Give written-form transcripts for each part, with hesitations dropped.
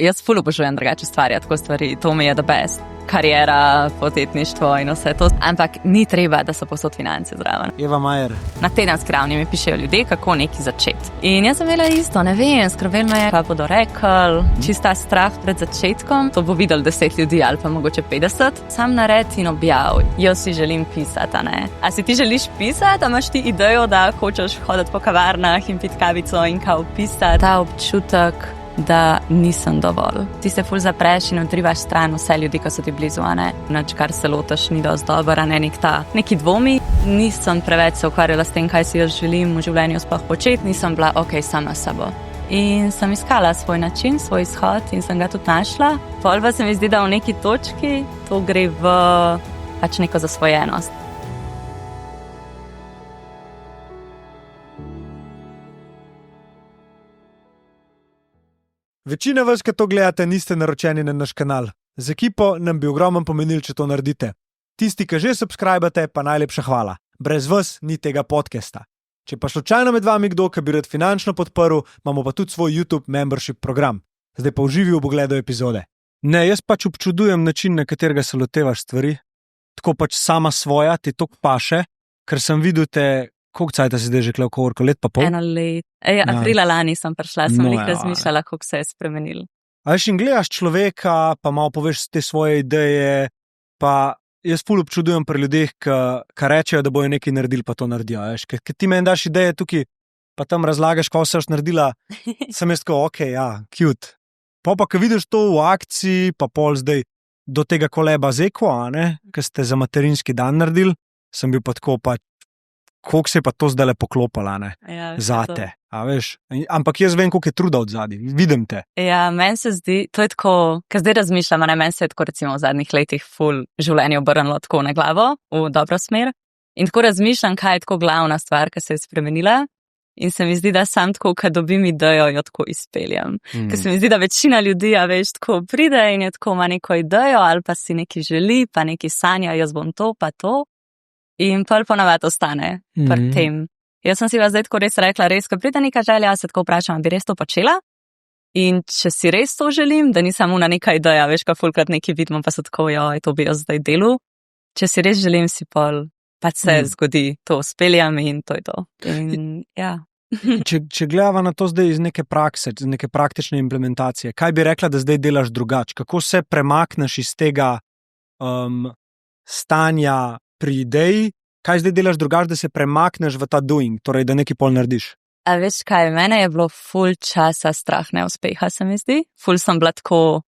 Jaz ful obožujem drugače ustvarjati tako stvari, to mi je the best. Kariera, podjetništvo in vse to. Ampak ni treba, da so povsod finance zraven. Eva Majer. Na tedenski ravni mi pišejo ljudje, kako neki začeti. In jaz sem imela isto, ne vem, skrbelo me je, kaj bodo rekli, čista strah pred začetkom. To bo videl 10 ljudi ali pa mogoče 50. Sam nared in objav. Jaz si želim pisati, ne? A si ti želiš pisati, a imaš ti idejo, da hočeš hoditi po kavarnah in piti kavico in kao pisati? Ta občutek, da nisem dovolj. Ti se ful zapreš in odrivaš stran vse ljudi, ki so ti blizu, a ne? Nač, kar se lotaš, ni dosti dobro, a ne neki dvomi. Nisem preveč se ukvarjala s tem, kaj si jaz želim v življenju sploh početi, nisem bila sama s sabo. In sem iskala svoj način, svoj izhod in sem ga tudi našla. Pol pa se mi zdi, da v neki točki to gre v pač neko zasvojenost. Večina vas, ki to gledate, niste naročeni na naš kanal. Z ekipo nam bi ogromno pomenili, če to naredite. Tisti, ki že subskrbate, pa najlepša hvala. Brez vas ni tega podcasta. Če pa slučajno med vami kdo, ki bi rad finančno podprl, imamo pa tudi svoj YouTube membership program. Zdaj pa uživi v pogledu epizode. Ne, jaz pač občudujem način, na katerega se lotevaš stvari. Tako pač sama svoja, ti to paše, ker sem videl te, koliko cajta si zdaj že klev kovorko, let pa pol? 1 let. Aprila lani sem prišla, sem razmišljala, koliko se je spremenil. A veš, in gledaš človeka, pa malo poveš te svoje ideje, pa jaz ful občudujem pri ljudeh, ki rečejo, da bojo nekaj naredili, pa to naredijo. Ker ti meni daš ideje tukaj, pa tam razlagaš, kako se boš naredila, sem jaz tako, ok, ja, cute. Pa ko vidiš to v akciji, pa pol zdaj do tega koleba z Eko, ki ste za materinski dan naredili, sem bil pa tako, pa koliko se je pa to zdaj poklopala, zate, a veš. Ampak jaz vem, koliko je truda od zadnji, vidim te. Ja, meni se zdi, to je tako, ker zdaj razmišljam, meni se je tako recimo v zadnjih letih ful življenje obrnilo tako na glavo, v dobro smer. In tako razmišljam, kaj je tako glavna stvar, ki se je spremenila. In se mi zdi, da sam tako, kad dobim idejo, jo tako izpeljem. Ker se mi zdi, da večina ljudi, a veš, tako pride in je tako ima neko idejo ali pa si nekaj želi, pa nekaj sanja, jaz bom to, pa to. In pol ponavadi ostane pri tem. Jaz sem si vas zdaj tako res rekla, res, ko pride neka želja, se tako vprašam, bi res to počela? In če si res to želim, da nisem una neka ideja, veš, ko fulkrat nekaj vidimo, pa so tako, joj, to bi jaz zdaj delu. Če si res želim, si pol, pa se zgodi, to speljem in to je to. In ja. Če gledava na to zdaj iz neke prakse, iz neke praktične implementacije, kaj bi rekla, da zdaj delaš drugače? Kako se premakneš iz tega stanja pri ideji, kaj zdaj delaš drugače, da se premakneš v ta doing, torej da nekaj pol narediš? A veš kaj, mene je bilo ful časa strah neuspeha, se mi zdi. Ful sem bila tako,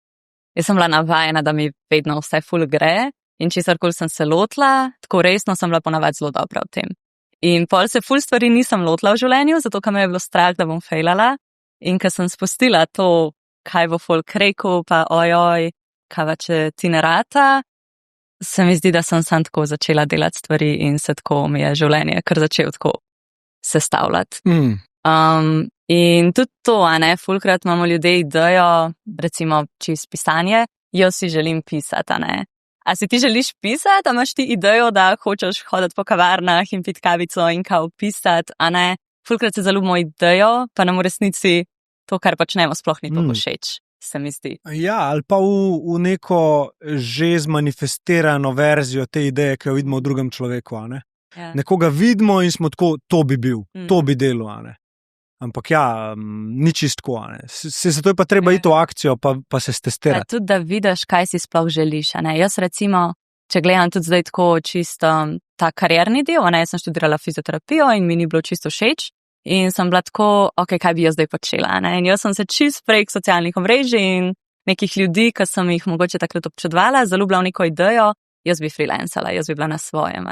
jaz sem bila navajena, da mi vedno vse ful gre in česarkoli sem se lotila, tako resno sem bila ponavadi zelo dobra v tem. In pol se ful stvari nisem lotila v življenju, zato ker me je bilo strah, da bom fejlala. In ker sem spustila to, kaj bo folk rekel, pa ojoj, kaj če ti ne rata, se mi zdi, da sem tako začela delati stvari in se tako mi je življenje kar začelo tako sestavljati. In tudi to, fulkrat imamo ljudje idejo, recimo čist pisanje, jaz si želim pisati, A si ti želiš pisati, a imaš ti idejo, da hočeš hoditi po kavarnah in piti kavico in kao pisati, Fulkrat se zaljubimo idejo, pa nam v resnici to, kar počnemo, sploh ni to všeč. Se mi zdi. Ja, ali pa v neko že zmanifestirano verzijo te ideje, ki jo vidimo v drugem človeku, Ja. Nekoga vidimo in smo tako, to bi bil, to bi delal, Ampak ja, ni čistko, Zato je pa treba iti v akcijo, pa se stestirati. Tudi da vidiš, kaj si sploh želiš, Jaz recimo, če gledam tudi zdaj tako čisto ta karierni del, Jaz sem študirala fizioterapijo in mi ni bilo čisto všeč. In sem bila tako, ok, kaj bi jaz zdaj počela, In jaz sem se čist prek socialnih omrežij in nekih ljudi, ki sem jih mogoče takrat občudvala, zaljubila v neko idejo, jaz bi freelancala, jaz bi bila na svojem,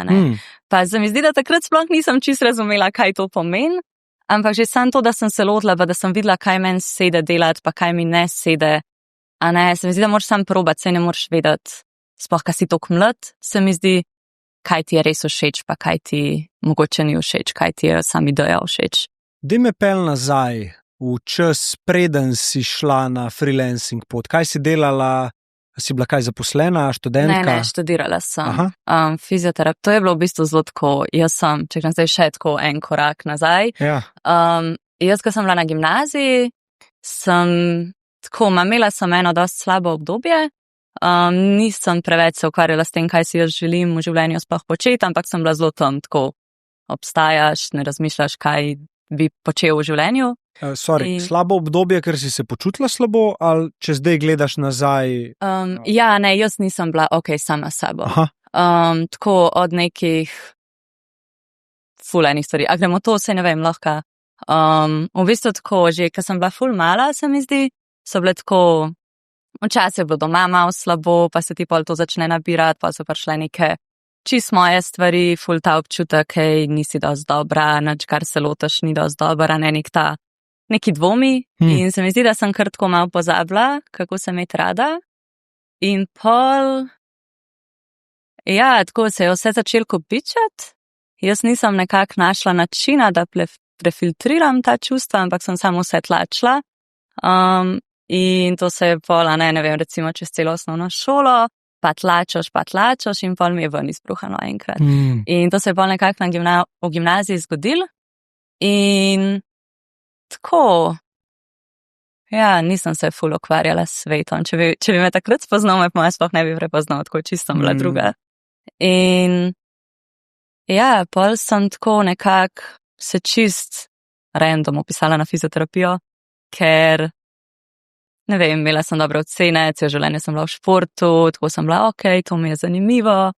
Pa se mi zdi, da takrat sploh nisem čist razumela, kaj to pomeni, ampak že samo to, da sem se lotila, pa da sem videla, kaj meni sede delati, pa kaj mi ne sede, Se mi zdi, da moraš sam probati, saj ne moraš vedeti, sploh, kaj si toliko mlad, se mi zdi, kaj ti je res všeč, pa kaj ti mogoče ni všeč, kaj ti je sam ideja všeč. Daj me pel nazaj v čas, preden si šla na freelancing pot. Kaj si delala? Si bila kaj zaposlena, študentka? Ne, študirala sem. Fizioterapija, to je bilo v bistvu zelo tako, jaz sem, če grem zdaj še tako en korak nazaj. Ja. Jaz, ko sem bila na gimnaziji, sem tako, imela sem eno dosti slabo obdobje, nisem preveč se ukvarjala s tem, kaj si jaz želim v življenju sploh početi, ampak sem bila zelo tam, tako obstajaš, ne razmišljaš, kaj bi počel v življenju. Slabo obdobje, ker si se počutila slabo, ali če zdaj gledaš nazaj? Ja, ne, jaz nisem bila sama s sabo. Tako od nekih fulejnih stvari. A gremo to, se ne vem, lahko. V bistvu tako, že ko sem bila ful mala, se mi zdi, so bile tako, včasih je bilo doma malo slabo, pa se ti pol to začne nabirati, pa so prišle neke čist moje stvari, ful ta občutek, hej, nisi dosti dobra, nič, kar se lotaš, ni dosti dobra, ne neki dvomi. In se mi zdi, da sem kar tako malo pozabila, kako sem imeti rada. In pol, ja, tako se je vse začelo kopičati. Jaz nisem nekako našla načina, da prefiltriram ta čustva, ampak sem samo vse tlačila. In to se je pol, ne vem, recimo čez celo osnovno šolo, pa tlačaš in pol mi je ven izbruhano enkrat. In to se je pol nekako v gimnaziji zgodilo. In tako, ja, nisem se ful ukvarjala s svetom. Če bi me takrat spoznal, me pa sploh ne bi prepoznal, tako čisto bila druga. In ja, pol sem tako nekako se čist random upisala na fizioterapijo, ker, ne vem, imela sem dobre ocene, celo življenje sem bila v športu, tako sem bila, to mi je zanimivo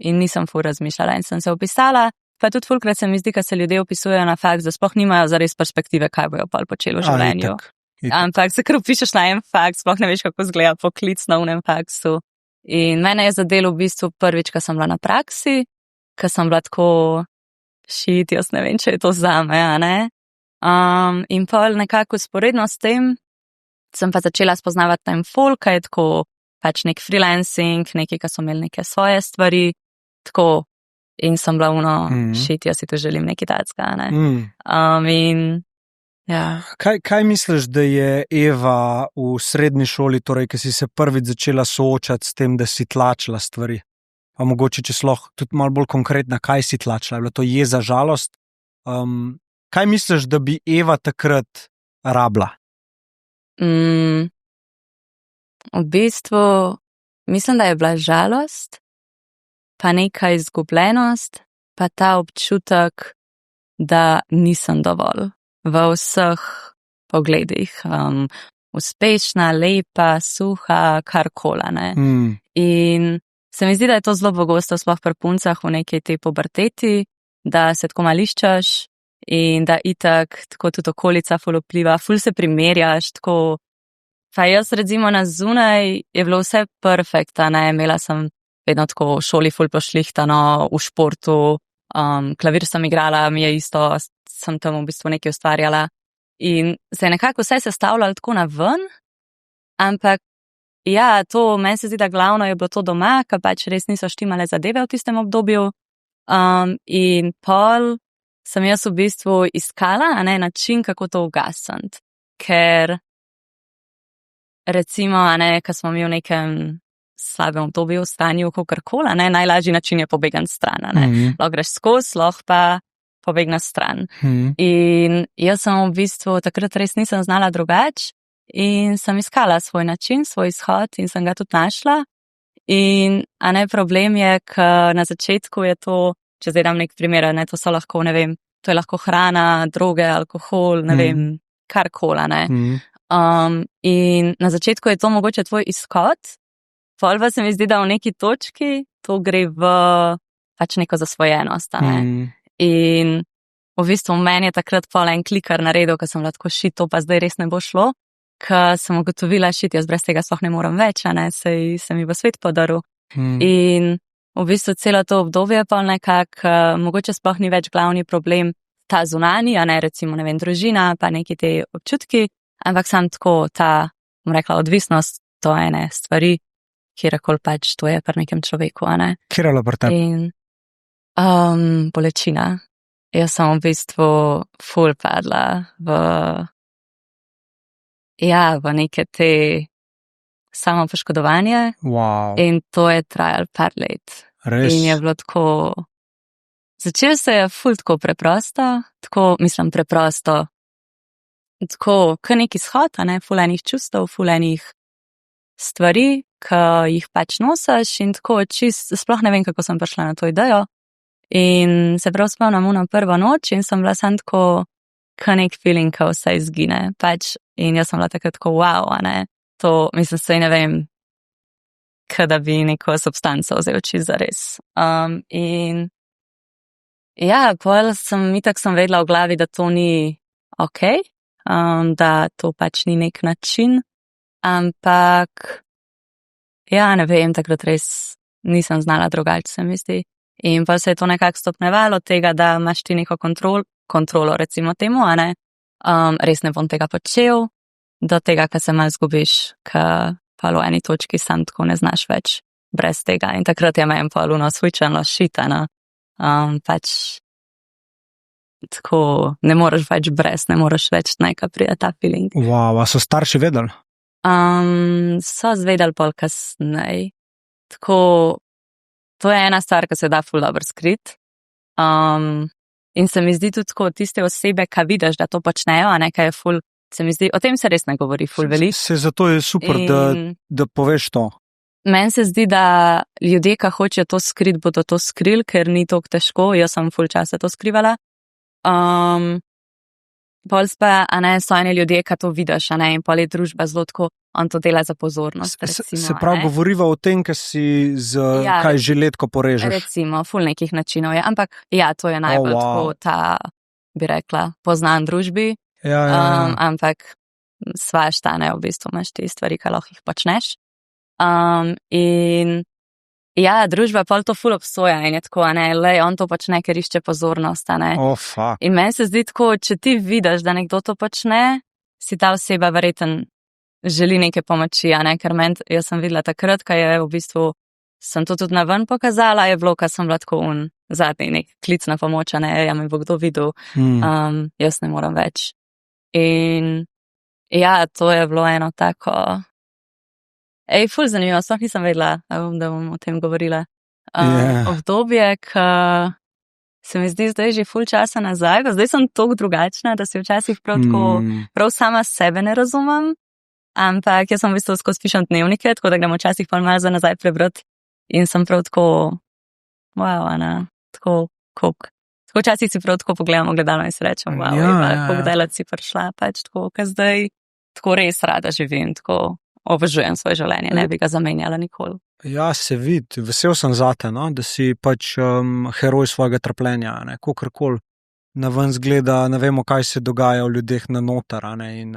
in nisem ful razmišljala in sem se upisala. Pa tudi fulkrat se mi zdi, ko se ljudje upisujejo na faks, da sploh nimajo zares perspektive, kaj bojo pol počeli v življenju. Ampak se kar upišeš na en faks, sploh ne veš, kako izgleda poklic na unem faksu. In mene je zadelo v bistvu prvič, ko sem bila na praksi, ko sem bila tako shit, jaz ne vem, če je to zame, a ne. In pol nekako sporedno s tem sem pa začela spoznavati ten folk, kaj je tako pač nek freelancing, neki, ki so imeli neke svoje stvari, tako. In sem bila shit, jaz si to želim nekaj tacka, ne. In ja. Kaj misliš, da je Eva v srednji šoli, torej, ki si se prvič začela soočati s tem, da si tlačila stvari? Pa mogoče, če si lahko tudi malo bolj konkretna, kaj si tlačila? Je bila to jeza, žalost? Kaj misliš, da bi Eva takrat rabila? V bistvu mislim, da je bila žalost, pa neka izgubljenost, pa ta občutek, da nisem dovolj v vseh pogledih. Uspešna, lepa, suha, karkola, ne. In se mi zdi, da je to zelo pogosto, sploh pri puncah v neki tej puberteti, da se tako mališčaš in da itak tako tudi okolica ful vpliva, ful se primerjaš, tako. Pa jaz recimo na zunaj je bilo vse perfekta, ne, imela sem vedno tako v šoli ful pošlihtano, v športu, klavir sem igrala, mi je isto, sem tam v bistvu nekaj ustvarjala in se je nekako vse sestavljalo tako na ven, ampak ja, to meni se zdi, da glavno je bilo to doma, ker pač res niso štimale zadeve v tistem obdobju, in pol sem jaz v bistvu iskala, a ne, način, kako to ugasniti, ker recimo, a ne, ko smo mi v nekem slabem obdobju, v stanju, kakorkoli, ne, najlažji način je pobegniti stran, a ne. Lahko greš skozi, lahko pa pobegneš stran. In jaz sem v bistvu takrat res nisem znala drugače in sem iskala svoj način, svoj izhod in sem ga tudi našla. In, a ne, problem je, ker na začetku je to, če zdaj dam nek primer, ne, to so lahko, ne vem, to je lahko hrana, droge, alkohol, ne vem, karkoli, ne. In na začetku je to mogoče tvoj izhod, pol pa se mi zdi, da v neki točki to gre v pač neko zasvojenost, ne. In v bistvu meni je takrat pol en klikar naredil, ko sem bila tako shit, to pa zdaj res ne bo šlo, ker sem ugotovila shit, jaz brez tega sploh ne morem več, a ne, sej se mi bo svet podaril. In v bistvu celo to obdobje pol nekako, mogoče sploh ni več glavni problem ta zunanji, a ne, recimo, ne vem, družina, pa neki te občutki, ampak sam tako ta, bom rekla, odvisnost do ene stvari, kjerkoli pač to je pri nekem človeku, a ne. Kjer je bila pri tebi? In bolečina. Jaz sem v bistvu ful padla v neke te samopoškodovanje. Wow. In to je trajalo par let. Res? In je bilo tako, začelo se je ful tako preprosto, tako, mislim, preprosto, tako, kar neki shod, ful enih čustev, ful enih stvari, ki jih pač nosiš in tako sploh ne vem, kako sem prišla na to idejo. In se prav spomnim na prvo noč in sem bila sam tako, kar nek feeling, ko vse izgine, pač. In jaz sem bila takrat tako, wow, to, mislim, se ne vem, kada bi neko substanco vzel čisto zares. In ja, pol sem vedela v glavi, da to ni okej, da to pač ni nek način, ampak ja, ne vem, takrat res nisem znala drugače, se mi zdi. In pa se je to nekako stopnevalo od tega, da imaš ti neko kontrolo recimo temu, res ne bom tega počel, do tega, ko se malo zgubiš, ko pa v eni točki sam tako ne znaš več brez tega. In takrat je meni pa luno switchano šita, pač tako ne moreš več brez, ne moreš več nekaj pride ta feeling. Wow, a so starši vedeli? So zvedeli pol kasneje. Tako, to je ena stvar, ki se da ful dobro skrit. In se mi zdi tudi tako, tiste osebe, ki vidiš, da to počnejo, kaj je ful, se mi zdi, o tem se res ne govori ful veliko. Zato je super, da poveš to. Meni se zdi, da ljudje, ki hočejo to skriti, bodo to skrili, ker ni tako težko, jaz sem ful časa to skrivala. Pol pa, so eni ljudje, ki to vidiš, in pol je družba zelo tako, on to dela za pozornost. Recimo, se prav govoriva o tem, kaj si kaj žiletko porežeš. Recimo, ful nekih načinov je, ampak ja, to je najbolj tako ta, bi rekla, poznan družbi. Ja. Ampak svaš stane, v bistvu imaš te stvari, ki lahko jih počneš. In ja, družba pol to ful obsoja in je tako, lej, on to počne, ker išče pozornost, fuck. In meni se zdi tako, če ti vidiš, da nekdo to počne, si ta oseba verjetno želi neke pomoči, ker jaz sem videla takrat, ko je v bistvu, sem to tudi naven pokazala, je bilo, ko sem bila tako zadnji nek klic na pomoč, ja, me bo kdo videl, jaz ne moram več. In ja, to je bilo eno tako, ful zanimivo, sploh nisem vedela, da bom o tem govorila. Obdobje, ko se mi zdi zdaj že ful časa nazaj, zdaj sem toliko drugačna, da si včasih prav sama sebe ne razumem, ampak jaz sem v bistvu skozi pišem dnevnike, tako da gremo včasih pa malo za nazaj prebrati in sem prav tako, wow, tako koliko. Tako včasih si prav tako pogledam ogledalo in se rečem, wow, koliko delac si prišla, pač tako, ker zdaj tako res rada živim, tako obožujem svoje življenje, ne bi ga zamenjala nikoli. Ja, se vidi, vesel sem zate, da si pač heroj svojega trpljenja, kakorkoli naven zgleda, ne vemo, kaj se dogaja v ljudeh na noter, in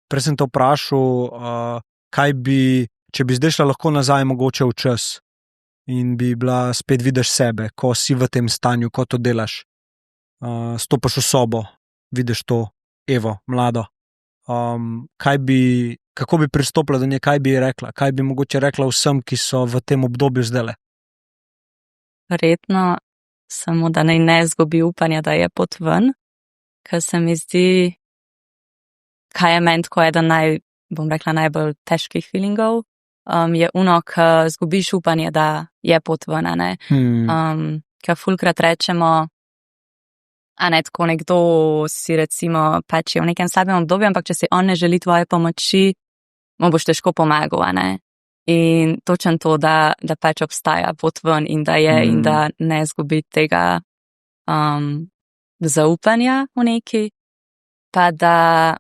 prej sem te vprašal, kaj bi, če bi zdaj šla lahko nazaj mogoče v čas in bi bila, spet vidiš sebe, ko si v tem stanju, ko to delaš, stopaš v sobo, vidiš to Evo, mlado, kako bi pristopila do nje, kaj bi rekla, kaj bi mogoče rekla vsem, ki so v tem obdobju zdajle? Verjetno samo, da naj ne zgubi upanja, da je pot ven, ker se mi zdi, kaj je meni tako eden najbolj težkih feelingov, je ko zgubiš upanje, da je pot ven, ker fulkrat rečemo, tako nekdo si recimo pač je v nekem slabem obdobju, ampak če si on ne želi tvoje pomoči, mu boš težko pomagal, In točno to, da pač obstaja pot ven in da je in da ne zgubi tega zaupanja v neki, pa da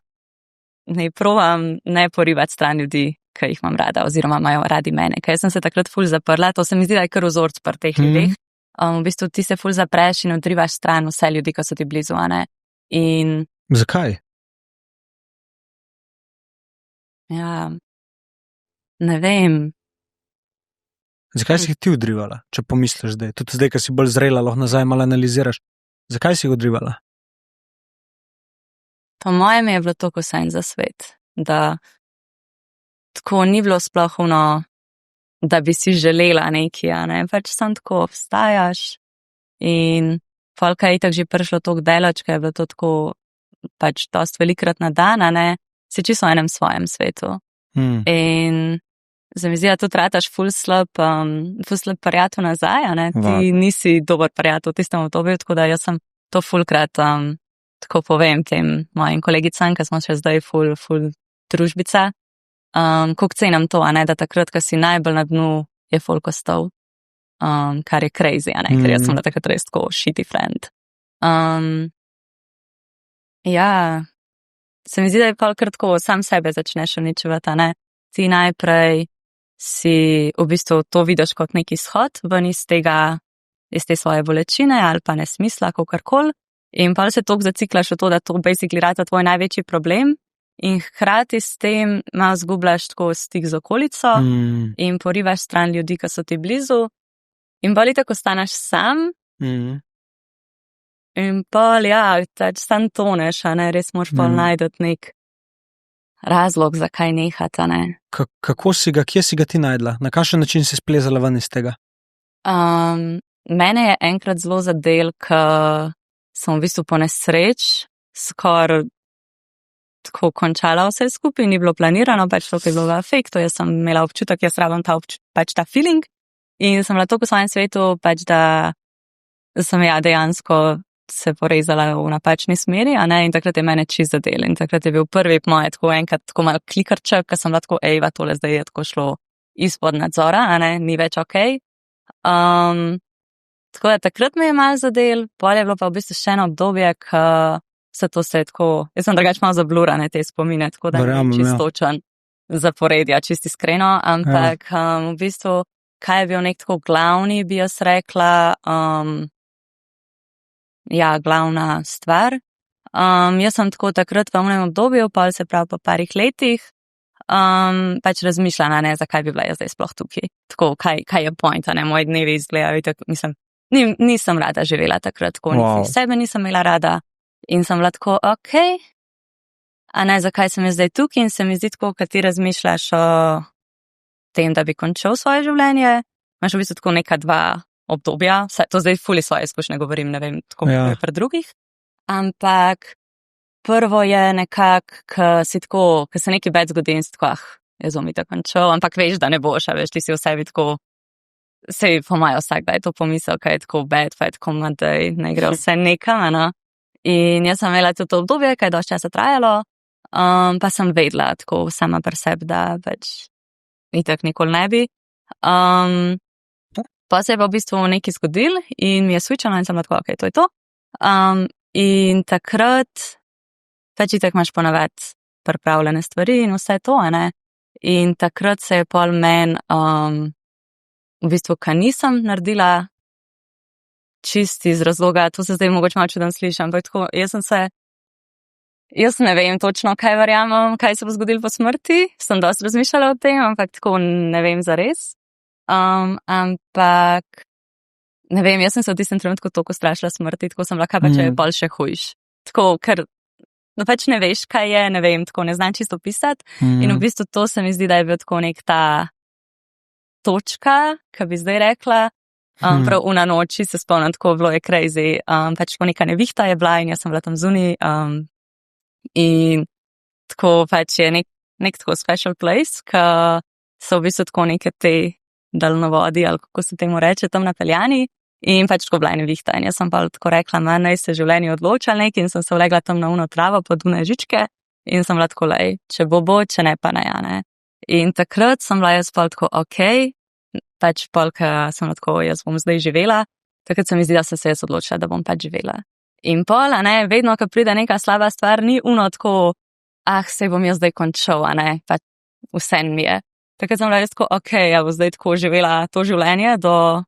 ne provam ne porivati stran ljudi, ki jih imam rada oziroma imajo radi mene, ker jaz sem se takrat ful zaprla, to se mi zdi, da je kar vzorc pri teh ljudeh. V bistvu ti se ful zapreš in odrivaš stran vse ljudi, ki so ti blizu, In... Zakaj? Ja, ne vem. Zakaj si jih ti odrivala, če pomisliš zdaj? Tudi zdaj, ko si bolj zrela, lahko nazaj malo analiziraš. Zakaj si jih odrivala? Po mojem je bilo to, ko sem za svet, da tako ni bilo sploh da bi si želela nekaj, pač sam tako vstajaš in folka je itak že prišlo toliko delač, ker je bilo to tako pač dost velikrat na dan, si čisto v enem svojem svetu. In se mi zdi, da tudi rataš ful slab prijatelj nazaj, ti nisi dober prijatelj v tistem obdobju, tako da jaz sem to fulkrat tako povem tem mojim kolegicam, ki smo še zdaj ful družbica, koliko cenim to, a ne, da takrat, ko si najbolj na dnu, je folk ostal, kar je crazy, a ne, ker jaz sem bila takrat res tako shitty friend. Ja, se mi zdi, da je pol kar tako, sam sebe začneš uničevati, a ne, ti najprej si v bistvu to vidiš kot neki izhod ven iz tega, iz te svoje bolečine ali pa nesmisla, kakorkoli. In pa se toliko zaciklaš v to, da to basically rata tvoj največji problem in hkrati s tem malo zgubljaš tako stik z okolico in porivaš stran ljudi, ki so ti blizu in bolj tako staneš sam in pol, ja, sam toneš, a ne, res moraš pol najdeti nek razlog, zakaj nehati, a ne. Kje si ga ti najdla? Na kakšen način si splezala ven iz tega? Mene je enkrat zelo zadel, ker sem v bistvu po nesreč skoraj tako končala vse skupaj, ni bilo planirano, pač to je bilo fake, to jaz sem imela občutek, jaz rabim pač ta feeling in sem bila toliko v svojem svetu, pač da sem ja dejansko se porezala v napačni smeri, a ne, in takrat je mene čisto zadel in takrat je bil prvi moje tako enkrat tako malo klikarček, ker sem bila tako, ejva, tole zdaj je tako šlo izpod nadzora, a ne, ni več okej. Tako da takrat me je malo zadel, pol je bilo pa v bistvu še eno obdobje, ko se to se tako, jaz sem drugače malo zablurane te spomine, tako da ne čistočen zaporedja, čisto iskreno, ampak v bistvu, kaj je bil nek tako glavni, bi jaz rekla, ja, glavna stvar. Jaz sem tako takrat v onem obdobju, pol se pravi po parih letih, pač razmišljala, ne, zakaj bi bila jaz zdaj sploh tukaj. Tako, kaj je point, a ne, moji dnevi izgledajo, tako, mislim, nisem rada živela takrat, tako niti sebe nisem imela rada in sem bila tako, okej, a ne, zakaj sem jaz zdaj tukaj in se mi zdi tako, kad ti razmišljaš o tem, da bi končal svoje življenje, imaš v bistvu tako neka dva obdobja, to zdaj fuli svoje izkušnje govorim, ne vem, tako pri drugih, ampak prvo je nekak, ko se nekaj več zgodi in si tako, jaz bom itak končal, ampak veš, da ne boš, a veš, ti si v sebi tako, sej po moje vsak, da je to pomisel, kaj je tako bad, pa je tako madej, ne gre vse nekam, no. In jaz sem imela to obdobje, kaj je dosti časa trajalo, pa sem vedela tako sama pri sebi, da več itak nikoli ne bi. Pa se je pa v bistvu nekaj zgodil in mi je switchalo in sem bila tako, okej, to je to. In takrat pač itak imaš ponavadi pripravljene stvari in vse to, a ne. In takrat se je pol men, v bistvu, ka nisem naredila čisti iz razloga, to se zdaj mogoče malo čudno sliši, ampak tako, jaz ne vem točno, kaj verjamem, kaj se bo zgodilo po smrti, sem dosti razmišljala o tem, ampak tako ne vem zares. Ampak ne vem, jaz sem se v tistem trenutku toliko strašila smrti, tako sem lahko, če je pol še hujš. Tako, ker no pač ne veš, kaj je, ne vem, tako ne znam čisto pisati in v bistvu to se mi zdi, da je bil tako nek ta točka, ki bi zdaj rekla, prav una noči se spomnim, tako bilo je crazy, pač tako neka nevihta je bila in jaz sem bila tam zunaj, in tako pač je nek tako special place, ki so v bistvu tako neke te daljnovodi, ali kako se temu reče, tam napeljani in pač tako bila je nevihta in jaz sem pa tako rekla, naj se življenje odloča nekaj in sem se vlegla tam na uno travo pod une žičke in sem bila tako, lej, če bo, če ne pa ne, a ne. In takrat sem bila jaz pol tako, okej, pač pol, ka sem tako, jaz bom zdaj živela, takrat se mi zdi, da sem se jaz odločila, da bom pač živela. In pol, a ne, vedno, ko pride neka slaba stvar, ni uno tako, sej bom jaz zdaj končal, a ne, pač vse mi je. Takrat sem bila jaz tako, okej, ja bo zdaj tako živela to življenje do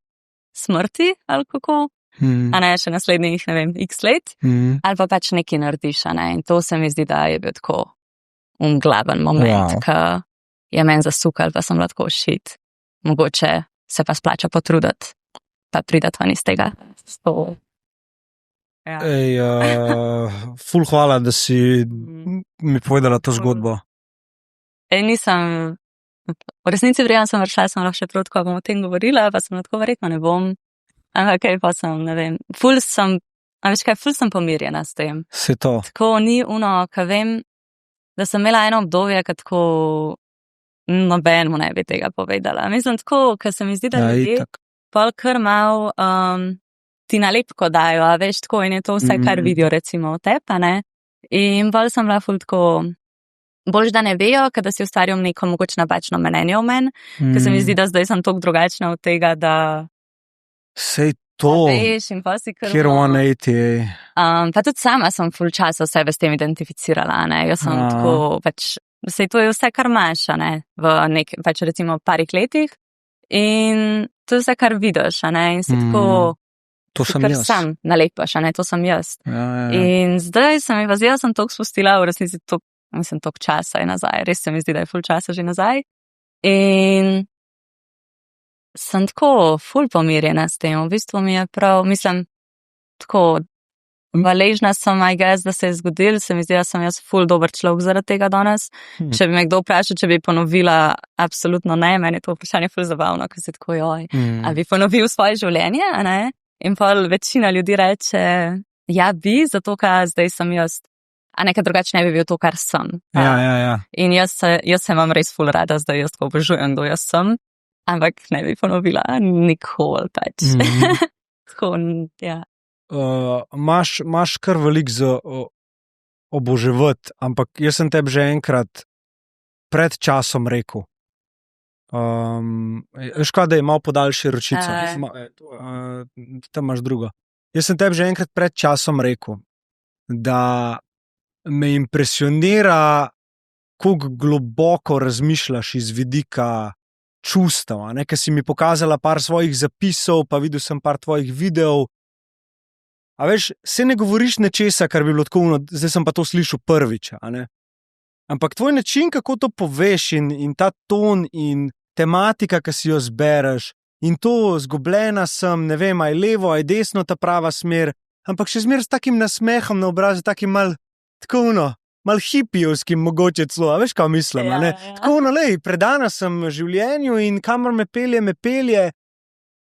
smrti, ali kako, a ne, še naslednjih, ne vem, x let, ali pa pač nekaj narediš, a ne, in to se mi zdi, da je bil tako glaven moment, ka je meni zasukal, pa sem bila tako shit. Mogoče se pa splača potruditi, pa pridati ven iz tega. Ja. Ful hvala, da si mi povedala to zgodbo. Nisem, v resnici verjamem, sem lahko še prav tako, bom o tem govorila, pa sem lahko verjetno ne bom. Ampak kaj pa sem, ne vem, ful sem pomirjena s tem. Se to. Tako ni uno, ka vem, da sem imela eno obdobje, ka tako nobenemu ne bi tega povedala. Mislim tako, ker se mi zdi, da ljudje pol kar mal ti nalepko dajo, a veš, tako in je to vse, kar vidijo recimo o tebi, a ne. In bolj sem bila ful tako, boljš, da ne vejo, kada si ustvarjam neko mogoče napačno mnenje o meni, ker se mi zdi, da zdaj sem toliko drugačna od tega, da Sej to, veš in pa si kar. kjer 180. Pa tudi sama sem ful časa sebe s tem identificirala, ne. Jaz sem tako, pač, sej to je vse, kar imaš, a ne, v pač recimo parih letih in to je vse, kar vidiš, a ne, in si tako, To sem kar jaz. sam nalepaš, a ne, to sem jaz. Ja. In zdaj sem jaz sem toliko spustila, v resnici toliko časa je nazaj, res se mi zdi, da je ful časa že nazaj. In sem tako ful pomirjena s tem, v bistvu mi je prav, mislim, tako hvaležna sem, I guess, da se je zgodil, se mi zdi, da sem jaz ful dober človek zaradi tega danes. Če bi me kdo vprašal, če bi ponovila, absolutno ne, meni je to vprašanje ful zabavno, ker si tako, joj, a bi ponovil svoje življenje, a ne? In pa večina ljudi reče, ja bi, zato ker zdaj sem jaz, a nekaj drugače ne bi bil to, kar sem. Ja. In jaz se imam res ful rada, zdaj jaz tako obožujem, kdo jaz sem, ampak ne bi ponovila nikoli pač. Tako, ja. Imaš kar velik za oboževati, ampak jaz sem tebi že enkrat pred časom rekel, veš kaj, da je malo podaljši ročico, tam imaš drugo. Jaz sem tebi že enkrat pred časom rekel, da me impresionira, koliko globoko razmišljaš iz vidika čustev, a ne, ker si mi pokazala par svojih zapisov, pa videl sem par tvojih videov. A veš, se ne govoriš nečesa, kar bi bilo tako, zdaj sem pa to slišal prvič, a ne. Ampak tvoj način, kako to poveš in ta ton in tematika, ki si jo zbereš, in to zgubljena sem, ne vem, aj levo, aj desno ta prava smer, ampak še zmer s takim nasmehom na obrazu, takim mal hipijovskim mogoče celo, a veš, kaj mislim, a ne? Tako, predana sem življenju in kamor me pelje,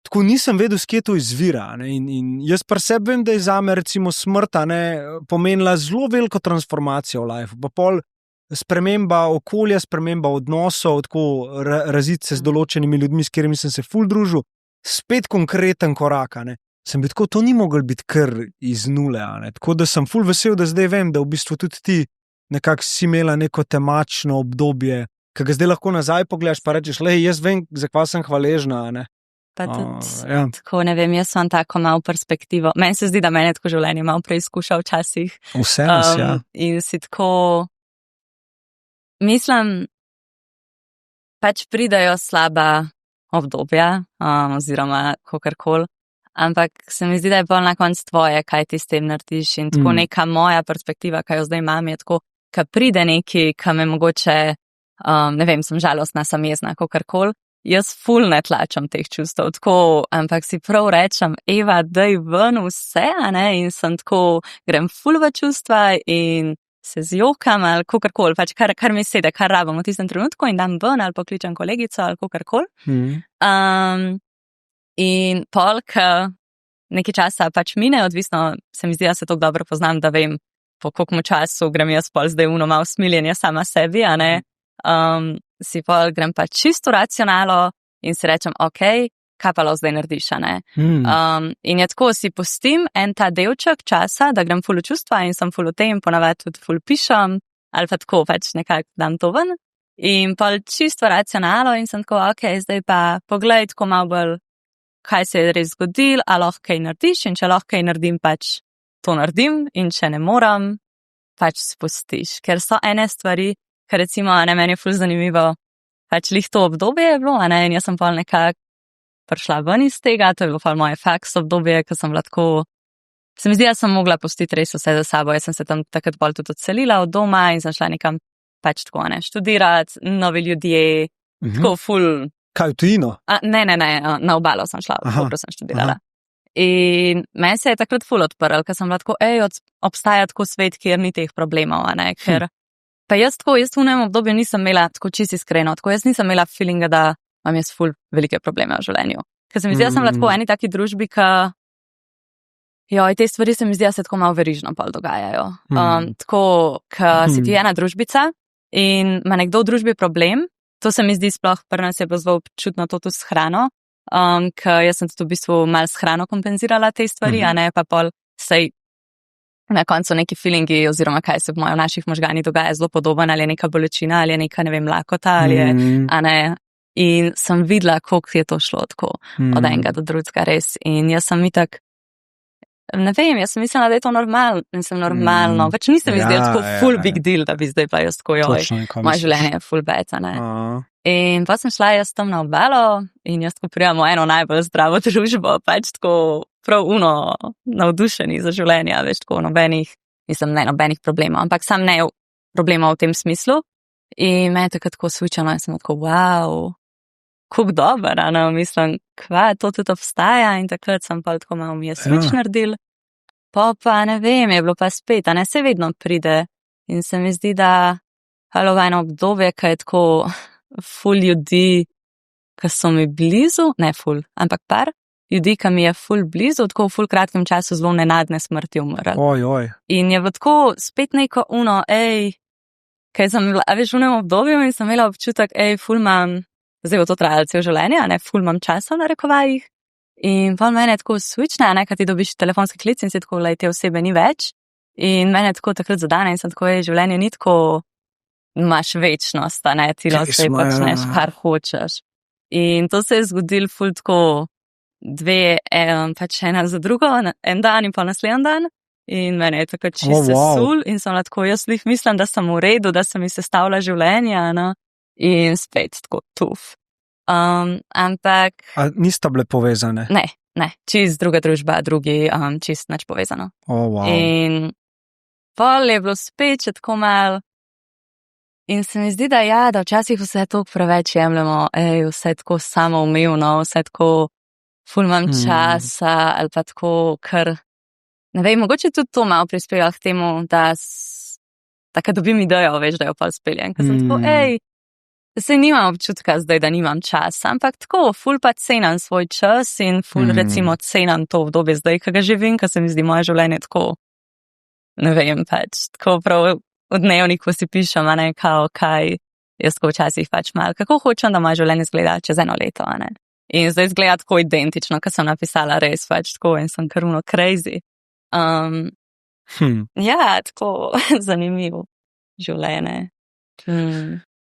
tako nisem vedel, s kje to izvira, ne? In jaz pri sebi vem, da je zame recimo smrt, ne, pomenila zelo veliko transformacijo v life, pa pol sprememba okolja, sprememba odnosov, tako raziti se z določenimi ljudmi, s katerimi sem se ful družil, spet konkreten korak, ne. Sem bil tako, to ni mogel biti kar iz nule, ne. Tako da sem ful vesel, da zdaj vem, da v bistvu tudi ti nekako si imela neko temačno obdobje, ki ga zdaj lahko nazaj pogledaš, pa rečeš, jaz vem, za kva sem hvaležna, ne. Pa tudi, tako ne vem, jaz sem tako malo perspektivo. Meni se zdi, da mene tako življenje malo preizkuša včasih. Vse nas, In si tako, mislim, pač pridajo slaba obdobja, oziroma kakorkoli, ampak se mi zdi, da je bolj na koncu tvoje, kaj ti s tem narediš in tako neka moja perspektiva, kaj jo zdaj imam, je tako, ka pride neki, ka me mogoče, ne vem, sem žalostna, sem jezna, kakorkoli, jaz ful ne tlačam teh čustev, tako, ampak si prav rečem, Eva, daj ven vse, a ne, in sem tako, grem ful v čustva in se zjokam ali kakorkoli, pač kar mi sede, kar rabim v tistem trenutku in dam ven ali pokličem kolegico ali kakorkoli. In pol, ko nekaj časa pač mine, odvisno, se mi zdi, da se tako dobro poznam, da vem, po kolikmu času grem jaz pol zdaj malo smiljenja sama sebi, a ne, si pol grem pa čisto racionalno in si rečem, ok, kaj pa zdaj narediš, a ne. In je tako, si pustim en ta delček časa, da grem ful v čustva in sem ful v tem, ponavadi tudi ful pišem, ali pa tako pač nekako dam to ven. In pol čisto racionalno in sem tako, ok, zdaj pa poglej tako malo bolj, kaj se je res zgodil, a lahko kaj narediš in če lahko kaj naredim, pač to naredim in če ne moram, pač spustiš. Ker so ene stvari, ker recimo, a ne, meni je ful zanimivo, pač lih to obdobje je bilo, a ne, in jaz sem pol nekako prišla ven iz tega, to je bilo pol moje faks obdobje, ko sem bila tako, se mi zdi, da sem mogla pustiti res vse za sabo, jaz sem se tam takrat bolj tudi odselila od doma in sem šla nekam pač tako, ne, študirati, novi ljudje, tako ful. Kaj, v tujino? Ne, na obalo sem šla, dobro sem študirala. In meni se je takrat ful odprl, ker sem bila tako, obstaja tako svet, kjer ni teh problemov, a ne, ker pa jaz v enem obdobju nisem imela, tako čisto iskreno, tako jaz nisem imela feelinga, da imam jaz ful velike probleme v življenju. Ker se mi zdi, da sem bila tako v eni taki družbi, te stvari se mi zdi, da se tako malo verižno pol dogajajo. Tako, ker si ti ena družbica in ima nekdo v družbi problem, to se mi zdi sploh, pri nas je bilo zelo občutno to tudi s hrano, ker jaz sem tudi v bistvu malo s hrano kompenzirala te stvari, a ne pa pol sej na koncu neki feelingi oziroma kaj se v naših možganih dogaja zelo podoben, ali je neka bolečina, ali je neka, ne vem, lakota, ali je, a ne. In sem videla, koliko je to šlo tako od enega do drugega res. In jaz sem itak, ne vem, jaz sem mislila, da je to normalno. Pač nisem izdel tako full big deal, da bi zdaj pa jaz tako, moje življenje je full bad, a ne. In pa sem šla jaz tam na obalo in jaz tako prijemo eno najbolj zdravo družbo, pač tako prav navdušeni za življenje, veš, tako nobenih problemov, ampak sam ne problemov v tem smislu. In me je tako switchano in sem tako, wow, kako dober, a ne, mislim, kva, to tudi obstaja in takrat sem pa tako malo mi je switch naredil. Pa ne vem, je bilo pa spet, a ne, se vedno pride in se mi zdi, da eno obdobje, ki je tako ful ljudi, ki so mi blizu, ne ful, ampak par ljudi, ki mi je ful blizu, tako v ful kratkem času zelo nenadne smrti umrl. In je v tako spet neko kaj sem bila, veš, v enem obdobju in sem imela občutek, ful imam, zdaj bo to trajalo cel življenje, a ne, ful imam časa v narekovajih. In pa mene tako switchne, a ne, kad ti dobiš telefonski klic in si tako, te osebe ni več. In mene tako takrat zadane in sem tako, življenje ni tako, imaš večnost, a ne, ti lahko počneš, kar hočeš. In to se je zgodilo ful tako pač ena za drugo, en dan in pa naslednji dan. In mene je tako čisto sesul in sem tako, jaz mislim, da sem v redu, da se mi sestavlja življenje, no? In spet tako tuf. Ampak... A nista bile povezane? Ne, čist druga družba, drugi čist nič povezano. Wow. In pol je bilo spet še tako malo. In se mi zdi, da včasih vse toliko preveč jemljemo, vse tako samoumevno, vse tako ful imam časa, ali pa tako, ker, ne vem, mogoče tudi to malo prispeva k temu, da dobim idejo, veš, da jo pa speljem, ker sem tako, saj nimam občutka zdaj, da nimam časa, ampak tako, ful pa cenam svoj čas in ful recimo cenam to obdobje zdaj, ki ga živim, ker se mi zdi moje življenje tako, ne vem, pač, tako prav v dnevniku si pišem, a ne, kao, kaj, jaz tako včasih pač malo, kako hočem, da moje življenje izgleda čez 1 leto, a ne. In zdaj izgleda tako identično, ker sem napisala res pač tako in sem kar crazy. Ja, tako zanimivo življenje.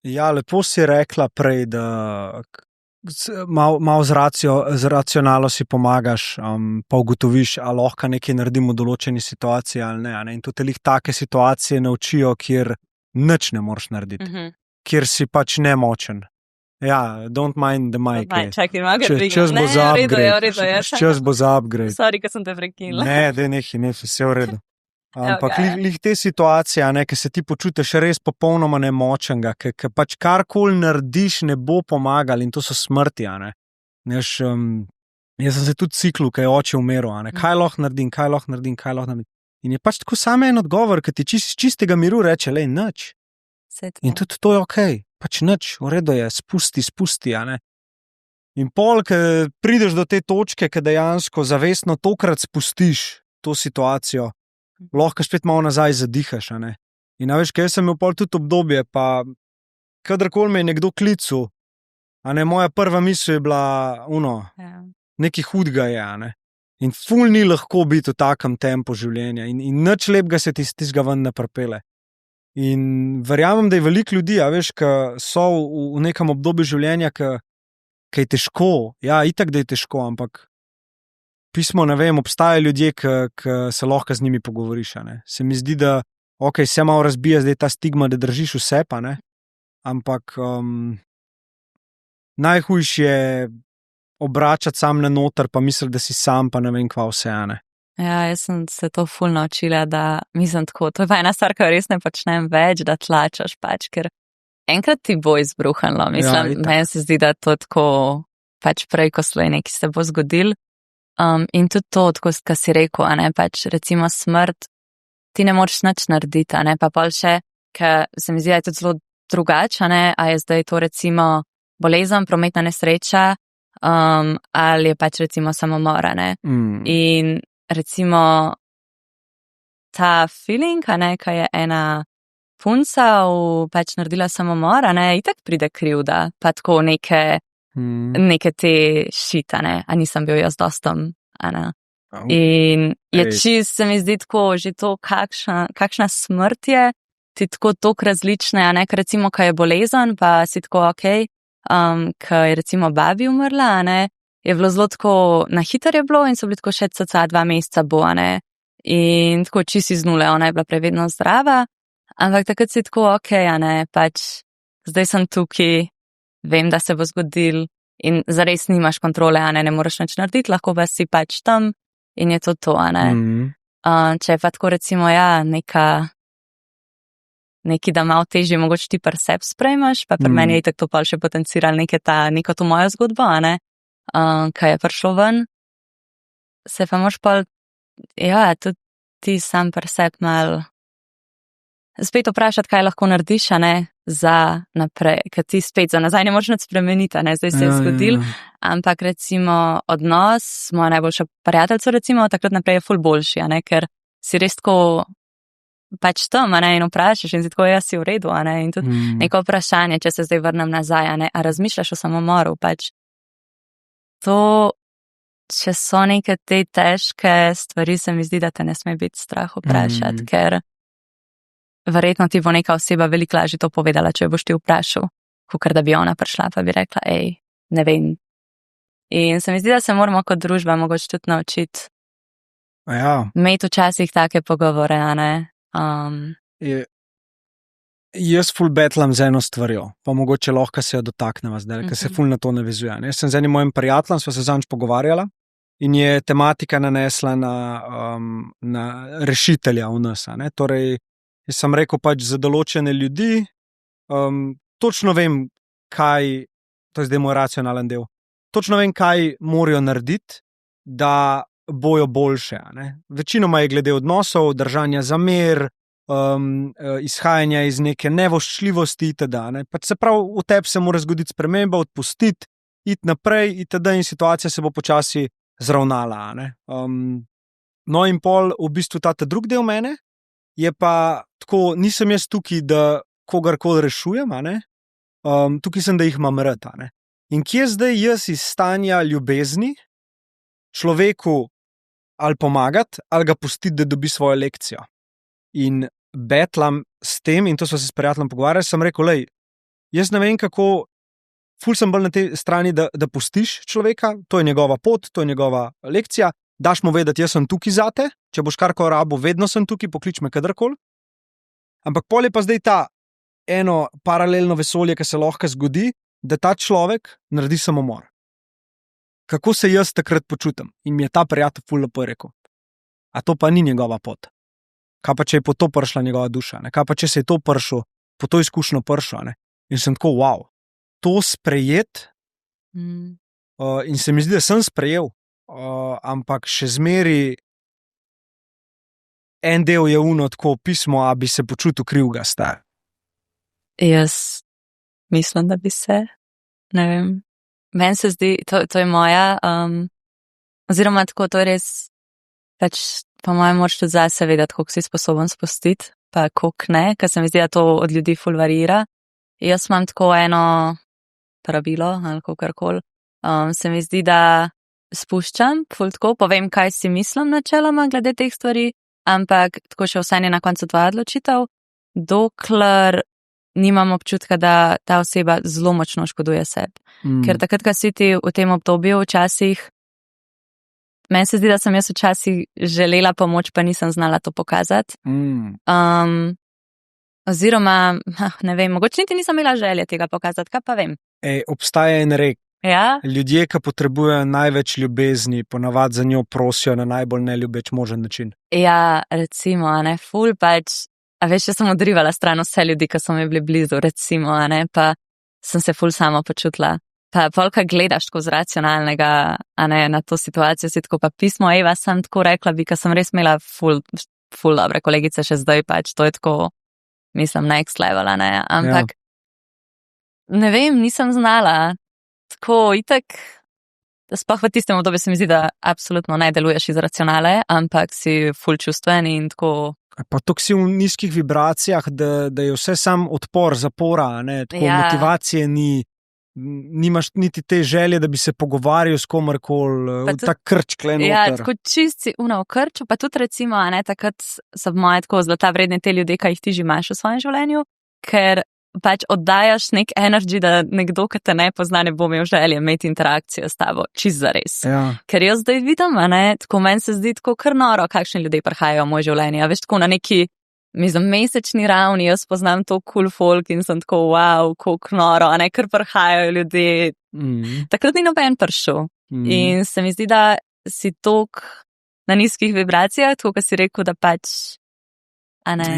Ja, lepo si rekla prej, da malo z racionalno si pomagaš, pa ugotoviš, a lahko nekaj naredimo v določeni situaciji ali ne. In tudi take situacije naučijo, kjer nič ne moreš narediti, kjer si pač nemočen. Ja, don't mind the mic. Čakaj, ima ga dvigniti. Čas bo za upgrade. Čas bo za upgrade. Sorry, ker sem te prekinila. Ne, vse v redu. Ampak te situacije, ki se ti počutiš res popolnoma nemočenega, ker pač karkoli narediš, ne bo pomagal in to so smrti, a ne. Jaz sem se tudi ciklu, kaj je oče umrl, a ne. Kaj lahko naredim. In je pač tako samo en odgovor, ki ti čistega miru reče, nič. In tudi to je okej. Pač nič, v redu je, spusti, a ne. In pol, ko prideš do te točke, ki dejansko zavestno tokrat spustiš to situacijo, lahko spet malo nazaj zadihaš, a ne. In veš, kaj sem imel pol tudi obdobje, pa kadarkoli me je nekdo klical, a ne, moja prva misel je bila, nekaj hudega je, a ne. In ful ni lahko biti v takem tempu življenja in nič lepega se ti tistega ven ne pripelje. In verjamem, da je veliko ljudi, a veš, ki so v nekem obdobju življenja, ki je težko, ja, itak, da je težko, ampak pismo, ne vem, obstajajo ljudje, ki se lahko z njimi pogovoriš, a ne. Se mi zdi, da, se malo razbija zdaj ta stigma, da držiš vse, pa ne, ampak najhujše je obračati sam na noter, pa misliti, da si sam, pa ne vem, kva vse, a ne. Ja, jaz sem se to ful naučila, da mislim tako, to je pa ena stvar, ki res ne počnem več, da tlačaš pač, ker enkrat ti bo izbruhnilo, mislim, meni se zdi, da to tako pač prej, ko slej nekaj se bo zgodil. In tudi to, tako, kar si rekel, a ne, pač recimo smrt, ti ne moreš nič narediti, a ne, pa pol še, ker se mi zdi, da je tudi zelo drugače, a ne, a je zdaj to recimo bolezen, prometna nesreča, ali je pač recimo samomor, a ne. In recimo ta feeling, a ne, kaj je ena punca pač naredila samomor, a ne, itak pride krivda, pa tako neke neke te šitane, a nisem bil jaz dostom, a ne. In je čist, se mi zdi tako, že to, kakšna smrt je, ti tako tok različne, a ne, ker recimo, kaj je bolezen, pa si tako okej, kaj je recimo babi umrla, a ne, je bilo zelo tako, na hiter je bilo in so bili tako še cca 2 meseca bo, a ne, in tako čist iz nule, ona je bila prevedno zdrava, ampak takrat si tako okej, a ne, pač zdaj sem tukaj, vem, da se bo zgodil in zares nimaš kontrole, a ne moreš nič narediti, lahko pa si pač tam in je to, a ne. Če je pa tako recimo, ja, neki da malo težje, mogoče ti pri sebi sprejmaš, pa pri meni je itak to pa še potenciral neko to mojo zgodbo, a ne, kaj je prišlo ven, se pa moš pa, ja, tudi ti sam pri sebi mal spet vprašati, kaj lahko narediš, a ne, za naprej, ker ti spet za nazaj ne moreš nič spremeniti, a ne, zdaj se je zgodil, ampak recimo odnos, moja najboljša prijateljica recimo, takrat naprej je ful boljši, a ne, ker si res tako pač tam, a ne, in vprašaš in si tako, jaz si v redu, a ne, in tudi neko vprašanje, če se zdaj vrnem nazaj, a ne, a razmišljaš o samomoru, pač to, če so neke te težke stvari, se mi zdi, da te ne sme biti strah vprašati, ker verjetno ti bo neka oseba veliko lažje to povedala, če jo boš ti vprašal, kakor da bi ona prišla, pa bi rekla, ne vem. In se mi zdi, da se moramo kot družba mogoče tudi naučiti imeti včasih take pogovore, a ne. Jaz ful betlam z eno stvarjo, pa mogoče lahko se jo dotakneva zdaj, ker se ful na to navezuje. Jaz sem z enim mojim prijateljem, sva se zanj pogovarjala in je tematika nanesla na rešitelja v nas, a ne. Torej, jaz sem rekel pač za določene ljudi, točno vem, kaj, to je zdaj moj racionalen del, točno vem, kaj morajo narediti, da bojo boljše, a ne. Večinoma je glede odnosov, držanja za mir, izhajanja iz neke nevoščljivosti itd. Pač se pravi, v tebi se mora zgoditi sprememba, odpustiti, iti naprej itd. In situacija se bo počasi zravnala, a ne. No in pol v bistvu ta drug del mene je pa tako, nisem jaz tukaj, da kogarkoli rešujem, a ne. Tukaj sem, da jih imam rad, a ne. In kje zdaj jaz iz stanja ljubezni človeku ali pomagati, ali ga pustiti, da dobi svojo lekcijo. In betlam s tem, in to so se s prijateljem pogovarjali, sem rekel, lej, jaz ne vem kako, ful sem bolj na tej strani, da pustiš človeka, to je njegova pot, to je njegova lekcija, daš mu vedeti, jaz sem tukaj zate, če boš karkoli rabil, vedno sem tukaj, poklič me kadarkoli. Ampak pol je pa zdaj ta eno paralelno vesolje, ki se lahko zgodi, da ta človek naredi samomor. Kako se jaz takrat počutim? In mi je ta prijatelj ful lepo rekel, a to pa ni njegova pot. Kaj pa, če je po to prišla njegova duša, ne? Kaj pa, če se je to prišel, po to izkušnjo prišel, ne? In sem tako, wow, to sprejet, in se mi zdi, da sem sprejel, ampak še zmeri en del je uno tako pismo, a bi se počutil krivga star. Jaz mislim, da bi se, ne vem, meni se zdi, to je moja, oziroma tako, to je res, pač po mojem moraš tudi zase vedeti, koliko si sposoben spustiti, pa koliko ne, ker se mi zdi, da to od ljudi ful varira. Jaz imam tako eno pravilo, ali kakorkoli, se mi zdi, da spuščam, ful tako, povem, kaj si mislim načeloma glede teh stvari, ampak tako še vse je na koncu tvoja odločitev, dokler nimam občutka, da ta oseba zelo močno škoduje sebi. Ker takrat, ko si ti v tem obdobju včasih, meni se zdi, da sem jaz včasih želela pomoč, pa nisem znala to pokazati. Oziroma, ne vem, mogoče niti nisem imela želje tega pokazati, kaj pa vem. Obstaja en rek. Ja? Ljudje, ki potrebujejo največ ljubezni, ponavadi za njo prosijo na najbolj neljubeč možen način. Ja, recimo, a ne, ful pač, a veš, jaz sem odrivala stran vse ljudi, ki so mi bili blizu, recimo, a ne, pa sem se ful sama počutila. Pa polka gledaš tako z racionalnega, a ne, na to situacijo, si tako pa pismo, Eva, sem tako rekla bi, ker sem res imela ful dobre kolegice še zdaj pač, to je tako, mislim, next level, a ne, ampak ne vem, nisem znala, tako itak, sploh v tistem obdobju se mi zdi, da absolutno ne deluješ iz racionale, ampak si ful čustven in tako. Pa tako si v nizkih vibracijah, da je vse sam odpor, zapora, ne, tako motivacije ni. nimaš niti te želje, da bi se pogovarjal s komarkoli, ta krč klenoter. Ja, tako čisti v krču, pa tudi recimo, takrat so moje tako zlata vredne te ljudje, ki jih ti že imaš v svojem življenju, ker pač oddajaš nek energy, da nekdo, ki te ne pozna, ne bo imel želje imeti interakcijo s tabo, čist zares. Ja. Ker jaz zdaj vidim, tako meni se zdi tako kar noro, kakšni ljudje prihajajo v moje življenje, veš, tako na neki mesečni ravni, jaz poznam to cool folk in sem tako, wow, koliko noro, ker prihajajo ljudje. Takrat ni noben prišel. In se mi zdi, da si tok na nizkih vibracijah, tako, kot si rekel, da pač.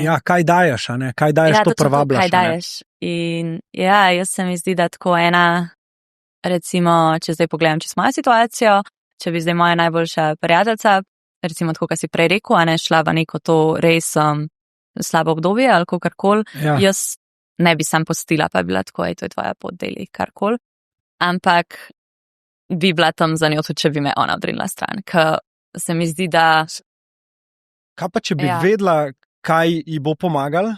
Ja, kaj daješ, kaj daješ, to privabljaš. Kaj daješ. In ja, jaz se mi zdi, da tako ena, recimo, če zdaj pogledam čez mojo situacijo, če bi zdaj moja najboljša prijateljica, recimo tako, kot si prej rekel, šla v neko to res slabo obdobje ali kakorkoli, jaz ne bi sam postila, pa bi bila tako, to je tvoja pot, deli karkoli, ampak bi bila tam za njo tudi, če bi me ona odrinila stran, ker se mi zdi, da. Kaj pa, če bi vedela, kaj ji bo pomagal,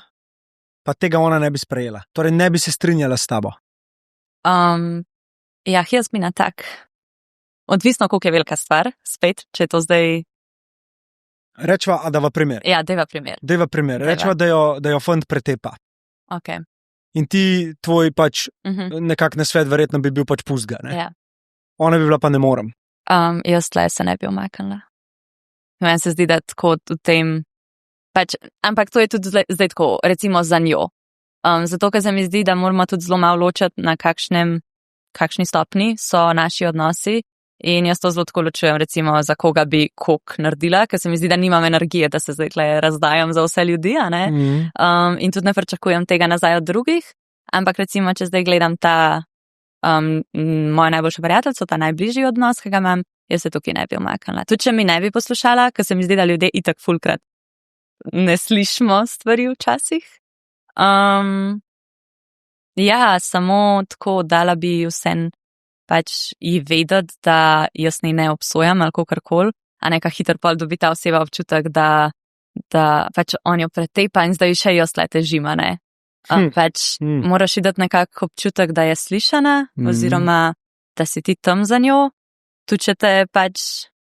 pa tega ona ne bi sprejela. Torej, ne bi se strinjala s tabo. Ja, jaz bi na tak. Odvisno, koliko je velika stvar, spet, če je to zdaj. Rečva, a dava primer. Ja, deva primer. Rečva, da jo fant pretepa. Ok. In ti, tvoj pač nekak nasvet verjetno bi bil pač pustga, ne? Ja. Ona bi bila pa ne morem. Jaz tle se ne bi omaknila. Meni se zdi, da tako v tem. Pač, ampak to je tudi zdaj tako, recimo za njo. Zato, ker se mi zdi, da moramo tudi zelo malo ločati, na kakšni stopni so naši odnosi. In jaz to zelo tako ločujem, recimo, za koga bi koliko naredila, ker se mi zdi, da nimam energije, da se zdaj tle razdajam za vse ljudi, in tudi ne pričakujem tega nazaj od drugih. Ampak recimo, če zdaj gledam ta moja najboljša prijateljica, ta najbližji odnos, ki ga imam, jaz se tukaj ne bi omaknila. Tudi če mi ne bi poslušala, ker se mi zdi, da ljudje itak fulkrat ne slišimo stvari včasih. Ja, samo tako dala bi vsem pač ji vedeti, da jaz ne obsojam ali kakorkoli, a neka hitro pol dobi ta oseba občutek, da pač on jo pretepa in zdaj še jaz le težim, pač moraš ji dati nekako občutek, da je slišana, oziroma da si ti tam za njo, tudi če te pač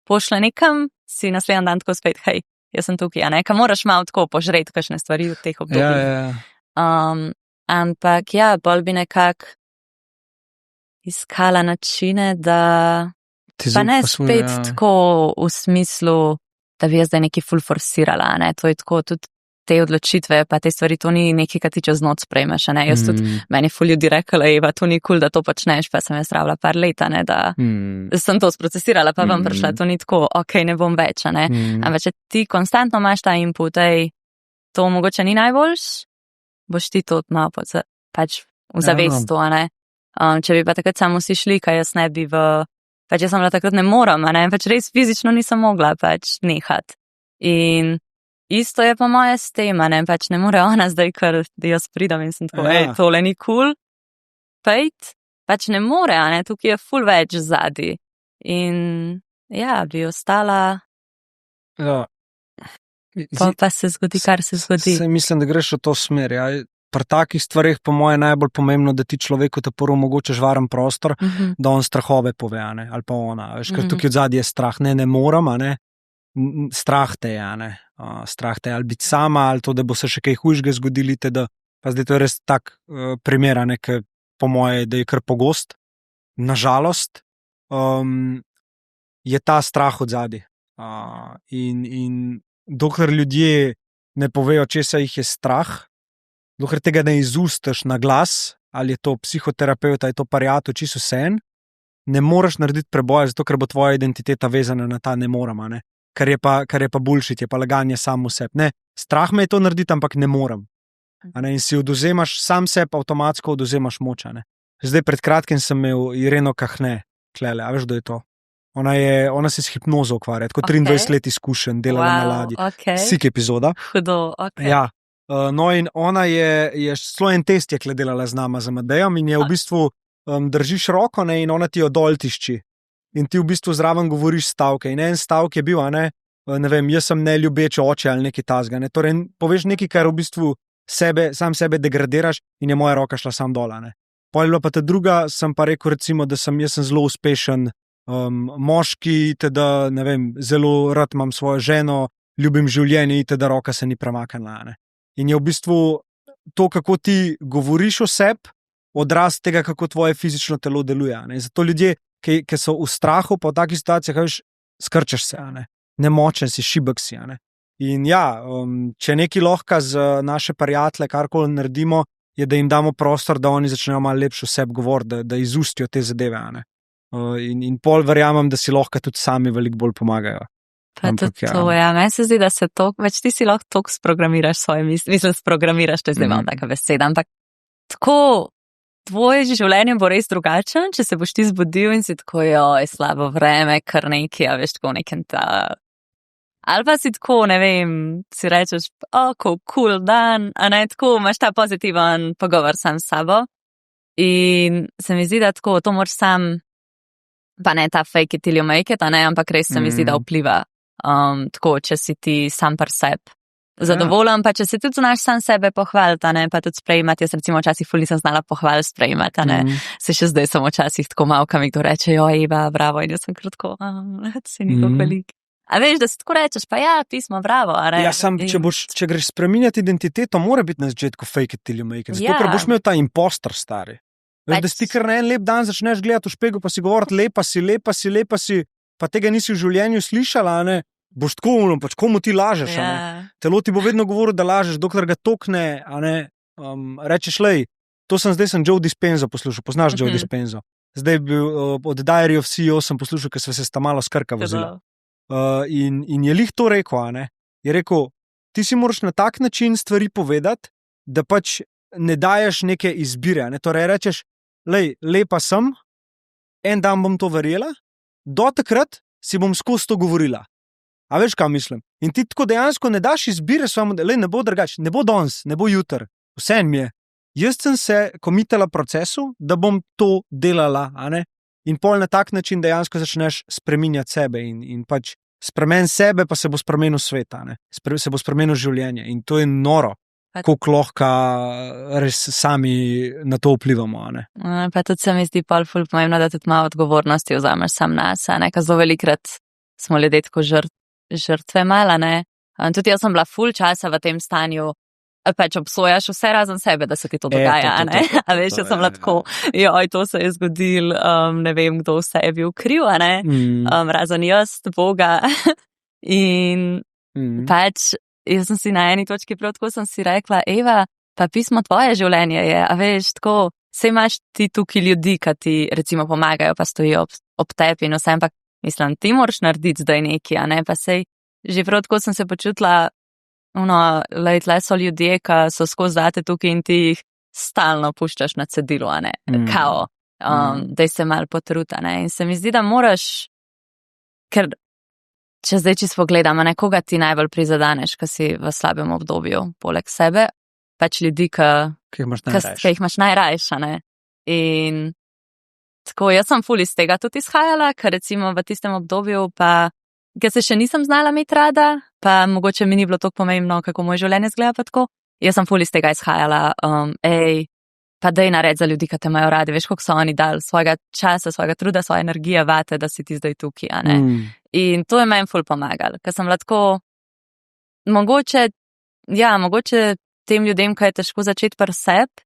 pošle nekam, si naslednji dan tako spet, hej, jaz sem tukaj, ka moraš malo tako požreti kakšne stvari v teh obdobjih. Ampak ja, bolj bi nekako iskala načine, da pa ne spet tako v smislu, da bi jaz zdaj nekaj ful forsirala, to je tako tudi te odločitve, pa te stvari, to ni nekaj, kar ti čez noč sprejmeš, jaz tudi, meni ful ljudi rekla, Eva, to ni cool, da to počneš, pa sem jaz rabila par leta, da sem to sprocesirala, pa vam prišla, to ni tako, ok, ne bom več, ampak če ti konstantno imaš ta input, to mogoče ni najboljš, boš ti to malo pač v zavestu, če bi pa takrat samo si šli, kaj jaz ne bi pač jaz sem bila takrat ne moram, pač res fizično nisem mogla pač nehat. In isto je pa moje s tem, pač ne more ona zdaj, ker jaz pridem in sem tako, tole ni cool, pejt, pač ne more, tukaj je ful več zadi. In ja, bi ostala, pa se zgodi, kar se zgodi. Mislim, da greš v to smer, Pri takih stvarih po moje najbolj pomembno, da ti človeku te prvo omogočaš varen prostor, da on strahove pove, ali pa ona. Ker tukaj od zadnje je strah, ne morem, strah te je, strah te je ali biti sama, ali to, da bo se še kaj hujšega zgodili, pa zdaj to je res tak primer, ker po moje, da je kar pogost. Nažalost, je ta strah od zadnje. In dokler ljudje ne povejo, česa jih je strah, dokler tega ne izustaš na glas, ali je to psihoterapevt, ali je to pariato, čisto vseeno, ne moreš narediti preboja, zato ker bo tvoja identiteta vezana na ta ne morem, kar je pa bullshit, je pa laganje samo v sebi. Ne, strah me je to narediti, ampak ne morem. In si oduzemaš sam sebi, avtomatsko oduzemaš moč. Zdaj pred kratkim sem imel Ireno Kahne, klele, a veš, da je to? Ona se s hipnozo ukvarja, tako 23 let izkušenj, delala na ladji. Sik epizoda. Hudo, ok. Ja. No in ona je zelo en test je delala z nama, z Amadejem, in je v bistvu držiš roko, in ona ti jo dol tišči. In ti v bistvu zraven govoriš stavke. In en stavk je bil, ne vem, jaz sem neljubeč oče ali nekaj tazga. Torej, poveš nekaj, kar v bistvu sam sebe degradiraš, in je moja roka šla sam dol. Pol je bila pa ta druga, sem pa rekel recimo, da jaz sem zelo uspešen moški, teda, ne vem, zelo rad imam svojo ženo, ljubim življenje, teda roka se ni premaknila. Ne? In je v bistvu to, kako ti govoriš o sebi, odraz tega, kako tvoje fizično telo deluje. Ne? Zato ljudje, ki so v strahu po takih situacijah, veš, skrčeš se, nemočen si, šibek si. In ja, če nekaj lahko z naše prijatelje, karkoli naredimo, je, da jim damo prostor, da oni začnejo malo lepše o sebi govoriti, da izustijo te zadeve. In pol verjamem, da si lahko tudi sami veliko bolj pomagajo. Pa tudi to, ja. Meni se zdi, da se to, več ti si lahko toliko sprogramiraš svoje misli, sprogramiraš, to je zdaj malo taka beseda, ampak tako, tvoje življenje bo res drugačen, če se boš ti zbudil in si tako, je slabo vreme, kar nekaj, a veš, tako nekem ta. Ali pa si tako, ne vem, si rečeš, cool dan, a ne tako, imaš ta pozitiven pogovor sam s sabo. In se mi zdi, da tako, to moraš sam, pa ne ta fake it till you make it, a ne, ampak res se mi zdi, da vpliva. Tako, če si ti sam par sebe zadovoljen, pa če si tudi znaš sam sebe pohvaliti, ne, pa tudi sprejemati. Jaz recimo včasih ful nisem znala pohvaliti sprejemati, ne. Se še zdaj sem včasih tako malo, kam mi kdo reče, Eva, bravo, in jaz sem kratko, se ni tako veliko. A veš, da si tako rečeš, pa ja, pismo, bravo. Ja, sam, če greš spreminjati identiteto, mora biti na začetku fake it till you make it. Zato, ker boš imel ta impostor stari. Veš, da si ti kar na en lep dan začneš gledati v špegel, pa si govoriti, lepa si, pa tega nisi v življenju slišala, ne? Boš tako umno, pač komu ti lažeš, a ne? Telo ti bo vedno govoril, da lažeš, dokler ga tokne, a ne? Rečeš, lej, zdaj sem Joe Dispenza poslušal, poznaš Joe Dispenza. Zdaj bil od Diary of CEO sem poslušal, ker sva se sta malo skrka vozila. In je lih to rekel, a ne? Je rekel, ti si moraš na tak način stvari povedati, da pač ne daješ neke izbire, ne? Torej rečeš, lej, lepa sem, en dan bom to verjela, do takrat si bom skozi to govorila. A veš, kaj mislim? In ti tako dejansko ne daš izbire svojemu, lej, ne bo drugače, ne bo danes, ne bo jutr, vseeno mi je. Jaz sem se komitala procesu, da bom to delala, a ne? In pol na tak način dejansko začneš spreminjati sebe in pač spremeni sebe, pa se bo spremenil svet, a ne? Se bo spremenil življenje in to je noro. Koliko lahko res sami na to vplivamo, a ne? Pa tudi se mi zdi pol ful pomembno, da tudi malo odgovornosti vzameš sam nas, a ne? Ker zelo velikrat smo ljudje tako žrtve mala, ne? Tudi jaz sem bila ful časa v tem stanju, pač obsojaš vse razen sebe, da se ti to dogaja, a ne? A veš, jaz sem bila tako, to se je zgodil, ne vem, kdo vse je bil kriv, a ne? Razen jaz, Boga. In pač jaz sem si na eni točki prav tako sem si rekla, Eva, pa pismo tvoje življenje je, a veš, tako, saj imaš ti tukaj ljudi, ki ti recimo pomagajo, pa stojijo ob tebi in vse, ampak mislim, ti moraš narediti zdaj nekaj, a ne, pa sej, že prav tako sem se počutila, tle so ljudje, ki so skozi zate tukaj in ti jih stalno puščaš na cedilu, a ne, kao, daj se malo potruta, ne, in se mi zdi, da moraš, ker če zdaj čisto gledam, a ne, koga ti najbolj prizadaneš, ki si v slabem obdobju, poleg sebe, pač ljudi, ki jih imaš najrajš, a ne, in tako, jaz sem ful iz tega tudi izhajala, ker recimo v tistem obdobju pa, ker se še nisem znala imeti rada, pa mogoče mi ni bilo tako pomembno, kako moje življenje izgleda pa tako, jaz sem ful iz tega izhajala, pa daj nared za ljudi, ki te imajo radi, veš, koliko so oni dali svojega časa, svojega truda, svoje energije vate, da si ti zdaj tukaj, a ne. In to je meni ful pomagalo, ker sem bila tako, mogoče tem ljudem, ki je težko začeti pri sebi,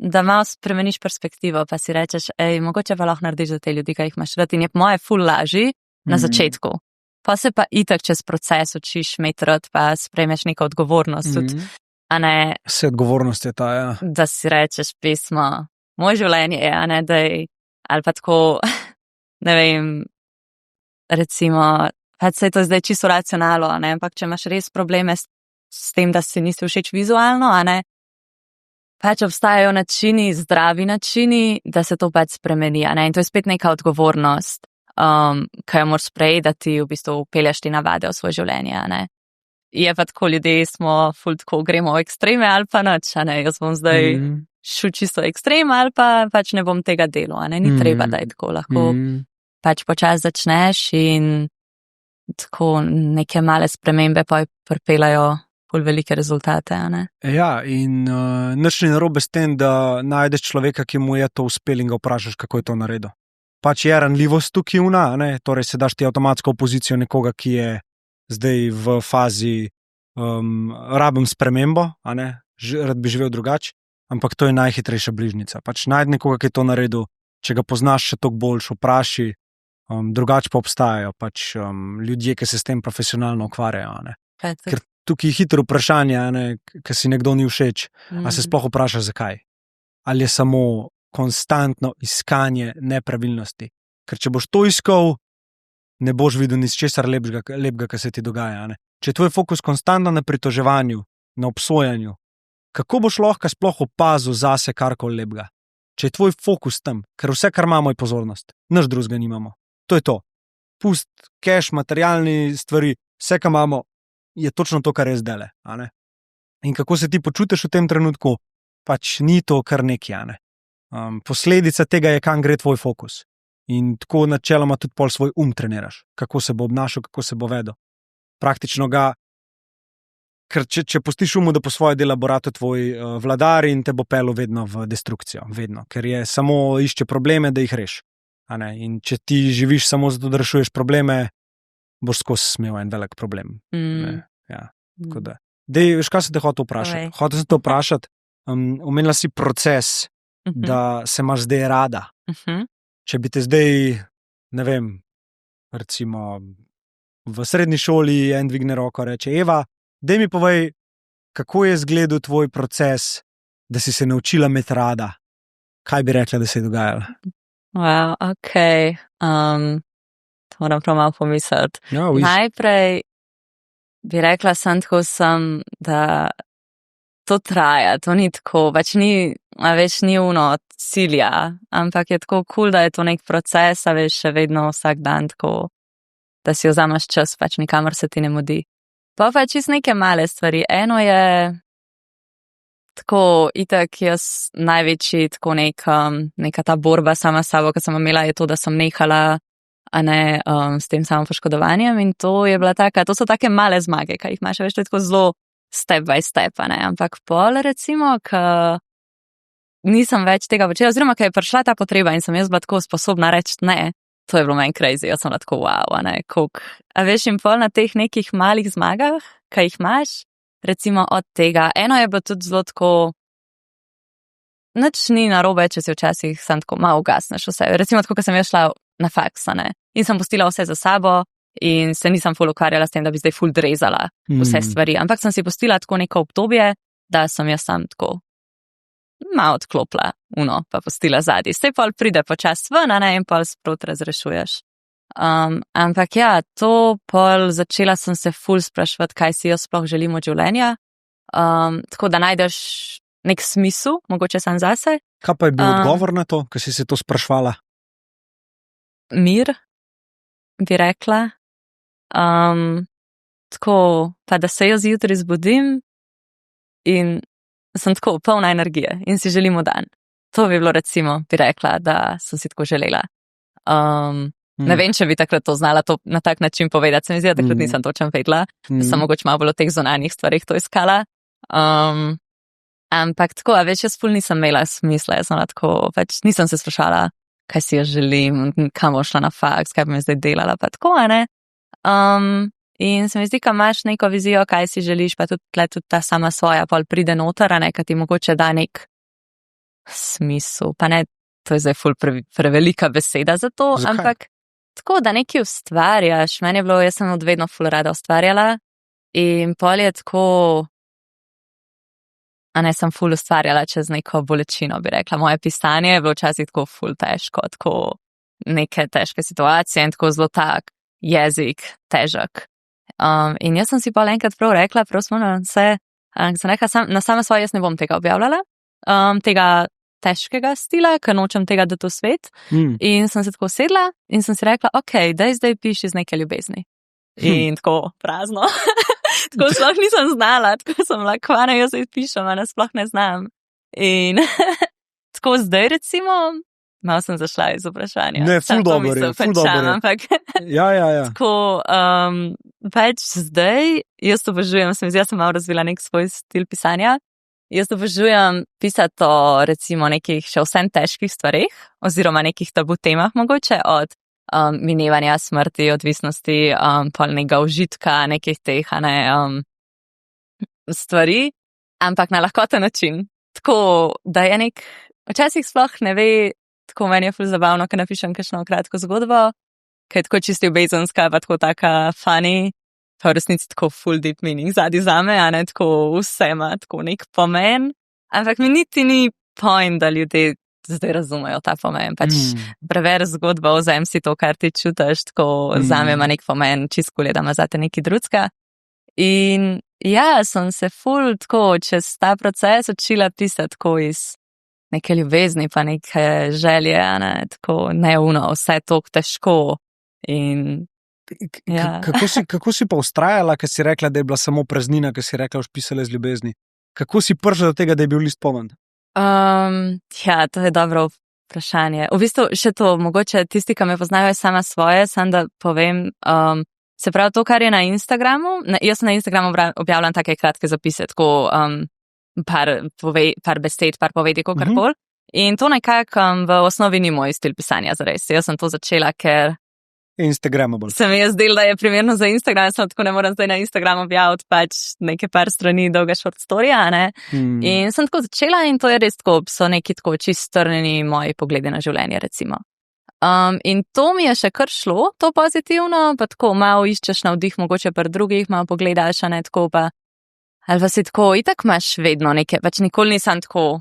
da malo spremeniš perspektivo, pa si rečeš, mogoče pa lahko narediš za te ljudi, ki jih imaš rad, in je moje ful lažji na začetku. Pa se pa itak čez proces učiš imeti rad, pa sprejmeš neko odgovornost tudi, a ne. Vse odgovornost je ta, ja. Da si rečeš pismo, moje življenje je, a ne, ali pa tako, ne vem, recimo, pač se je to zdaj čisto racionalno, a ne, ampak če imaš res probleme s tem, da si nisi všeč vizualno, a ne, pač obstajajo načini, zdravi načini, da se to pač spremeni, a ne, in to je spet neka odgovornost, ki jo moraš sprejeti, da ti v bistvu peljaš ti navade v svoje življenje, a ne. Je pa tako, ljudje smo ful tako, gremo v ekstreme ali pa nič, a ne, jaz bom zdaj šel čisto ekstrem ali pa pač ne bom tega delo, a ne, ni treba, da je tako, lahko pač počas začneš in tako neke male spremembe pa pripeljajo ful velike rezultate, a ne? Ja, in nič ni narobe s tem, da najdeš človeka, ki mu je to uspelo in ga vprašaš, kako je to naredil. Pač je ranljivost tukaj vna, ne? Torej se daš ti avtomatsko v pozicijo nekoga, ki je zdaj v fazi rabim spremembo, a ne? Rad bi živel drugače, ampak to je najhitrejša bližnjica. Pač najdi nekoga, ki je to naredil, če ga poznaš še toliko boljš, vpraši, drugače pa obstajajo pač ljudje, ki se s tem profesionalno ukvarjajo, a ne? Ker tukaj je hitro vprašanje, ker si nekdo ni všeč, a se sploh vprašaš, zakaj? Ali je samo konstantno iskanje nepravilnosti? Ker če boš to iskal, ne boš videl nič česar lepega, kar se ti dogaja. Ne? Če je tvoj fokus konstantno na pritoževanju, na obsojanju, kako boš lahko sploh opazil zase karkoli lepega? Če je tvoj fokus tam, ker vse, kar imamo, je pozornost, nič drugega nimamo. To je to. Pust, cash, materialni stvari, vse, kar imamo, je točno to, kar je zdajle. In kako se ti počutiš v tem trenutku, pač ni to kar nekaj. Posledica tega je, kam gre tvoj fokus. In tako načeloma tudi pol svoj treniraš, kako se bo obnašal, kako se bo vedel. Praktično ga, ker če pustiš da po svoje dela bo rato tvoj vladar in te bo pelil vedno v destrukcijo, vedno, ker je samo išče probleme, da jih reši. In če ti živiš samo zato, da rešuješ probleme, boš skozi imel en velik problem. Ja, tako da. Dej, veš, kaj se te hotel vprašati? Hotel sem te vprašati, omenila si proces, da se imaš zdaj rada. Če bi te zdaj, ne vem, recimo v srednji šoli en dvigne roko, reče, Eva, dej mi povej, kako je izgledal tvoj proces, da si se naučila imeti rada. Kaj bi rekla, da se je dogajalo? Wow, ok. To moram prav malo pomisliti. No, najprej bi rekla sem, da to traja, to ni tako, več ni uno cilja, ampak je tako cool, da je to nek proces, a veš, še vedno vsak dan tako, da si vzameš čas, pač nikamor se ti ne mudi. Pa čist neke male stvari. Eno je tako, itak jaz največji tako neka ta borba sama s sabo, ki sem imela, je to, da sem nehala, a ne s tem samopoškodovanjem, in to je bila to so take male zmage, kaj jih imaš, veš, to je tako zelo step by step, a ne, ampak pol recimo, ko nisem več tega počela, oziroma ko je prišla ta potreba in sem jaz bila tako sposobna reči ne, to je bilo meni crazy, jaz sem bila tako wow, a ne, a veš, in pol na teh nekih malih zmagah, kaj jih imaš, recimo od tega, eno je bilo tudi zelo tako, nič ni narobe, če si včasih sam tako malo ugasneš vse, recimo tako, ko sem jaz šla na faks, a ne, in sem pustila vse za sabo in se nisem ful ukvarjala s tem, da bi zdaj ful drezala vse stvari, ampak sem si pustila tako neko obdobje, da sem jaz sam tako malo odklopila, pa pustila zadnji. Saj pol pride počas ven, a ne, in pol sprot razrešuješ. Ampak ja, to pol začela sem se ful spraševati, kaj si jaz sploh želim od življenja, tako da najdeš nek smisel, mogoče sam zase. Kaj pa je bil odgovor na to, ko si se to spraševala? Mir, bi rekla. Tako, pa da se jaz jutri zbudim in sem tako polna energije in si želim v dan. To bi bilo recimo, bi rekla, da sem si tako želela. Ne vem, če bi takrat to znala to na tak način povedati, se mi zdi, da takrat nisem točno vedela, da sem mogoče malo bolj o teh zunanjih stvarih to iskala. Ampak tako, a več jaz ful nisem imela smisla, jaz sem tako, pač nisem se sprašala, kaj si jaz želim, kam bom šla na faks, kaj bom zdaj delala, pa tako, a ne. In se mi zdi, ko imaš neko vizijo, kaj si želiš, pa tudi ta sama svoja pol pride noter, a ne, kaj ti mogoče da nek smisel, pa ne, to je zdaj ful prevelika beseda za to, ampak tako, da nekaj ustvarjaš, meni je bilo, jaz sem vedno ful rada ustvarjala in pol je tako, a ne, sem ful ustvarjala čez neko bolečino, bi rekla, moje pisanje je bilo včasih tako ful težko, tako neke težke situacije in tako zelo tak jezik težek. In jaz sem si pa enkrat prav rekla, prav smo na vse, sem rekla, na same svoje jaz ne bom tega objavljala, tega težkega stila, ker nočem tega dati v svet. In sem se tako sedla in sem si rekla, ok, daj zdaj piši iz neke ljubezni. In tako prazno. Tako sploh nisem znala, tako sem bila, kvane, jaz zdaj pišem, a ne sploh ne znam. In tako zdaj recimo, malo sem zašla iz vprašanja. Ne, ful dobro je, ful dobro je. Ampak ja. tako, pač zdaj, jaz obožujem, se mi zdi, da sem malo razvila nek svoj stil pisanja. Jaz obožujem pisati o recimo nekih še vsem težkih stvareh oziroma nekih tabu temah mogoče od minevanja smrti, odvisnosti, polnega užitka, nekih teh stvari, ampak na lahkoten način. Tako, da je včasih sploh ne ve, tako meni je ful zabavno, ko napišem kakšno kratko zgodbo, ki je tako čisto ljubezenska, pa tako taka funny, pa v resnici tako full deep meaning zadnji zame, a ne tako vse ima tako nek pomen, ampak mi niti ni point, da ljudje zdaj razumejo ta pomen, pač prever zgodbo, vzem si to, kar ti čutiš, tako zame ima nek pomen, čisto da ima zate neki drugega. In ja, sem se ful tako čez ta proces učila pisati tako iz neke ljubezni, pa neke želje, a ne, tako neuno, vse tako težko. In ja. Kako si pa ustrajala, ker si rekla, da je bila samo praznina, ker si rekla, už pisala z ljubezni? Kako si prišla do tega, da je bil list poln? Ja, to je dobro vprašanje. V bistvu še to, mogoče tisti, ki me poznajo, je sama svoje, sam da povem, se pravi to, kar je na Instagramu, jaz na Instagramu objavljam take kratke zapise, tako par besed, par povedikov, karkoli. In to nekako v osnovi ni moj stil pisanja, zares. Jaz sem to začela, ker Instagramable. Se mi je zdelo, da je primerno za Instagram, sem tako ne moram zdaj na Instagram objaviti pač neke par strani dolga short storija, ne. In sem tako začela in to je res tako, so neki tako čist strnjeni moji pogledi na življenje, recimo. In to mi je še kar šlo, to pozitivno, pa tako malo iščeš navdih mogoče pri drugih, malo pogledaš, a ne, tako pa, ali pa si tako, itak imaš vedno neke, pač nikoli nisem tako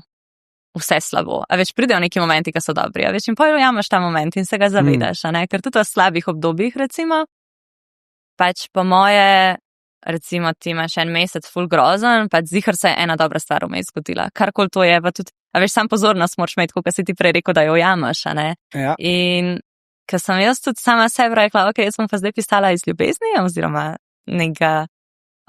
vse slabo, a veš, pridejo neki momenti, ki so dobri, a veš, in potem ujameš ta moment in se ga zavedaš, a ne, ker tudi v slabih obdobjih, recimo, pač po moje, recimo, ti imaš en mesec ful grozen, pač zihar se je ena dobra stvar vmes zgodila, karkoli to je, pa tudi, a veš, sam pozornost moraš imeti, kot si ti prej rekel, da jo ujameš, a ne, ja. In ker sem jaz tudi sama sebi rekla, ok, jaz sem pa zdaj pisala iz ljubezni, oziroma nekega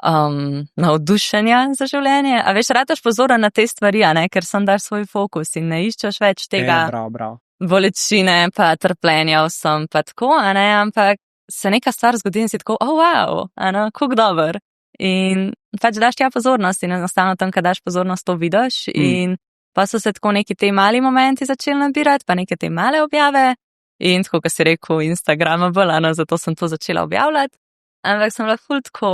navdušenja za življenje. A veš, rataš pozoren na te stvari, a ne, ker sem daš svoj fokus in ne iščeš več tega bravo. bolečine, pa trpljenja vsem, pa tako, a ne, ampak se neka stvar zgodi in si tako, oh wow, a ne, kako dober. In pač daš tja pozornost in enostavno tam, kad daš pozornost, to vidiš in pa so se tako neki te mali momenti začeli nabirati, pa neke te male objave in tako, kot si rekel, Instagramable, a ne, zato sem to začela objavljati, ampak sem bila ful tako.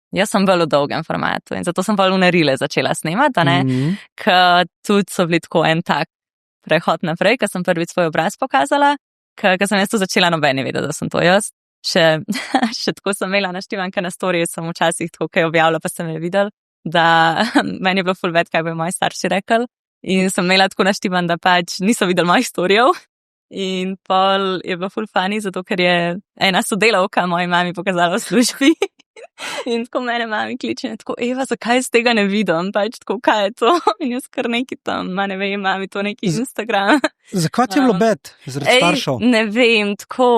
Jaz sem bolj v dolgem formatu in zato sem bolj unerile začela snemati, a ne, ker tudi so bili tako en tak prehod naprej, ker sem prvič svoj obraz pokazala, ker sem jaz to začela, noben je vedel, da sem to jaz. Še tako sem imela naštevanke na storiji, sem včasih tako kaj objavila, pa sem je videl, da meni je bilo ful ved, kaj bi moji starši rekli in sem imela tako naštevan, da pač niso videli mojih storijev in pol je bilo ful funny, zato ker je ena sodelavka moji mami pokazala v službi. In tako mene mami kliče, tako, Eva, zakaj z tega ne vidim, pač tako, kaj je to? In jaz kar neki tam, ne vem, mami to neki Instagram. Zakaj ti je bilo bed, zaradi staršev? Ne vem, tako,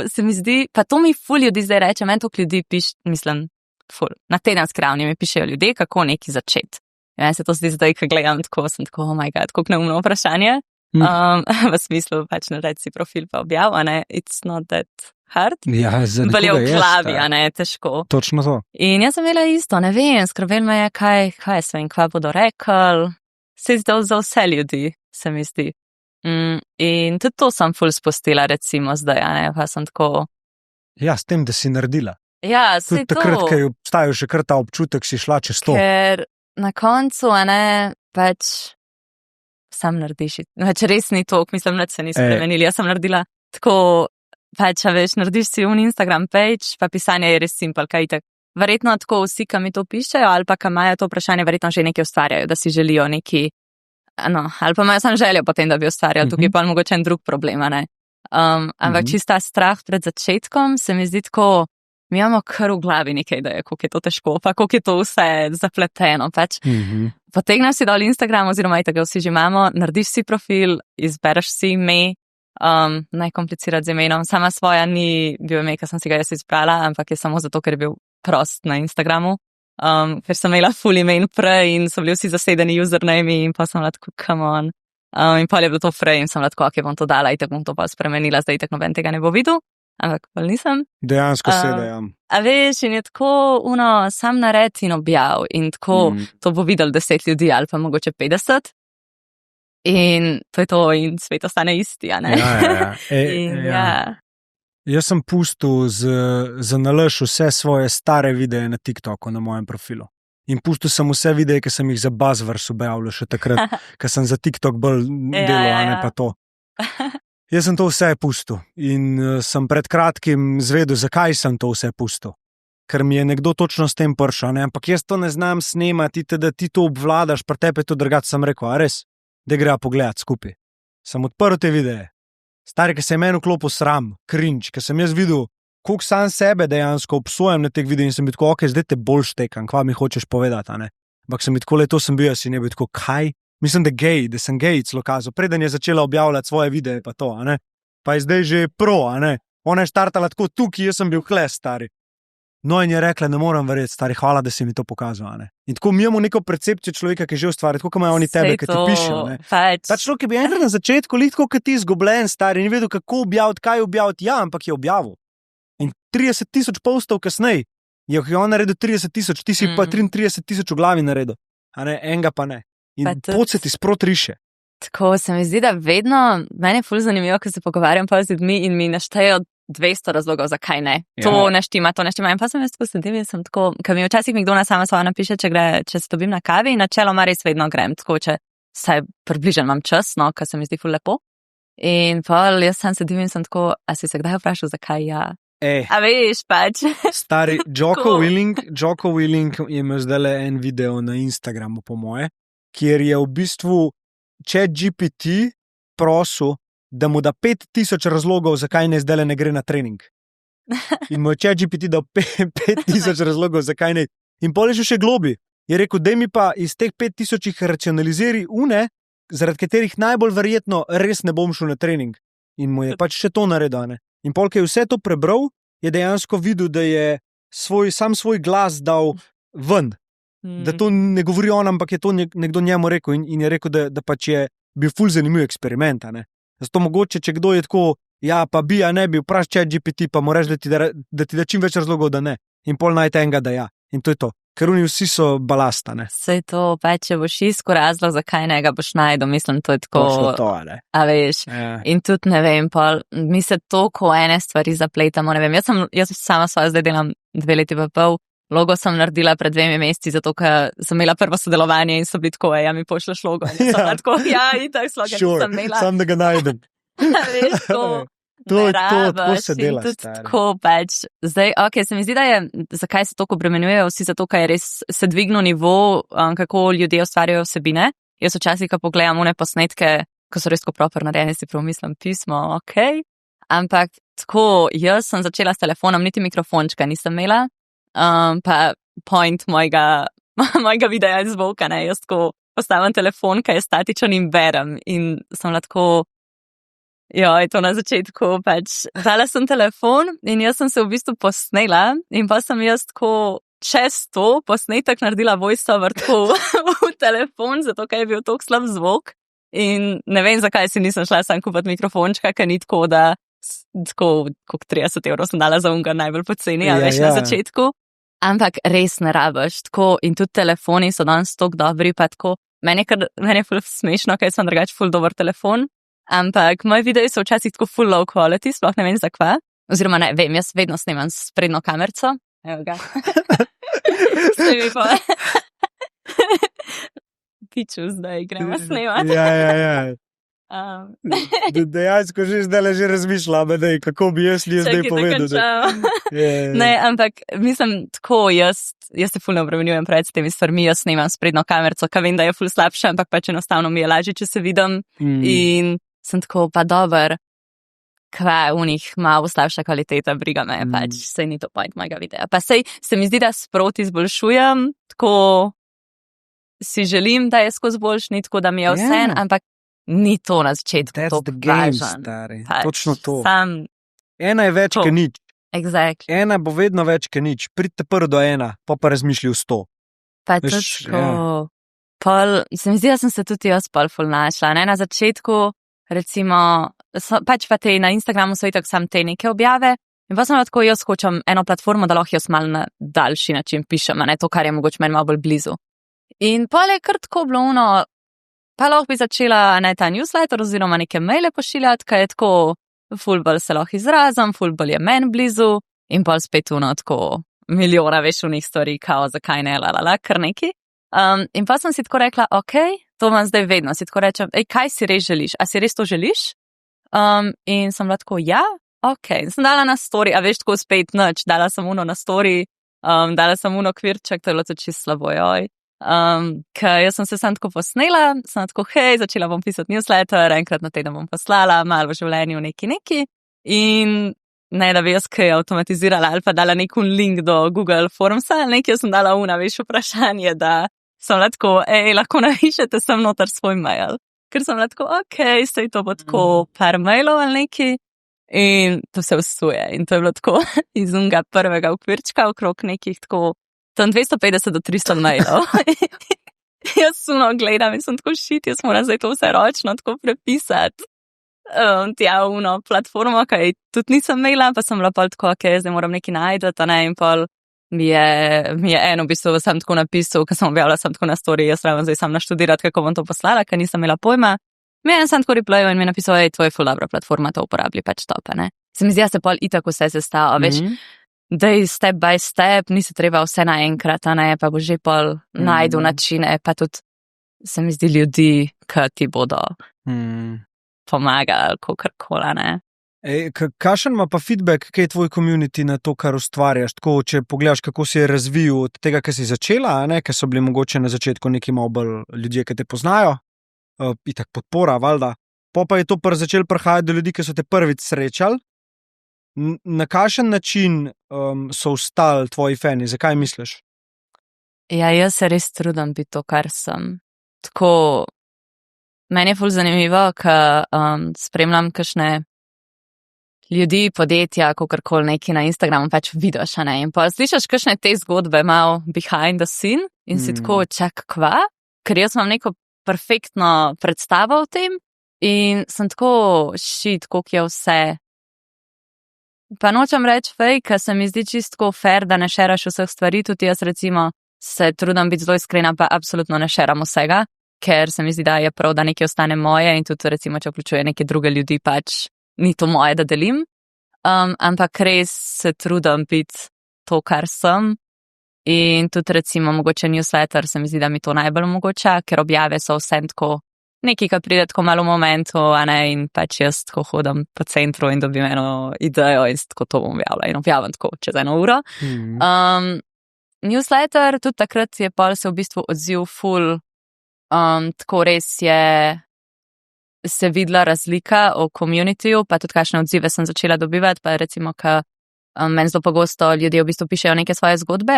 se mi zdi, pa to mi ful ljudi zdaj reče, meni toliko ljudi mislim, ful, na tedenski ravni mi pišejo ljudje, kako neki začeti. Meni se to zdi zdaj, ko gledam, tako sem tako, oh my god, kako neumno vprašanje. V smislu, pač naredi si profil pa objav, a ne, it's not that hard. Ja, za nekoga je v glavi, a ne, težko. Točno to. In jaz sem imela isto, ne vem, skrbel me je, kaj svem, kva bodo rekli. Se je zdel za vse ljudi, se mi zdi. In tudi to sem ful spustila, recimo zdaj, a ne, pa sem tako. Ja, s tem, da si naredila. Ja, se je to. Takrat, ko je obstajal še kar ta občutek, si šla čez to. Ker na koncu, a ne, pač sam narediš. Pač res ni to, mislim, da se ni spremenili. Jaz sem naredila tako, pač, a veš, narediš si un Instagram page, pa pisanje je res simpel, kaj tak. Verjetno tako vsi, ki mi to pišejo, ali pa ki imajo to vprašanje, verjetno že nekaj ustvarjajo, da si želijo neki, no, ali pa imajo sam željo potem, da bi ustvarjali, tukaj pa mogoče en drug problem, ne. Ampak čista strah pred začetkom se mi zdi tako, mi imamo kar v glavi nekaj ideje, koliko je to težko, pa koliko je to vse zapleteno, pač. Potegneš si dol Instagram, oziroma tega vsi že imamo, narediš si profil, izbereš si ime, najkomplicirati z imenom, sama svoja ni bil ime, ker sem si ga jaz izbrala, ampak je samo zato, ker je bil prost na Instagramu, ker sem imela full imen prej in so bili vsi zasedeni username in pa sem bila tako, come on. In pa je bilo to prej in sem bila tako, ok, bom to dala, itak bom to pa spremenila, zdaj itak noben tega ne bo videl. ampak pol nisem. Dejansko sedem. A veš, in je tako sam nared in objav in tako to bo videl 10 ljudi ali pa mogoče 50. In to je to in svet ostane isti, a ne? Ja. Jaz sem pustil za nalaž vse svoje stare videe na TikToku na mojem profilu. In pustil sem vse videe, ki sem jih za Buzzverse objavljal še takrat, ker sem za TikTok bolj delal, a ne pa to. Jaz sem to vse pustil in sem pred kratkim zvedel, zakaj sem to vse pustil. Ker mi je nekdo točno s tem prišel, ne? Ampak jaz to ne znam snemati, da ti to obvladaš, pri tebi je to drugače, sem rekel, a res, da gre pogledat skupaj. Sem odprl te videe, stari, ki se je meni vklopil sram, cringe, ker sem jaz videl, koliko sam sebe dejansko obsojam na teh videih in sem bil tako, ok, zdaj te bolj štekam, kva mi hočeš povedati, a ne? Ampak sem bil tako, to sem bil jaz in je bil tako, kaj? Mislim, da sem gej celo kazal, preden je začela objavljati svoje videe pa to, a ne? Pa je zdaj že pro, a ne? Ona je štartala tako tukaj, jaz sem bil kles, stari. No in je rekla, ne moram verjeti, stari, hvala, da si mi to pokazal, a ne? In tako mi imamo neko percepcijo človeka, ki že ustvarja, tako kot imajo oni tebe, ki ti pišejo, ne? Ta človek je bil enkrat na začetku litko, kot ti izgubljen, stari, ni vedel, kako objaviti, kaj objaviti, ja, ampak je objavil. In 30,000 postov kasneje je on naredil 30,000, ti si pa 33,000 v glavi naredil, a ne, enega pa ne. In pot se ti sprot riše. Tako se mi zdi, da vedno, meni je ful zanimivo, ko se pogovarjam pa z ljudmi in mi naštejo 200 razlogov, zakaj ne. To ne štima. In pa sem jaz tako sedim in sem tako, ker mi včasih mi kdo na sama svoja napiše, če se dobim na kavi in načeloma res vedno grem, tako če saj približen imam čas, no, ker se mi zdi ful lepo. In pa jaz sam sedim in sem tako, a si se kdaj vprašal, zakaj ja? A veš, pač. Stari, Jocko Willing je imel zdajle en video na Instagramu, po moje, kjer je v bistvu ChatGPT prosil, da mu da 5000 razlogov, zakaj ne zdajle ne gre na trening. In mu je ChatGPT dal 5000 razlogov, zakaj ne. In pol je še globi. Je rekel, daj mi pa iz teh 5000 racionaliziri une, zaradi katerih najbolj verjetno res ne bom šel na trening. In mu je pač še to naredil, ne. In pol, ko je vse to prebral, je dejansko videl, da je sam svoj glas dal ven. Da to ne govori on, ampak je to nekdo njemu rekel in je rekel, da pač je bil ful zanimiv eksperiment, ne. Zato mogoče, če kdo je tako, ja, pa bi, a ne bi, vprašaj ChatGPT, pa mu reči, da ti da čim več razlogov, da ne. In pol najte enega, da ja. In to je to. Ker oni vsi so balasta, ne. Sej to, pa če boš iskal razlog, zakaj ne ga boš najdel, mislim, to je tako. Točno to, ne. A veš, in tudi ne vem, pol, mi se toliko ene stvari zapletamo, ne vem, jaz sama svoje zdaj delam 2 leti pa pol, logo sem naredila pred 2 meseci, zato ker sem imela prvo sodelovanje in so bili tako, ja, mi pošleš logo. In sem tako, ja, in tak slogan sem imela. Sam da ga najdem. Veš, to se dela, stari. Tako pač. Zdaj, ok, se mi zdi, da je, zakaj se toliko obremenjujejo vsi, zato, ker je res se dvignil nivo, kako ljudje ustvarjajo vsebine. Jaz včasih, ko pogledam one posnetke, ko so res tako proper narejeni, si prav mislim pismo, ok. Ampak tako, jaz sem začela s telefonom, niti mikrofončka nisem imela, pa point mojega videa iz zvoka, ne, jaz tako postavim telefon, ki je statičen in berem in sem lahko, je to na začetku, pač, dala sem telefon in jaz sem se v bistvu posnela in pa sem jaz tako čez to posnetek naredila voiceover tako v telefon, zato ker je bil toliko slab zvok in ne vem, zakaj si nisem šla sam kupiti mikrofončka, ker ni tako, da tako, koliko 30 € sem dala za unga najbolj poceni, veš, na začetku. Ampak res ne rabiš, tako, in tudi telefoni so danes toliko dobri, pa tako, meni je ful smešno, ker sem drugače ful dober telefon, ampak moji videi so včasih tako full low quality, sploh ne vem zakva, oziroma ne vem, jaz vedno snemam s prednjo kamerco, evo ga. Snemi pa. Piču, zdaj gremo snemati. Ja. Dejansko že zdaj razmišljam, kako bi jaz zdaj povedal. Ne, ampak mislim, tako jaz se ful ne obremenjujem pred temi stvarmi, jaz snemam s prednjo kamerco, ka vem, da je ful slabša, ampak pač enostavno mi je lažje, če se vidim in sem tako, pa dober, kva v njih malo slabša kvaliteta, briga me, pač sej ni to point mojega videa. Pa sej se mi zdi, da sproti izboljšujem, tako si želim, da je skozi boljš, ni tako, da mi je vse, ampak ni to na začetku. That's to the game, važan. Stari. Pač, točno to. Ena je več, kot nič. Exactly. Ena bo vedno več, kot nič. Pridite prvo do 1, pa razmišljaj 100. Pa tako. Pol, se mi zdi, da sem se tudi jaz pol ful našla. Ne? Na začetku, recimo, pač pa te na Instagramu so itak sam te neke objave, In pa sem tako, jaz hočem eno platformo, da lahko jaz malo na daljši način pišem, a ne to, kar je mogoče meni malo bolj blizu. In pa je kar tako bilo pa lahko bi začela ta newsletter oziroma neke maile pošiljati, kaj je tako, ful bolj se lahko izrazim, ful bolj je meni blizu in pa spet tako milijona veš stvari, kao zakaj ne, kar neki. In pa sem si tako rekla, ok, to vam zdaj vedno, si tako rečem, kaj si res želiš, a si res to želiš? In sem bila tako, ja, ok, in sem dala na story, a veš tako spet nič, dala sem na story, dala sem kvirček, to je bilo to čisto slabo, joj. Ker jaz sem se sam tako posnela, sem tako, hej, začela bom pisati newsletter, enkrat na teden bom poslala, malo v življenju neki in ne, da bi jaz kaj avtomatizirala ali pa dala nek link do Google Formsa, nekaj sem dala veš vprašanje, da sem tako, lahko napišete sem noter svoj mail, ker sem tako, ok, sej to bo tako par mailov ali neki in to se vsuje in to je bilo tako iz unga prvega okvirčka okrog nekih tako tam 250 do 300 mailov. Jaz gledam in sem tako jaz moram zdaj to vse ročno tako prepisati. Tja platformo, kaj tudi nisem imela, pa sem bila pol tako, ok, zdaj moram nekaj najdeti, in pol mi je eno v bistvu sam tako napisal, ker sem objavila sam tako na story, jaz rabim zdaj sam naštudirati, kako bom to poslala, ker nisem imela pojma. Mi je en sam tako replayo in mi je napisal, tvoj ful dobra platforma, to uporablja pač tope, ne. Se mi zdi, da se pol itak vse sestava, veš, daj step by step, ni se treba vse naenkrat, pa bo že pol najdu načine, pa tudi se mi zdi ljudi, ki ti bodo pomagali, kakorkoli, ne. Kakšen ima pa feedback, kaj je tvoj community na to, kar ustvarjaš? Tako, če pogledaš, kako si je razvil od tega, kar si začela, ker so bili mogoče na začetku neki malo bolj ljudje, ki te poznajo, itak podpora, valjda. Pa je to začel prihajati do ljudi, ki so te prvič srečali. Na kakšen način so ostali tvoji fani? Zakaj misliš? Ja, jaz se res trudim biti to, kar sem. Tako, meni je ful zanimivo, ker spremljam kakšne ljudi, podjetja, kakorkoli neki na Instagramu, pač vidiš, in pa slišiš kakšne te zgodbe malo behind the scene in si tako čak kva, ker jaz imam neko perfektno predstavo o tem in sem tako koliko je vse. Pa nočem reči fake, ker se mi zdi čisto fair, da ne šeraš vseh stvari, tudi jaz recimo se trudim biti zelo iskrena, pa absolutno ne šeram vsega, ker se mi zdi, da je prav, da nekaj ostane moje in tudi recimo, če vključuje neke druge ljudi, pač ni to moje, da delim, ampak res se trudim biti to, kar sem in tudi recimo mogoče newsletter se mi zdi, da mi to najbolj omogoča, ker objave so vsem tako nekaj, kar pride tako malo v momentu, in pač jaz tako hodim po centru in dobim eno idejo in tako to bom objavila in objavim tako čez 1 uro. Newsletter, tudi takrat je pol se v bistvu odziv ful, tako res je se videla razlika v communityju, pa tudi kakšne odzive sem začela dobivati, pa recimo, ka meni zelo pogosto ljudje v bistvu pišejo neke svoje zgodbe,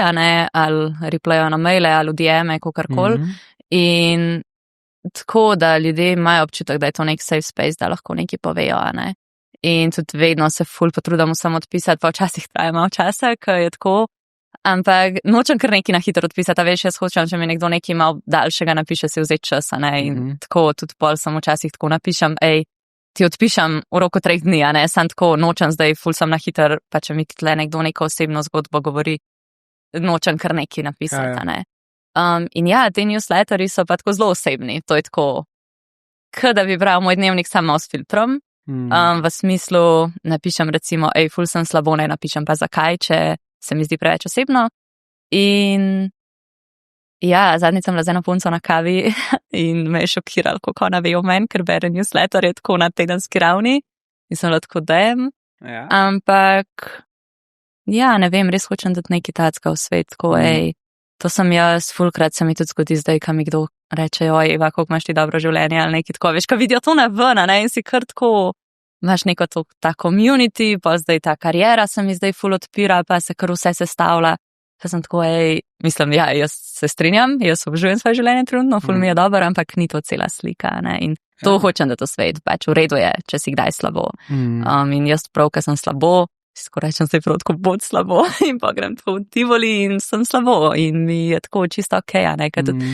ali replayo na maile, ali v DM-e, kakorkoli. In tako, da ljudje imajo občutek, da je to nek safe space, da lahko nekaj povejo, In tudi vedno se ful potrudim vsem odpisati, pa včasih traja malo časa, ker je tako. Ampak nočem kar nekaj na hitro odpisati, veš, jaz hočem, če mi nekdo nekaj malo daljšega napiše, si vzeti čas, in tako tudi pol sem včasih tako napišem, ti odpišem v roku 3 dni, sem tako, nočem zdaj ful sem na hitro, pa če mi tle nekdo neko osebno zgodbo govori, nočem kar nekaj napisati, in ja, te newsletterji so pa tako zelo osebni, to je tako, da bi bral moj dnevnik samo s filtrom, v smislu napišem recimo, ful sem slabo, ne napišem pa zakaj, če se mi zdi preveč osebno. In ja, zadnjič sem bila z eno punco na kavi in me je šokiral, kako ona ve o meni, ker bere newsletter je tako na tedenski ravni in sem bila tako dem. Ja. Ampak ja, ne vem, res hočem dati nekaj tacka v svet, tako to sem jaz, fulkrat se mi tudi zgodi zdaj, kam mi kdo reče, Eva, koliko imaš ti dobro življenje ali nekaj tako, veš, ko vidijo to na ven, in si kar tako imaš neko ta community, pa zdaj ta karijera se mi zdaj ful odpira, pa se kar vse sestavlja. Pa sem tako, mislim, ja, jaz se strinjam, jaz obžujem svoje življenje trenutno, ful mi je dobro, ampak ni to cela slika, in to hočem, da to svet, pač v redu je, če si kdaj slabo. In jaz prav, ker sem slabo, skoraj rečem se prav tako bod slabo in pa grem tako v Tivoli in sem slabo in mi je tako čisto okej, ker tudi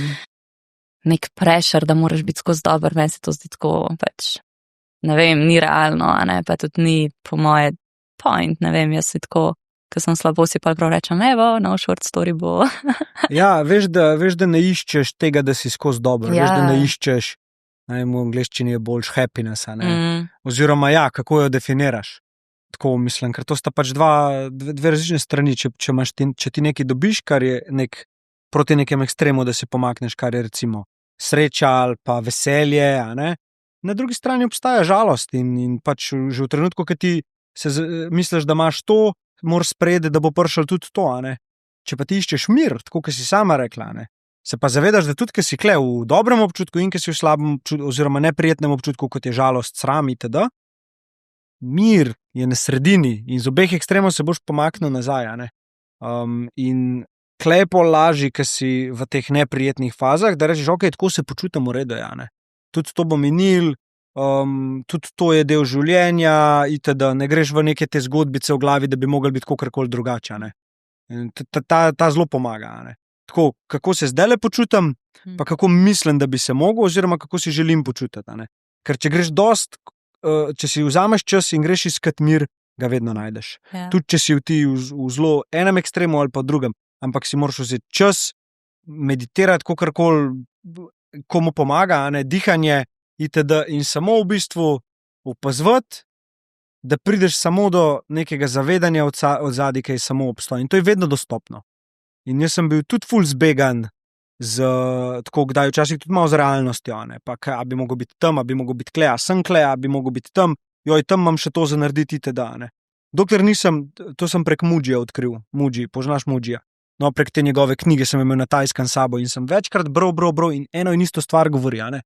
nek pressure, da moraš biti skozi dober, meni se to zdi tako, pač ne vem, ni realno, pa tudi ni po moje point, ne vem, jaz si tako, ko sem slabo, si pa prav rečem, evo, no short story bo. Ja, veš, da ne iščeš tega, da si skozi dobro, Ja. veš, da ne iščeš, v angleščini je boljš happiness, a ne. Oziroma, ja, kako jo definiraš. Tako mislim, ker to sta pač dve različne strani. Če ti nekaj dobiš, kar je proti nekem ekstremu, da se pomakneš, kar je recimo sreča ali pa veselje, a ne. Na drugi strani obstaja žalost in pač že v trenutku, ko ti misliš, da imaš to, moraš sprejeti, da bo prišel tudi to, a ne. Če pa ti iščeš mir, tako kot si sama rekla, ne, se pa zavedaš, da tudi, ko si kle v dobrem občutku in ko si v slabem občutku oziroma neprijetnem občutku, kot je žalost, sram itd., mir je na sredini in z obeh ekstremov se boš pomaknil nazaj, a ne. In kle je pol lažji, ko si v teh neprijetnih fazah, da rečeš, ok, tako se počutim v redu, ja, ne. Tudi to bo minil, tudi to je del življenja itd., ne greš v neke te zgodbice v glavi, da bi mogli biti kakorkoli drugače, a ne. Ta zelo pomaga, a ne. Tako, kako se zdajle počutim, pa kako mislim, da bi se mogel, oziroma kako si želim počutiti, a ne. Ker če greš če si vzameš čas in greš iskat mir, ga vedno najdeš. Ja. Tudi če si ti v zelo enem ekstremu ali pa drugem, ampak si moraš vzeti čas, meditirati, kakorkoli komu pomaga, a ne, dihanje itd. In samo v bistvu opazovati, da prideš samo do nekega zavedanja od zadaj, ki je samo obstoj. In to je vedno dostopno. In jaz sem bil tudi ful zbegan tako, kdaj včasih tudi malo z realnostjo, ne, pa a bi mogel biti tam, a bi mogel biti kle, a sem kle, a bi mogel biti tam, tam imam še to za narediti itd., ne. Dokler nisem, to sem prek Mudžija odkril, poznaš Mudžija. No, prek te njegove knjige sem imel na Tajskem sabo in sem večkrat bral in eno in isto stvar govori, a ne.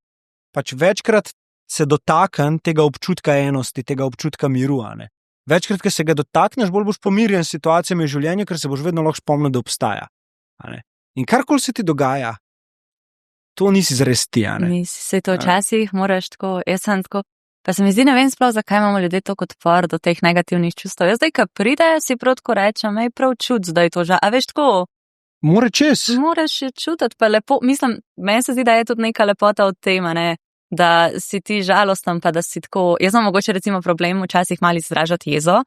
Pač večkrat se dotaknem tega občutka enosti, tega občutka miru, a ne. Večkrat, ko se ga dotakneš, bolj boš pomirjen s situacijami v življenju, ker se boš vedno lahko spomnil, da obstaja, a ne. In karkoli se ti dogaja, to nisi zares ti, a ne. Nisi, se to včasih moraš tako, jaz sem tako, pa se mi zdi, ne vem sploh, zakaj imamo ljudje toliko odpor do teh negativnih čustev. Jaz zdaj, ko pride, si prav tako rečem, prav čut zdaj to a veš tako. Moraš je čutiti, pa lepo, mislim, meni se zdi, da je tudi neka lepota od tem, ne, da si ti žalosten, pa da si tako, jaz imam mogoče recimo problem včasih malo izražati jezo,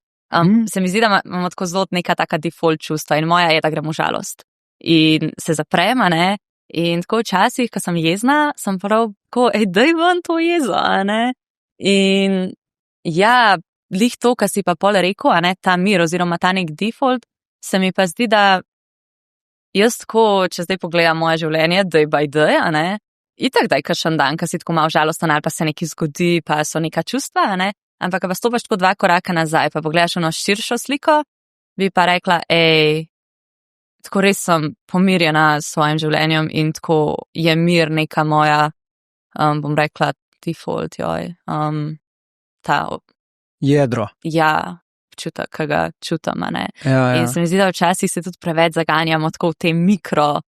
se mi zdi, da imamo tako zelo neka taka default čustva in moja je, da grem v žalost. In se zaprema, ne, in tako včasih, ko sem jezna, sem prav tako, daj ven to jezo, a ne. In ja, lih to, kar si pa pol rekel, a ne, ta mir oziroma ta nek default, se mi pa zdi, da jaz tako, če zdaj pogledam moje življenje, day by day, a ne, itak daj kakšen dan, ko si tako malo žalosten ali pa se nekaj zgodi, pa so neka čustva, a ne, ampak pa stopaš tako 2 koraka nazaj, pa pogledaš eno širšo sliko, bi pa rekla, tako res sem pomirjena s svojim življenjem in tako je mir neka moja, bom rekla, default, ta jedro. Ja, občutek, ki ga čutim, a ne. Ja. In se mi zdi, da včasih se tudi preveč zaganjamo tako v te mikro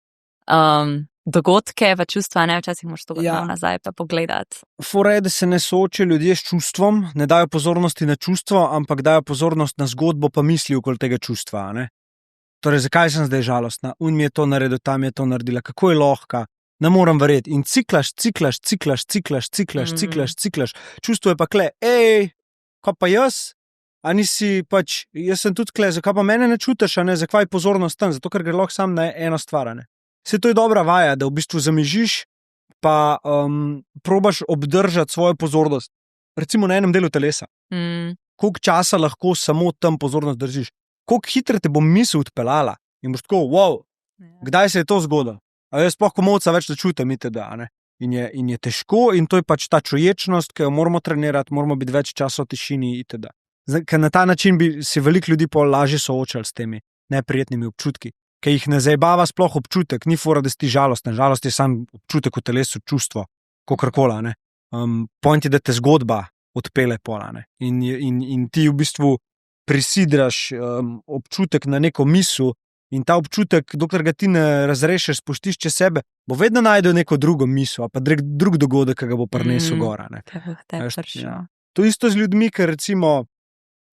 dogodke, pa čustva, ne, včasih moraš to nazaj pa pogledati. Fora je, da se ne soočajo ljudje s čustvom, ne dajo pozornosti na čustvo, ampak dajo pozornost na zgodbo pa misli okoli tega čustva, ne. Torej, zakaj sem zdaj žalostna? Mi je to naredil, tam je to naredila, kako je lahko, ne morem verjeti. In ciklaš. Čustvo je pa kle, kaj pa jaz? A nisi pač, jaz sem tudi kle, zakaj pa mene ne čutiš, a ne, zakaj je pozornost tam? Zato, ker gre lahko sam na eno stvar, a ne. Saj to je dobra vaja, da v bistvu zamižiš, pa probaš obdržati svojo pozornost. Recimo na enem delu telesa. Koliko časa lahko samo tam pozornost držiš? Koliko hitro te bo misel odpeljala in boš tako, wow, kdaj se je to zgodilo? A jaz sploh komolca več da čutim, itd., ne. In je težko in to je pač ta čuječnost, ki jo moramo trenirati, moramo biti več časa v tišini, itd. Ker na ta način bi se veliko ljudi pol lažje soočali s temi neprijetnimi občutki, ker jih ne zajebava sploh občutek, ni fora, da si ti žalosten, žalost je sam občutek v telesu, čustvo, kakorkoli, ne. Point je, da te zgodba odpele pola, ne. In ti v bistvu prisidraš občutek na neko misel in ta občutek, dokler ga ti ne razrešiš, spustiš čez sebe, bo vedno najdel neko drugo misel, pa drug dogodek, ki ga bo prinesel gora, ne. To isto z ljudmi, ker recimo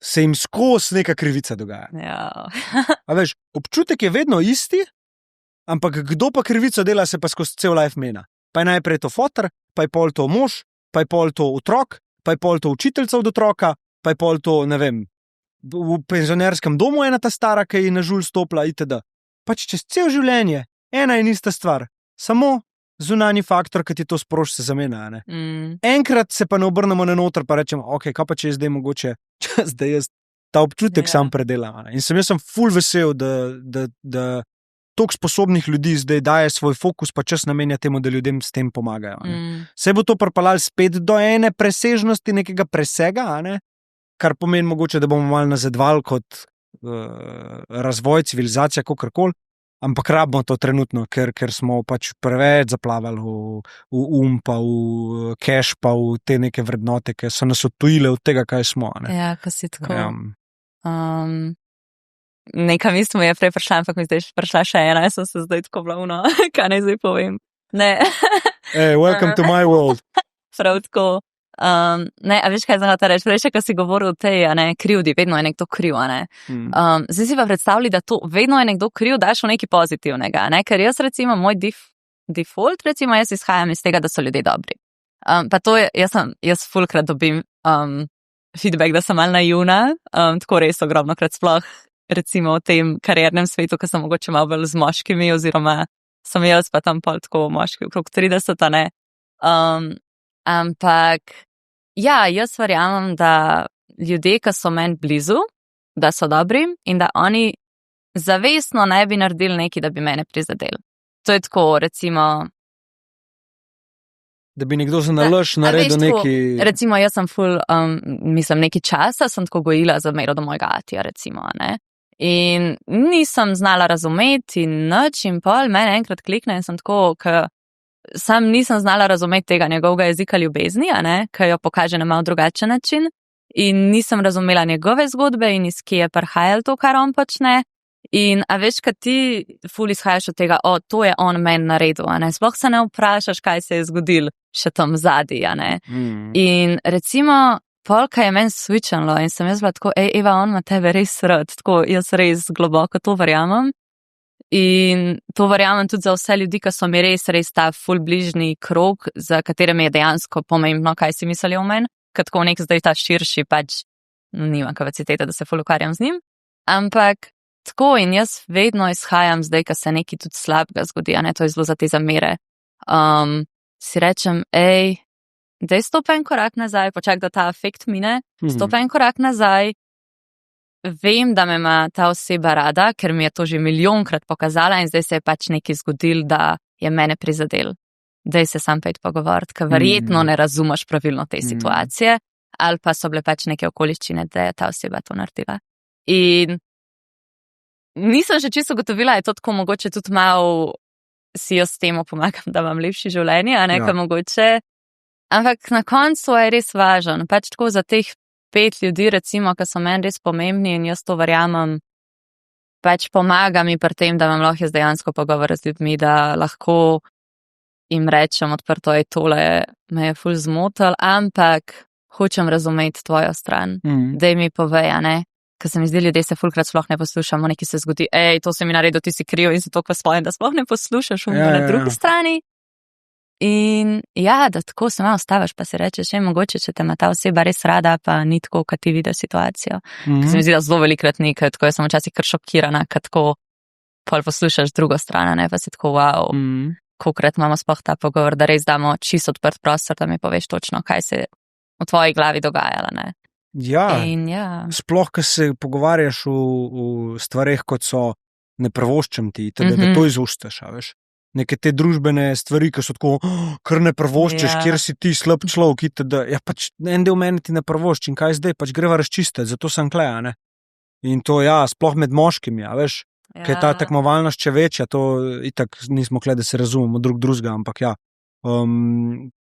se jim skozi neka krivica dogaja. Ja. A veš, občutek je vedno isti, ampak kdo pa krivico dela, se pa skozi cel life mena. Pa je najprej to foter, pa je pol to mož, pa je pol to otrok, pa je pol to učiteljca od otroka, pa je pol to, ne vem, v penzionerskem domu ena ta stara, ki je na žulj stopila, itd. Pač čez cel življenje, ena in ista stvar, samo zunanji faktor, ki ti to sproši, se zamenja. Enkrat se pa ne obrnemo na noter, pa rečemo, ok, kaj pa če je zdaj mogoče, zdaj jaz ta občutek sam predelam. In jaz sem ful vesel, da toliko sposobnih ljudi zdaj daje svoj fokus, pa čas namenja temu, da ljudem s tem pomagajo. Se bo to pripeljalo spet do ene presežnosti, nekega presega, kar pomeni mogoče, da bomo malo nazadovali kot razvoj, civilizacija, kakorkoli, ampak rabimo to trenutno, ker smo pač preveč zaplavali v pa v cash, pa v te neke vrednote, ki so nas odtujile od tega, kaj smo. Ja, ko si tako. Nekaj mislim, je prej prišla, ampak mi zdaj prišla še ena, jaz sem se zdaj tako blavno, kaj naj zdaj povem. Ne. Hey, welcome to my world. Prav tako. Ne, a veš, kaj znam ta reči? Prej še, ko si govoril o tej krivdi, vedno je nekdo kriv, zdaj si pa predstavljali, da to vedno je nekdo kriv, daš v nekaj pozitivnega, ker jaz recimo, moj default, recimo, jaz izhajam iz tega, da so ljudje dobri. Pa to je, jaz fulkrat dobim feedback, da sem malo naivna, tako res ogromno krat sploh, recimo v tem kariernem svetu, ko sem mogoče malo bolj z moškimi, oziroma sem jaz pa tam pol tako moški, okrog 30, ne. Ampak, ja, jaz verjamem, da ljudje, ki so meni blizu, da so dobri in da oni zavestno ne bi naredili nekaj, da bi mene prizadeli. To je tako, recimo... Da bi nekdo za nalož naredil neki... Recimo, jaz sem nekaj časa sem tako gojila zamero do mojega atija, recimo, ne. In nisem znala razumeti nič in pol mene enkrat klikne in sem tako, sam nisem znala razumeti tega njegovega jezika ljubezni, ki jo pokaže na malo drugačen način in nisem razumela njegove zgodbe in iz kje je prihajalo to, kar on počne. In a veš, kad ti ful izhajaš od tega, to je on meni naredil, sploh se ne vprašaš, kaj se je zgodil še tam zadaj, In recimo, polka je meni switchanlo in sem jaz bila tako, Eva, on ima tebe res rad, tako jaz res globoko to verjamem. In to verjamem tudi za vse ljudi, ki so mi res ta ful bližnji krog, za katere mi je dejansko pomembno, kaj si mislijo o meni, ker tako nek zdaj ta širši pač nimam kapacitete, da se ful ukvarjam z njim. Ampak tako in jaz vedno izhajam zdaj, ko se nekaj tudi slabega zgodi, to je zelo za te zamere. Si rečem, daj stopi en korak nazaj, počak, da ta afekt mine, stopi en korak nazaj, vem, da me ima ta oseba rada, ker mi je to že milijonkrat pokazala in zdaj se je pač nekaj zgodil, da je mene prizadel. Daj se sam pet pogovoriti, ker verjetno ne razumeš pravilno te situacije, ali pa so bile pač neke okoliščine, da je ta oseba to naredila. In nisem še čisto gotovila, je to tako mogoče tudi malo si jaz s temu pomagam, da imam lepše življenje, kaj mogoče. Ampak na koncu je res važno, pač tako za teh 5 ljudi, recimo, ki so meni res pomembni in jaz to verjamem, pač pomaga mi pri tem, da imam lahko jaz dejansko pogovor z ljudmi, da lahko jim rečem odprto, tole me je ful zmotil, ampak hočem razumeti tvojo stran. Daj mi povej, ker se mi zdi, ljudje se fulkrat sploh ne poslušamo, nekaj se zgodi, to se mi naredil, ti si kriv in se to spomnim, da sploh ne poslušaš na drugi strani. In ja, da tako se malo stavaš, pa si rečeš, mogoče, če te ima ta oseba res rada, pa ni tako, kad ti vidiš situacijo. Ker se mi zdi, da zelo velikrat nekaj, tako jaz sem včasih kar šokirana, kad tako pol poslušaš drugo stran, pa si tako, wow, kolikrat imamo sploh ta pogovor, da res damo čisto odprt prostor, da mi poveš točno, kaj se v tvoji glavi dogajalo, Ja, sploh, ko se pogovarjaš v stvareh, kot so ne prvoščem ti, da to izuštaš, veš. Neke te družbene stvari, ki so tako, kar ne prvoščeš, kjer si ti slab človek, pač en del meni ti ne prvošč in kaj zdaj, pač greva razčistiti, zato sem kleja, In to, sploh med moškimi, veš, ker je ta tekmovalnost še večja, to itak nismo kle, da se razumemo drugega, ampak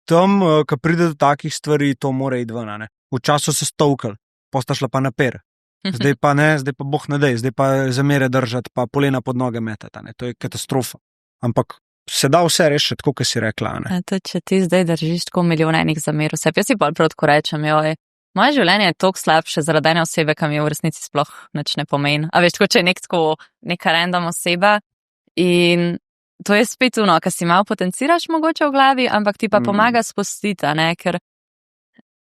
tam, ko pride do takih stvari, to mora iti ven, V času se stovkal, posta šla pa na per. Zdaj pa ne, zdaj pa boh ne dej, zdaj pa zamere držati, pa polena pod noge metati, to je katastrofa. Ampak se da vse rešiti, tako, kot si rekla. To, če ti zdaj držiš tako milijon enih zamer vse, jaz si bolj prav tako rečem, moje življenje je toliko slabše zaradi ene osebe, ki mi v resnici sploh nič ne pomeni. A veš, tako, če je neka random oseba in to je spet ker si malo potenciraš mogoče v glavi, ampak ti pa pomaga spustiti, ker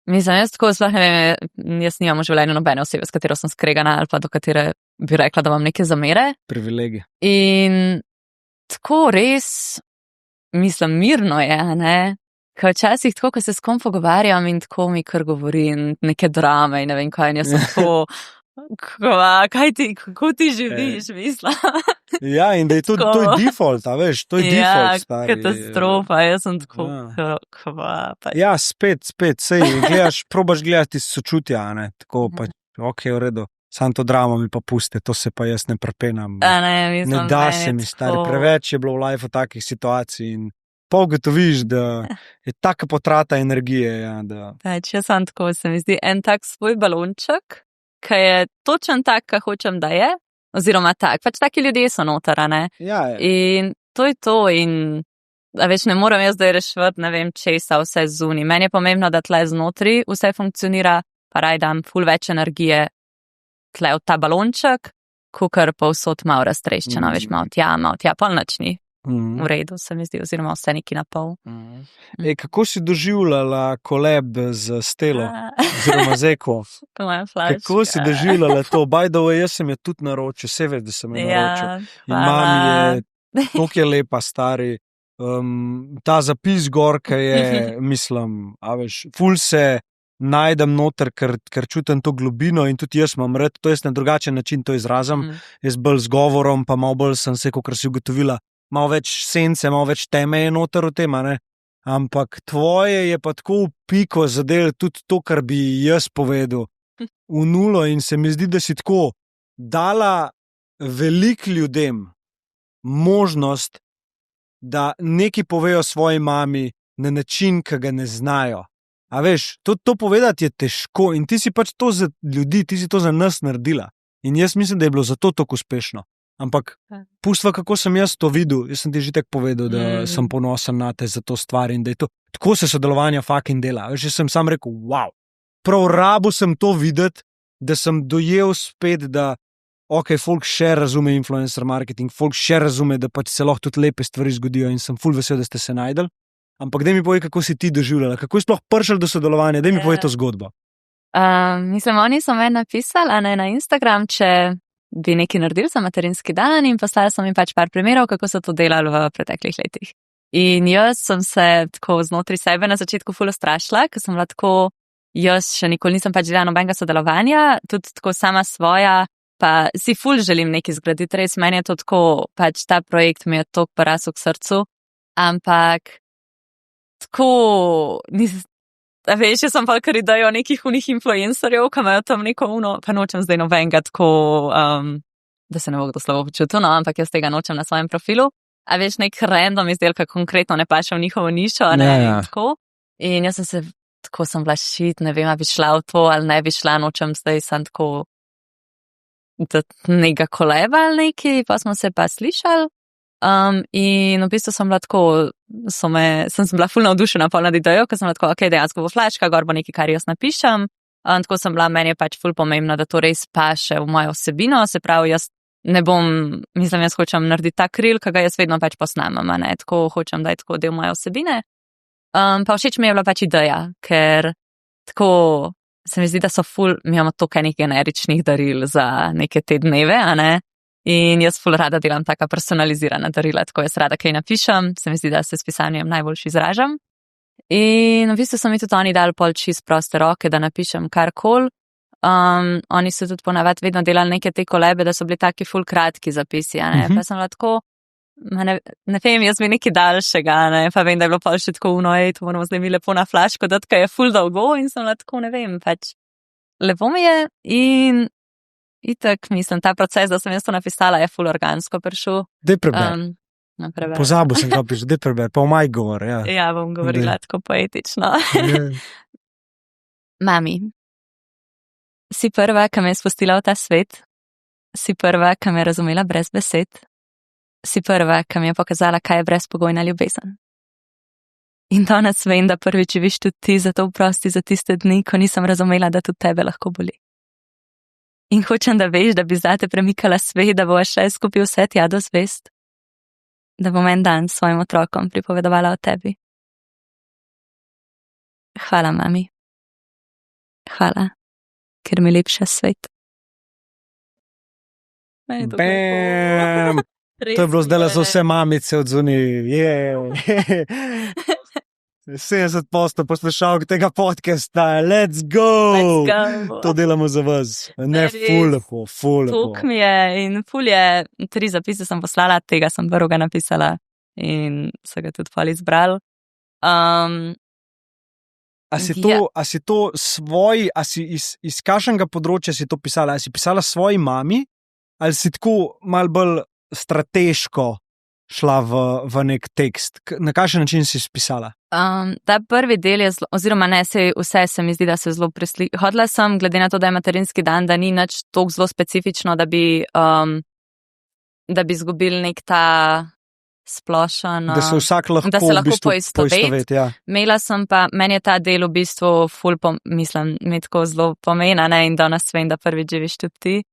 Mislim, jaz tako sploh ne vem, jaz nimam v življenju nobene osebe, s katero sem skregana ali pa do katere bi rekla, da imam neke zamere. Privilegij. In tako res, mislim, mirno je, ne? Ker včasih tako, ko se s kom pogovarjam in tako mi kar govori in neke drame in ne vem kaj, in jaz sem tako, kako ti živiš, mislim. Ja, in da je to je default, a veš, to je default, stari. Katastrofa, jaz sem tako, Ja, spet, sej, probaš gledati sočutja, ne, tako pač, ok, v redu. Sam to dramo mi pa puste, to se pa jaz ne prepenam. Ne da se mi, stari, preveč je bilo v lifeu takih situacij in pa ugotoviš, da je taka potrata energije. Ja, Pač, jaz sem tako, se mi zdi, en tak svoj balonček, ki je točen tak, kaj hočem, da je, oziroma tak, pač taki ljudje so noter, ne? Ja. In to je to in, a več ne morem jaz zdaj rešiti, ne vem, česa vse zunaj. Meni je pomembno, da tle znotri vse funkcionira, pa raj dam ful več energije tle v ta balonček, kukar pa vsot malo raztreščena, veš, malo tja, polnočni. V redu, se mi zdi, oziroma vse neki na pol. Kako si doživljala koleb z Stelo, oziroma z Eko? Kako si doživljala to? By the way, jaz sem je tudi naročil, vse veš, da sem je naročil. In mam je, koliko je lepa, stari. Ta zapis gor, ki je, mislim, a veš, ful se najdem noter, ker čutim to globino in tudi jaz imam rad, to jaz na drugačen način to izrazam, jaz bolj z govorom, pa malo bolj sem se, kakor si ugotovila, malo več sence, malo več teme je noter v tem, ne? Ampak tvoje je pa tako v piko zadel tudi to, kar bi jaz povedal, v nulo in se mi zdi, da si tako dala veliko ljudem možnost, da nekaj povejo svoji mami na način, ki ga ne znajo. A veš, to povedati je težko in ti si pač to za ljudi, ti si to za nas naredila. In jaz mislim, da je bilo zato tako uspešno. Ampak pustva, kako sem jaz to videl, jaz sem ti že tako povedal, da sem ponosen na te za to stvar in da je to, tako se sodelovanja fucking dela. Veš, jaz sem sam rekel, wow, prav rabo sem to videti, da sem dojel spet, da ok, folk še razume influencer marketing, folk še razume, da pač se lahko tudi lepe stvari zgodijo in sem ful vesel, da ste se najdel. Ampak daj mi povej, kako si ti doživljala, kako je sploh prišel do sodelovanja, daj mi povej to zgodbo. Mislim, oni so meni napisali, a ne na Instagram, če bi nekaj naredili za materinski dan in poslali so mi pač par primerov, kako so to delali v preteklih letih. In jaz sem se tako znotri sebe na začetku ful ustrašila, ker sem bila tako, jaz še nikoli nisem pač delala nobenega sodelovanja, tudi tako sama svoja, pa si ful želim nekaj zgraditi, res meni je to tako, pač ta projekt mi je toliko porasel k srcu, ampak tako, veš, jaz sem pa kar idejo nekih unih influencerjev, ki imajo tam neko pa nočem zdaj nobenega tako, da se ne bo kdo slabo počutil, no, ampak jaz tega nočem na svojem profilu. A veš, nek random izdelka konkretno ne paše v njihovo nišo, ne, in tako. In jaz sem bila shit, ne vem, a bi šla v to ali ne bi šla, nočem zdaj sem tako nekega koleba ali neki, pa smo se pa slišali. In v bistvu sem bila tako, sem bila ful navdušena pol nad idejo, ker sem bila tako, ok, dejansko bo flaška, gor bo nekaj, kar jaz napišem. Tako sem bila, meni je pač ful pomembno, da to res paše v mojo vsebino, se pravi, jaz ne bom, mislim, jaz hočem narediti ta kril, ki ga jaz vedno pač posnamem, ne, tako hočem, da je tako del moje vsebine. Pa všeč mi je bila pač ideja, ker tako se mi zdi, da so ful, mi imamo toliko enih generičnih daril za neke te dneve, a ne. In jaz ful rada delam taka personalizirana darila, tako jaz rada kaj napišem, se mi zdi, da se s pisanjem najboljš izražam. In v bistvu so mi tudi oni dali pol čist proste roke, da napišem karkoli. Oni so tudi ponavadi vedno delali neke te kolebe, da so bili taki ful kratki zapisi, a ne. Pa sem bila tako, ne vem, jaz bi nekaj daljšega, ne, pa vem, da je bilo pol še tako to moramo zdaj mi lepo na flaško dati, kaj je ful dolgo in sem bila tako, ne vem, pač lepo mi je in itak, mislim, ta proces, da sem jaz to napisala, je ful organsko prišel. Dej preber. Pozabil sem ga piš, dej preber, pa v maj govor, ja. Ja, bom govorila tako poetično. Mami, si prva, ki me je spustila v ta svet, si prva, ki me je razumela brez besed, si prva, ki mi je pokazala, kaj je brezpogojna ljubezen. In danes vem, da prvič živiš tudi ti, zato vprosti za tiste dni, ko nisem razumela, da tudi tebe lahko boli. In hočem, da veš, da bi zate premikala svet, da bova šla skupaj vse tja do zvest, da bom en dan svojim otrokom pripovedovala o tebi. Hvala, mami. Hvala, ker mi lepša svet. Bam! To je bilo zdaj za vse mamice od zunaj. 70% poslušalk tega podcasta, let's go! To delamo za vas. Ne, ful lepo. Tuk mi je in ful je, 3 zapise sem poslala, tega sem prvega napisala in so ga tudi ful izbrali. A si to svoji, a si iz kakšnega področja si to pisala? A si pisala svoji mami ali si tako malo bolj strateško šla v nek tekst? Na kakšen način si pisala? Ta prvi del je, oziroma ne, vse se mi zdi, da se zelo hodila sem, glede na to, da je materinski dan, da ni nič toliko zelo specifično, da bi izgubili nek ta splošen, da se vsak lahko poistoveti. Ja. Imela sem pa, meni je ta del v bistvu ful, mislim, mi tako zelo pomena, ne, in danes vem, da prvič živiš tudi ti.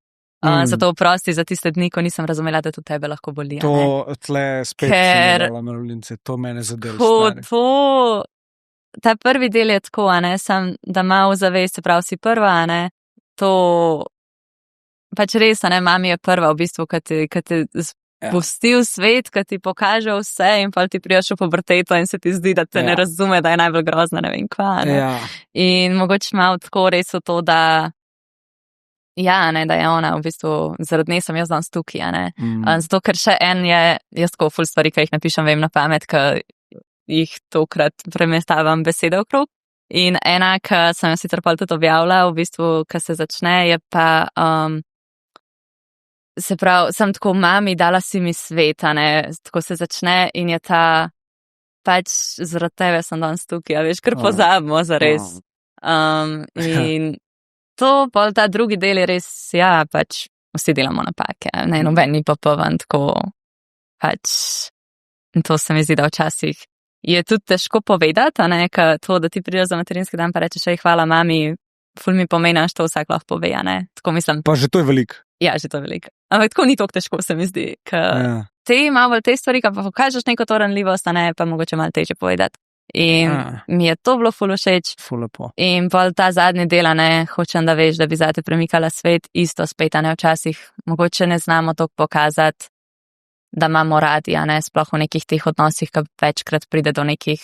Zato oprosti za tiste dni, ko nisem razumela, da to tebe lahko boli. To tle spet sem marolince, to mene zadeva. Ta prvi del je tako, da malo zavest, se pravi si prva, to pač res, mami je prva v bistvu, ki te pusti v svet, ki ti pokaže vse in pa ti prijaš v puberteto in se ti zdi, da te ne razume, da je najbolj grozna, ne vem kva. In mogoče malo tako res v to, da da je ona v bistvu, zaradi nje sem jaz danes tukaj, zato ker še en je, jaz tako ful stvari, ki jih napišem, vem na pamet, ki jih tokrat premestavam besede okrog. In ena, ki sem jo sicer pol tudi objavila, v bistvu, ki se začne, je pa, se pravi, sem tako, mami, dala si mi svet, tako se začne in je ta, pač zaradi tebe sem danes tukaj, veš, kar pozabimo zares. In to, pol ta drugi del je res, pač vsi delamo napake, noben ni popoln, tako pač, in to se mi zdi, da včasih je tudi težko povedati, to, da ti prideš za materinski dan pa rečeš, hvala mami, ful mi pomenaš, to vsak lahko pove, tako mislim. Pa že to je veliko. Ja, že to je veliko. Ampak tako ni toliko težko, se mi zdi, ker malo te stvari, ko pa pokažeš neko to ranljivost, pa mogoče malo težje povedati. In mi je to bilo ful všeč. Ful lepo. In pol ta zadnji del, hočem, da veš, da bi zate premikala svet, isto spet, včasih mogoče ne znamo to pokazati, da imamo radi, sploh v nekih teh odnosih, ki večkrat pride do nekih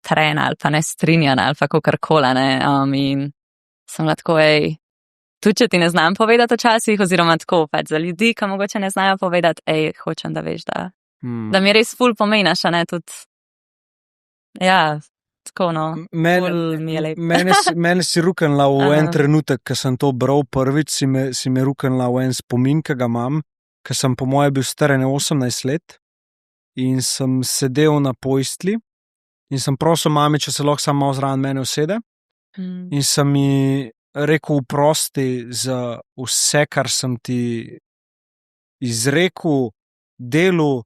tren ali pa nestrinjanj ali pa kakorkoli, in sem lahko, tudi če ti ne znam povedati včasih, oziroma tako, pač za ljudi, ki mogoče ne znajo povedati, hočem, da veš, da mi res ful pomenaš, tudi. Ja, tako mi je lepo. Mene si rukenla v en trenutek, ko sem to bral prvič, si me rukenla v en spomin, ki ga imam, ko sem po moje bil star 18 let in sem sedel na postelji in sem prosil mami, če se lahko samo malo zraven mene usede in sem mi rekel oprosti za vse, kar sem ti izrekel, delu.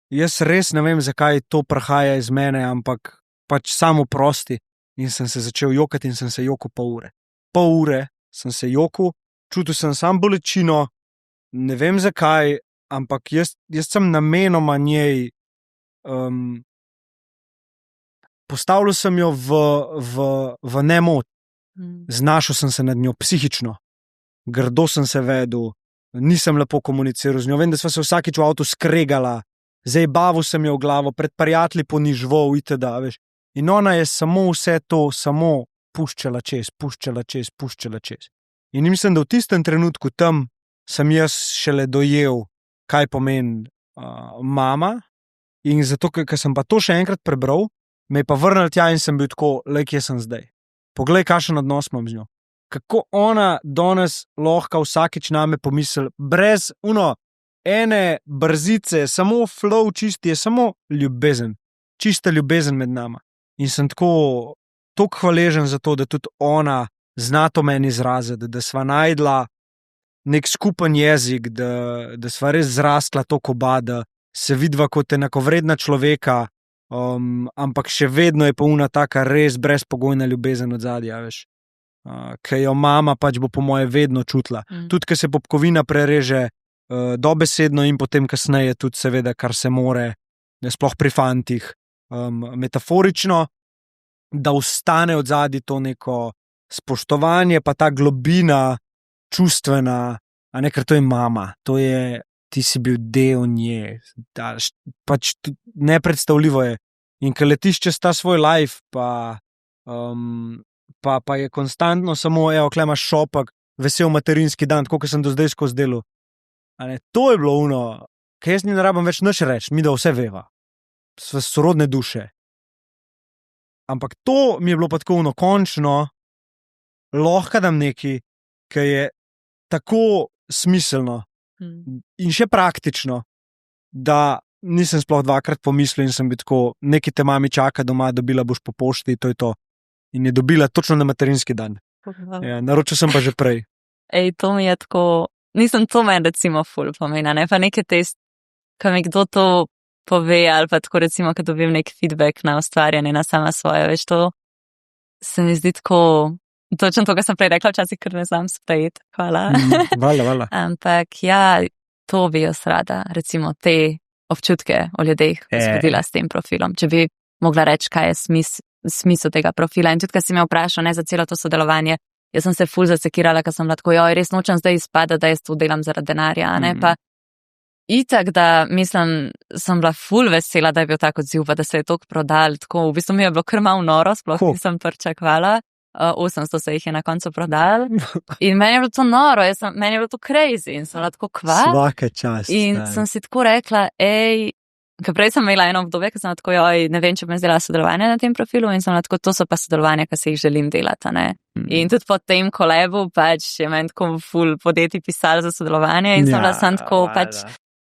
Jaz res ne vem, zakaj to prihaja iz mene, ampak pač samo prosti. In sem se začel jokati in sem se jokal pol ure. Pol ure sem se jokal, čutil sem sam bolečino, ne vem zakaj, ampak jaz sem namenoma njej, postavljal sem jo v nemoč. Znašel sem se nad njo psihično, grdo sem se vedel, nisem lepo komuniciral z njo, vem, da sva se vsakič v avtu skregala, zdaj bavil sem jo v glavo, pred prijatelji ponižval, veš. In ona je samo vse to, samo puščala čez. In mislim, da v tistem trenutku tam sem jaz šele dojel, kaj pomeni mama. In zato, ker sem pa to še enkrat prebral, me je pa vrnil tja in sem bil tako, kje sem zdaj. Poglej, kakšen odnos imam z njo. Kako ona danes lahko vsakič name pomisli, brez ene brzice, samo flow čisti, je samo ljubezen. Čista ljubezen med nama. In sem tako hvaležen za to, da tudi ona zna to meni izraziti, da sva najdla nek skupen jezik, da sva res zrastla toliko oba, da se vidva kot enakovredna človeka, ampak še vedno je pa ona taka res brezpogojna ljubezen od zadja, veš. Ker jo mama pač bo po moje vedno čutila. Tudi, ker se popkovina prereže dobesedno in potem kasneje tudi seveda, kar se more, sploh pri fantih, metaforično, da ostane od zadaj to neko spoštovanje, pa ta globina čustvena, a ne, ker to je mama, to je, ti si bil del nje, pač nepredstavljivo je. In ko letiš čez ta svoj life, pa je konstantno samo, evo, kle imaš šopak, vesel materinski dan, tako kot sem do zdaj skozi delo. To je bilo ono, ker jaz ne rabim več nič reči, mi da vse veva. Sva sorodne duše. Ampak to mi je bilo pa tako ono, končno, lahko dam neki, ki je tako smiselno in še praktično, da nisem sploh dvakrat pomislil in sem bil tako, nekaj te mami čaka doma, dobila boš po pošti, to je to. In je dobila točno na materinski dan. Ja, naročil sem pa že prej. To mi je tako, nisem to meni recimo ful pomena, ne pa nekaj test, ko mi kdo to pove ali pa tako recimo, ko dobim nek feedback na ustvarjanje, na sama svoje, veš, to se mi zdi tako, točno to, kar sem prej rekla, včasih, ker ne znam sprejeti, hvala. Hvala. Ampak ja, to bi jaz rada, recimo te občutke o ljudeh zgodila s tem profilom, če bi mogla reči, kaj je smisel tega profila. In tudi, ko si me vprašal, ne, za celo to sodelovanje, jaz sem se ful zasekirala, ker sem bila tako, res nočem zdaj izpada, da jaz to delam zaradi denarja, ne, pa itak, da mislim, sem bila ful vesela, da je bil tak odziv, da se je toliko prodal, tako, v bistvu mi je bilo kar malo noro, sploh nisem pričakovala, 800 se jih je na koncu prodal in meni je bilo to noro, meni je bilo to crazy in sem bila tako kva. Svaka čast. In sem si tako rekla, ker prej sem imela eno obdobje, ker sem tako, ne vem, če bom zdela sodelovanje na tem profilu in sem tako, to so pa sodelovanja, ki se jih želim delati, ne. In tudi po tem kolebu pač je meni tako ful podjetij pisali za sodelovanje in sem bila sem tako pač,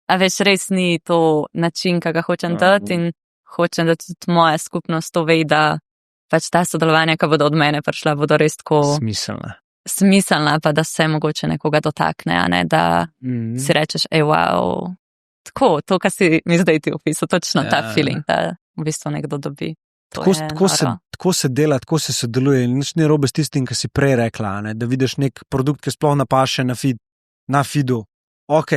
a veš, res ni to način, ki ga hočem dati in hočem, da tudi moja skupnost to ve, da pač ta sodelovanja, ki bodo od mene prišla, bodo res tako smiselna, pa da se mogoče nekoga dotakne, a ne, da si rečeš, wow, tako, to, kar si mi zdaj ti opisal, točno ta feeling, da v bistvu nekdo dobi. Tako se dela, tako se sodeluje in nič ni robe s tistim, kar si prej rekla, ne, da vidiš nek produkt, ki sploh napaše na feedu. Ok,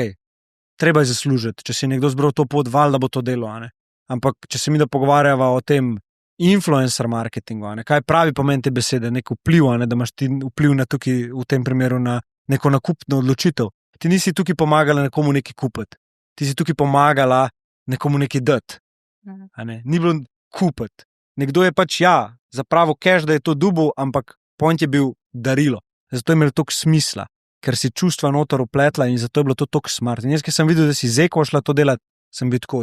treba je zaslužiti, če si nekdo zbral to pot, val, da bo to delo, ne. Ampak, če se mi da pogovarjava o tem influencer marketingu, ne, kaj pravi pomen te besede, nek vpliv, ne, da imaš ti vpliv na tukaj, v tem primeru na neko nakupno odločitev. Ti nisi tukaj pomagala nekomu nekaj kupiti, ti si tukaj pomagala nekomu nekaj dati. Ni bilo kupiti. Nekdo je pač, zapravo cash, da je to dobil, ampak point je bil darilo. Zato je imelo toliko smisla, ker si čustva noter upletla in zato je bilo to toliko smart. In jaz, ki sem videl, da si Zeko šla to delati, sem bil tako,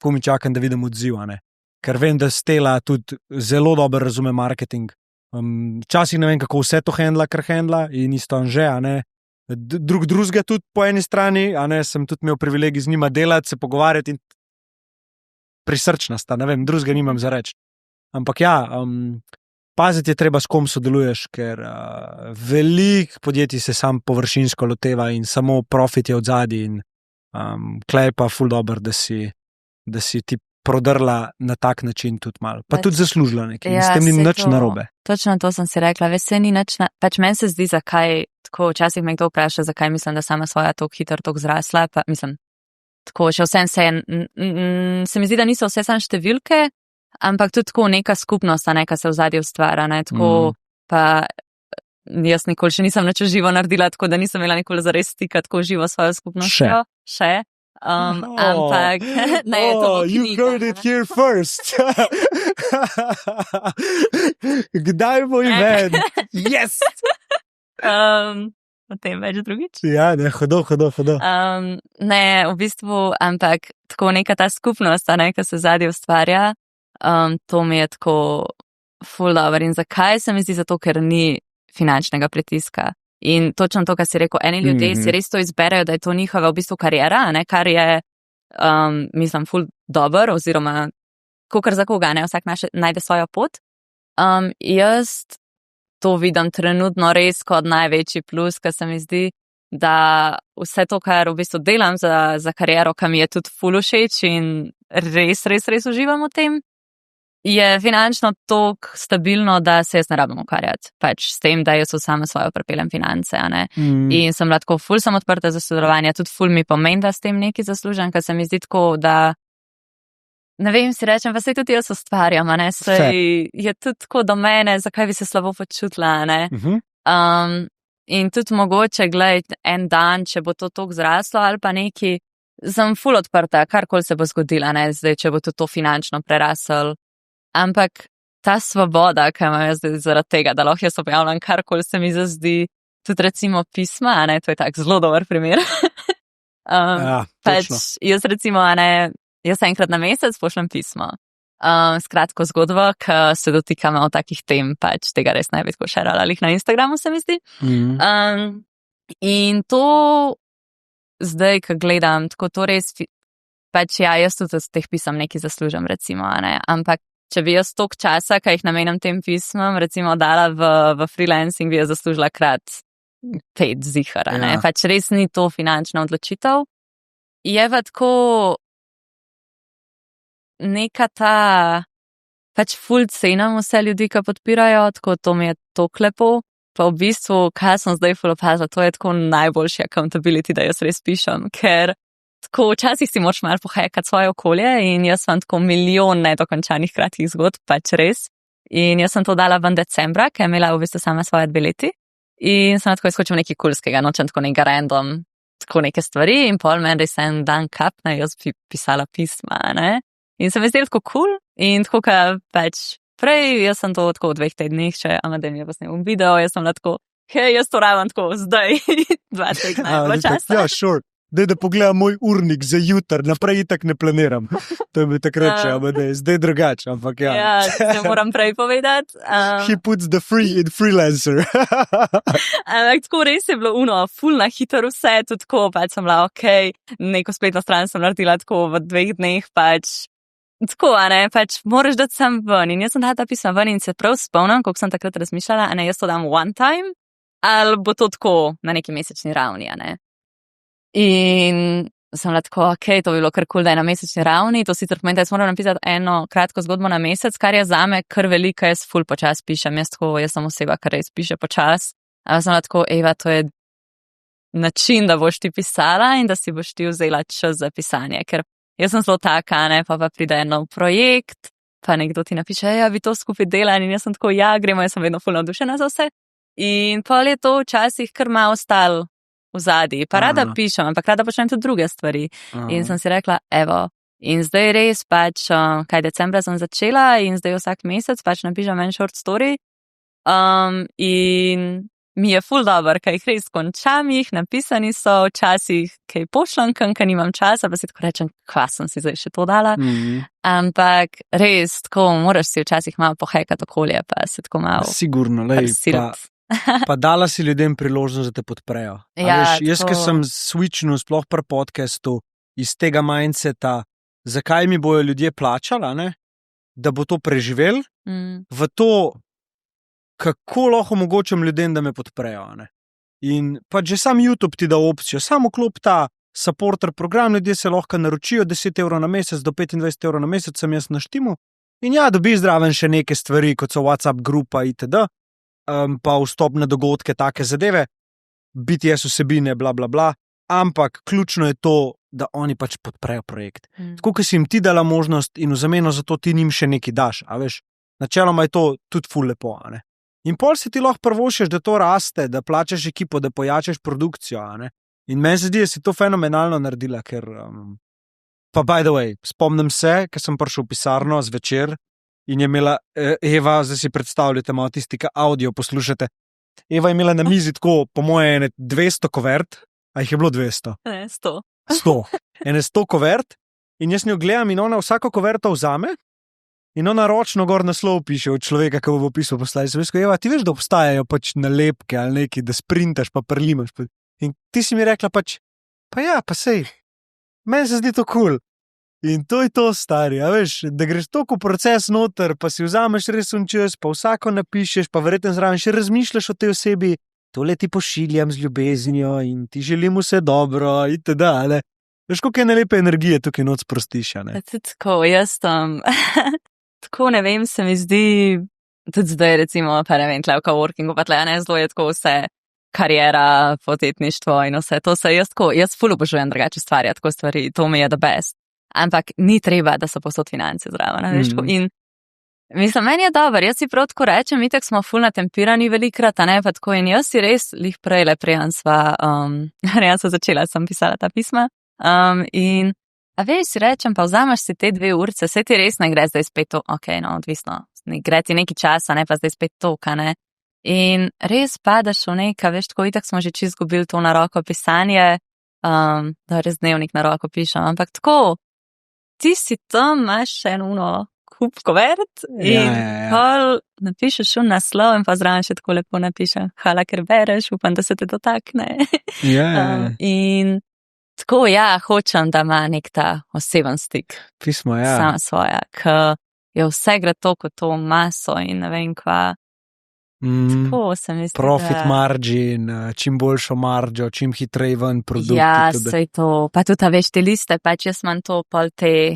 ko mi čakam, da vidim odziv, ne. Ker vem, da Stela tudi zelo dobro razume marketing. Včasih ne vem, kako vse to handla, kar handla in isto Anže, a ne. Drugega tudi po eni strani, a ne, sem tudi imel privilegij z njima delati, se pogovarjati in prisrčna sta, ne vem, drugega nimam za reči. Ampak paziti je treba, s kom sodeluješ, ker veliko podjetij se sam površinsko loteva in samo profit je od zadaj in klej pa ful dobro, da si ti prodrla na tak način tudi malo. Pa tudi zaslužila nekaj. S tem ni nič narobe. Točno to sem si rekla. Veš, se ni nič pač meni se zdi, zakaj, tako včasih me kdo vpraša, zakaj mislim, da sama svoja toliko hitro toliko zrasla, pa mislim, tako še vsem se mi zdi, da niso vse sam številke, ampak tudi tako neka skupnost, neka se v zadju ustvarja, ne, tako pa jaz nikoli še nisem nič živo naredila, tako da nisem imela nikoli zares stika tako živo svojo skupnostjo. Še. Ampak ne, to bo knjiga. You heard it here first. Kdaj bo event? Yes! O tem več drugič. Ja, ne, hodo. Ne, v bistvu, ampak tako neka ta skupnost, ki se zadnji ustvarja, to mi je tako ful dobro. In zakaj se mi zdi? Zato, ker ni finančnega pritiska. In točno to, kar si rekel, eni ljudje si res to izberejo, da je to njihova v bistvu karijera, ne, kar je, mislim, ful dober, oziroma kakor za koga, ne, vsak najde svojo pot. Jaz to vidim trenutno res kot največji plus, ker se mi zdi, da vse to, kar v bistvu delam za kariero, kar mi je tudi ful všeč in res uživam v tem, je finančno toliko stabilno, da se jaz ne rabim ukvarjati. Pač s tem, da jaz sama svojo prepeljem finance, a ne. In sem bila tako ful sem odprta za sodelovanje, tudi ful mi pomeni, da s tem nekaj zaslužim, ker se mi zdi tako, da ne vem, si rečem, pa sej tudi jaz ustvarjam, ne, sej je tudi tako do mene, zakaj bi se slabo počutila, ne. In tudi mogoče, gled, en dan, če bo to toliko zraslo ali pa neki, sem ful odprta, karkoli se bo zgodila, ne, zdaj, če bo to finančno prerasel. Ampak ta svoboda, ki imam jaz zdaj zaradi tega, da lahko jaz objavljam karkoli se mi zazdi, tudi recimo pisma, ne, to je tak zelo dober primer. Pač jaz recimo, ne, jaz enkrat na mesec pošljem pismo. S kratko zgodbo, ki se dotika malo takih tem, pač tega res ne bi tako šerala lih na Instagramu, se mi zdi. In to zdaj, ko gledam, tako to res, pač ja, jaz tudi z teh pisem nekaj zaslužim, recimo, ne, ampak če bi jaz toliko časa, ki jih namenjam tem pismom, recimo dala v freelancing, bi jaz zaslužila krat 5 zihara, ne, pač res ni to finančna odločitev. Je pa tako neka ta, pač ful cenim vse ljudi, ki podpirajo, tako to mi je toliko lepo. Pa v bistvu, kaj sem zdaj ful opazila, to je tako najboljši accountability, da jaz res pišem, ker tako včasih si moraš malo pohekati svoje okolje in jaz sem tako milijon nedokončanih kratkih zgodb, pač res. In jaz sem to dala ven decembra, ker je imela v bistvu sama svoje 2 leti in sem tako izkočila nekaj kulskega, nočem tako nekaj random, tako neke stvari in pol meni res en dan kapne, jaz bi pisala pisma, ne. In se mi zdelo tako cool in tako, ka pač prej, jaz sem to tako v 2 tednih, če Amadej mi je posnel video, jaz sem tako, hej, jaz to rabim tako zdaj, 2 tedna je bilo časa. Ja, sure. Daj, da pogledam moj urnik za jutr, naprej itak ne planiram. To je mi takrat še, Amadej, zdaj drugače, ampak ja. Ja, se moram prej povedati. He puts the free in freelancer. Ampak tako res je bilo ful na hitro vse, tudi tako, pač sem bila okej, neko spletno stran sem naredila tako v 2 dneh, pač tako, a ne, pač moraš dati sam ven in jaz sem dala ta pisma ven in se prav spomnim, koliko sem takrat razmišljala, a ne, jaz to dam one time, ali bo to tako na neki mesečni ravni, a ne. In sem bila tako, okej, to bi bilo kar cool, da je na mesečni ravni, to sicer pomeni, da jaz moram napisati eno kratko zgodbo na mesec, kar je zame kar veliko, jaz ful počas pišem, jaz sem oseba, kar res piše počas, ampak sem bila tako, Eva, to je način, da boš ti pisala in da si boš ti vzela čas za pisanje, ker jaz sem zelo taka, ne, pa pride en nov projekt, pa nekdo ti napiše, ja, bi to skupaj delali in jaz sem tako, ja, gremo, jaz sem vedno ful navdušena za vse. In pol je to včasih kar malo ostalo v zadnji, pa rada pišem, ampak rada počnem tudi druge stvari. In sem si rekla, evo, in zdaj res pač, kaj decembra sem začela in zdaj vsak mesec pač napišem en short story. In mi je ful dober, kaj jih res končam, jih napisani so, včasih kaj pošljem, ker nimam časa, pa si tako rečem, kva sem si zdaj še to dala. Ampak res, tako moraš si včasih malo pohekati okolje, pa se tako malo sigurno, lej, pa dala si ljudem priložnost, da te podprejo. Ja, veš, jaz, ki sem switchnil sploh pri podcastu iz tega mindseta, zakaj mi bojo ljudje plačali, ne? Da bo to preživel, v to, kako lahko omogočam ljudem, da me podprejo. Ne? In pa že sam YouTube ti da opcijo, samo klop ta supporter program, ljudje se lahko naročijo 10 € na mesec do 25 € na mesec, sem jaz naštimu. In ja, dobi zdraven še neke stvari, kot so WhatsApp grupa itd., pa vstop na dogodke, take zadeve, BTS vsebine, bla, bla, bla, ampak ključno je to, da oni pač podprejo projekt. Tako, ker si jim ti dala možnost in v zameno za to ti njim še nekaj daš, a veš, načeloma je to tudi ful lepo, a ne. In pol si ti lahko prvošiš, da to raste, da plačaš ekipo, da pojačaš produkcijo, a ne. In meni se zdi, da si to fenomenalno naredila, ker, pa by the way, spomnim se, ker sem prišel v pisarno zvečer, in je imela Eva, zdaj si predstavljate malo tisti, ki audio poslušate, Eva je imela na mizi tako, po moje, 200 kovert, a jih je bilo 200? Ne, 100. 100. 100 kovert in jaz njo gledam in ona vsako koverto vzame in ona ročno gor naslov piše od človeka, ki bo pisal poslali. Sem rekel, Eva, ti veš, da obstajajo pač nalepke ali neki, da sprintaš pa prelimaš. In ti si mi rekla pač, pa ja, pa sej, meni se zdi to cool. In to je to, stari, a veš, da greš toliko v proces noter, pa si vzameš res čas, pa vsako napišeš, pa verjetno zraven še razmišljaš o tej osebi, tole ti pošiljam z ljubeznijo in ti želim vse dobro, itd., ale. Veš, koliko je nelepe energije tukaj noc sprostiš, a ne? Tako, jaz tam, tako ne vem, se mi zdi, tudi zdaj recimo, pa ne vem, tle v coworkingu, pa tle, ne, zelo je tako vse karijera, podjetništvo in vse to se, jaz ful obožujem drugače stvari, tako stvari, to mi je the best. ampak ni treba, da so posod finance zraven, veš, in mislim, meni je dobro, jaz si prav tako rečem, itak smo ful natempirani velikrat, a ne, pa tako in jaz si res lih prejle, prejan sva začela, sem pisala ta pisma, in a veš, si rečem, pa vzameš si te 2 urce, se ti res ne gre zdaj spet to, odvisno, gre ti neki časa, ne, pa zdaj spet to, ne, in res padaš v nekaj, veš, tako itak smo že čisto izgubili to na roko pisanje, da res dnevnik na roko pišem, ampak tako, ti si tam, imaš kup kovert in pol napišeš naslov in pa zraven še tako lepo napišem, hvala, ker bereš, upam, da se te dotakne. In tako, hočem, da ima nek ta oseben stik. Pismo, sama svoja, ker je vse gre to kot to maso in ne vem kva. Tako se mi zdi. Profit margin, čim boljšo maržo, čim hitrej ven produkti. Ja, sej to, pa tudi veš te liste, pač jaz imam to pol te,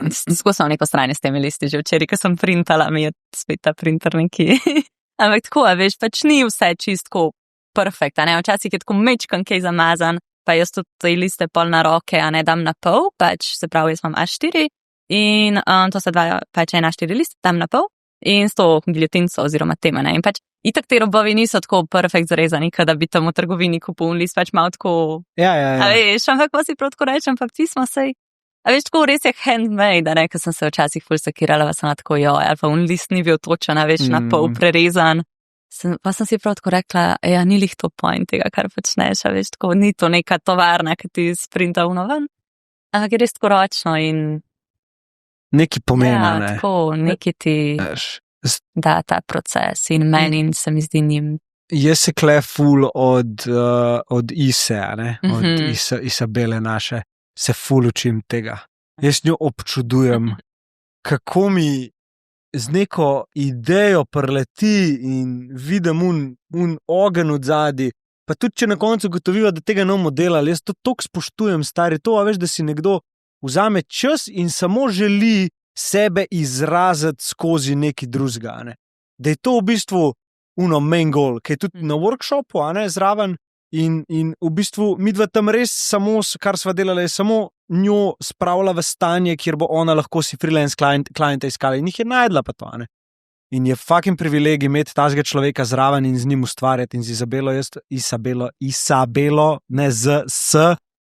Tako sem neko stranje s temi listi že včeraj, ko sem printala, mi je spet ta printer neki. Ampak tako, veš, pač ni vse čistko perfekt, a ne, včasih je tako mečkan kaj zamazan, pa jaz tudi te liste pol na roke, a ne dam na pol, pač se pravi, jaz imam A4 in to se dva, pač A4 list, dam na pol in s to giljotinco oziroma tema, ne, in pač itak te robovi niso tako perfekt zarezani, da bi tam v trgovini kupil list, pač malo tako, a veš, ampak pa si prav tako rečem, pa pismo sej. A veš, tako res je handmade, da ne, ker sem se včasih ful sekirala, pa sem tako, ali pa list ni bil točen, veš, na pol prerezan. Pa sem si prav tako rekla, ni lih to point tega, kar počneš, veš, tako, ni to neka tovarna, ki ti sprinta ven, ampak je res tako ročno in neki pomena, ne. Tako, neki ti da ta proces in meni se mi zdi njim. Jaz se kle ful od Ise, ne, od Isabele naše. Se ful učim tega. Jaz njo občudujem, kako mi z neko idejo preleti in vidim un ogen od zadaj. Pa tudi, če na koncu gotoviva, da tega ne bomo delali, jaz to toliko spoštujem, stari, to, a veš, da si nekdo vzame čas in samo želi sebe izraziti skozi neki drugega, ne. Da je to v bistvu main goal, ki je tudi na workshopu, a ne, zraven. In v bistvu midva tam res samo, kar sva delala, je samo njo spravila v stanje, kjer bo ona lahko si freelance klienta iskala in jih je najdla pa to, ne. In je fucking privilegij imeti tazga človeka zraven in z njim ustvarjati in z Isabelo, ne z S,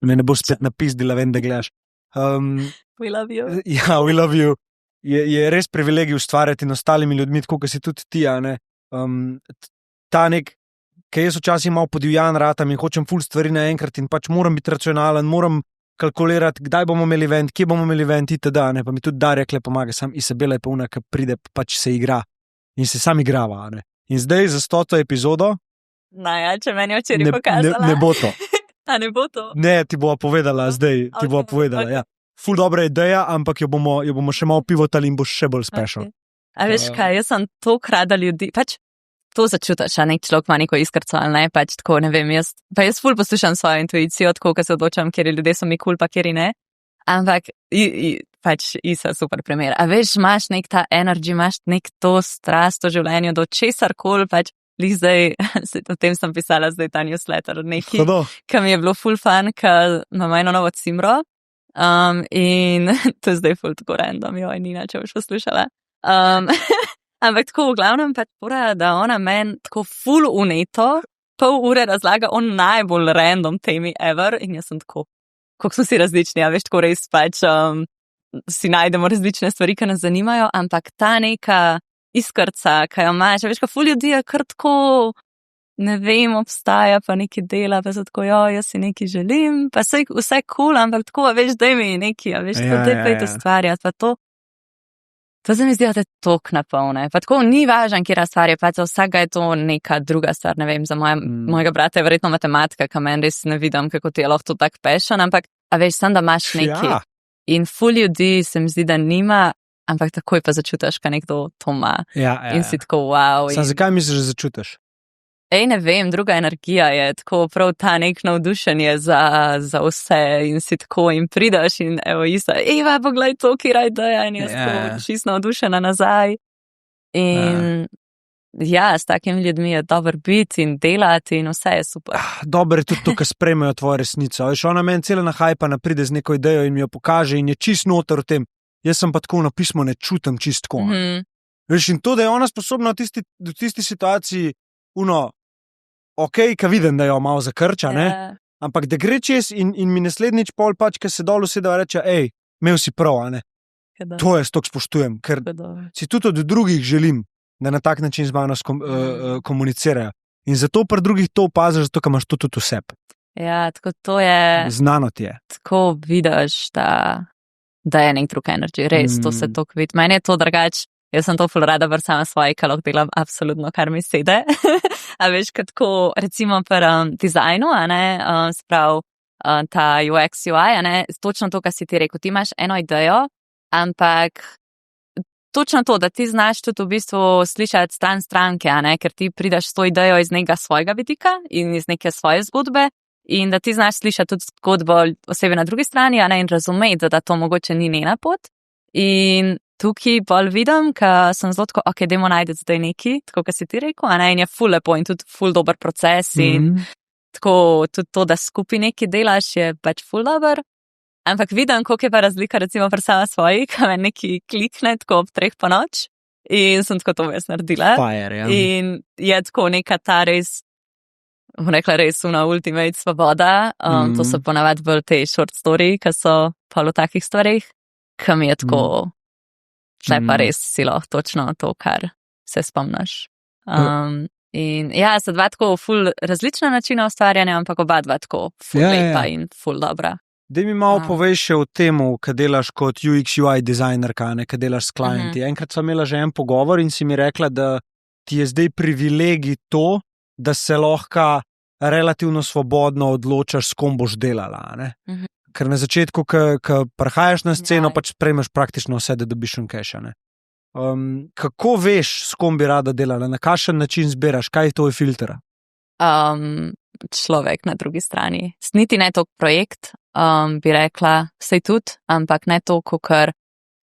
me ne bo spet napizdila, vem, da gledaš. We love you. Ja, we love you. Je res privilegij ustvarjati in ostalimi ljudmi, tako, kot si tudi ti, a ne. Ta nek, ker jaz včasih malo podivjan ratam in hočem ful stvari naenkrat in pač moram biti racionalen, moram kalkulirati, kdaj bomo imeli event, kje bomo imeli event itd. Ne, pa mi tudi Darja kle pomaga, sam Isabela je pa una, ki pride, pač se igra in se sam igrava, ne. In zdaj za 100. epizodo če meni včeraj pokazala. Ne bo to. A ne bo to? Ne, ti bova povedala zdaj, ti bova povedala, ja. Ful dobra ideja, ampak jo bomo še malo pivotali in bo še bolj special. A veš kaj, jaz sem toliko rada ljudi, pač to začutiš, a nek človek ima neko iskrco, ali ne, pač tako, ne vem, jaz ful poslušam svojo intuicijo, tako, ko se odločam, kjeri ljudje so mi kul, pa kjeri ne, ampak pač Isa super primer. A veš, imaš nek ta energy, imaš nek to strast v življenju, do česar kol, pač lih zdaj, o tem sem pisala zdaj ta newsletter, neki, ki mi je bilo ful fun, ker imamo eno novo cimro, in to je zdaj ful tako random, Nina, če boš poslušala. Ampak tako v glavnem pač pora, da ona meni tako ful uneto, pol ure razlaga o najbolj random temi ever in jaz sem tako, koliko smo si različni, a veš, tako res pač si najdemo različne stvari, ki nas zanimajo, ampak ta neka iskrca, ki jo imaš, veš, ka ful ljudi je kar tako, ne vem, obstaja pa neki dela, pa so tako, jaz si neki želim, pa vse cool, ampak tako, veš, daj mi neki, a veš, tako daj pa je to stvarjati, pa to. To se mi zdi, da je tok napolne. Pa tako ni važan, kjera stvar je, pa za vsega je to neka druga stvar, ne vem, za mojega brata je verjetno matematika, ka meni res ne vidim, kako ti je lahko to tak passion, ampak, a veš, sem da imaš neki. Ja. In ful ljudi se mi zdi, da nima, ampak takoj pa začutiš, ka nekdo to ima. Ja. In si tako, wow. Zakaj misliš, da začutiš? Ne vem, druga energija je tako prav ta nek navdušenje za vse in si tako in pridaš in evo Isa, poglej to, ki raj daja in jaz tako čisto navdušena nazaj. In ja, s takimi ljudmi je dobro biti in delati in vse je super. Dobro je tudi to, ki spremljajo tvojo resnico. Veš, ona meni cela nahajpana pride z neko idejo in mi jo pokaže in je čist noter v tem. Jaz sem pa tako na pismo ne čutim čist tako. Veš, in to, da je ona sposobna v tisti situaciji, ka vidim, da jo malo zakrča, ne? Ampak da gre čez in mi naslednjič pol pač, ki se dol usede, reče, imel si prav, a ne? To jaz tako spoštujem, ker si tudi od drugih želim, da na tak način z mano komunicirajo. In zato pri drugih to opaziš, zato, ker imaš to tudi v sebi. Ja, tako to je. Znano ti je. Tako vidiš, da je nek drug energy, res, to se toliko vidi. Meni je to drugače, jaz sem to ful rada, bar sama svoji, kalok delam absolutno, kar mi sede. A veš, tako recimo pri dizajnu, a ne, sprav ta UX, UI, a ne, točno to, kar si ti rekel, ti imaš eno idejo, ampak točno to, da ti znaš tudi v bistvu slišati stranke, a ne, ker ti prideš s to idejo iz nekega svojega vidika in iz neke svoje zgodbe in da ti znaš slišati tudi zgodbo osebe na drugi strani, a ne, in razumeti, da to mogoče ni njena pot. In tukaj bolj vidim, ker sem zelo tako, dajmo najti zdaj neki, tako kot si ti rekel, a ne, in je ful lepo in tudi ful dober proces in tako tudi to, da skupaj neki delaš, je pač ful dober. Ampak vidim, koliko je pa razlika recimo pri sama svoji, ko me neki klikne tako ob 3 po noč in sem tako to jaz naredila. Fire, ja. In je tako neka ta res, bom rekla res ultimate svoboda, to so ponavadi bolj te short story, ki so pa v takih stvarih, ki mi je tako, tle pa res silo, točno to, kar se spomniš. In ja, so dva tako ful različna načina ustvarjanja, ampak oba dva tako ful lepa in ful dobra. Daj mi malo povej še o temu, kaj delaš kot UX UI dizajnerka, kaj delaš s klienti. Enkrat sva imela že en pogovor in si mi rekla, da ti je zdaj privilegij to, da se lahko relativno svobodno odločaš, s kom boš delala. Ne? Ker na začetku, ko prihajaš na sceno, pač sprejmeš praktično vse, da dobiš cash. Kako veš, s kom bi rada delala, na kakšen način zbiraš, kaj je tvoj filter? Človek na drugi strani. Niti ne toliko projekt, bi rekla, sej tudi, ampak ne toliko, ker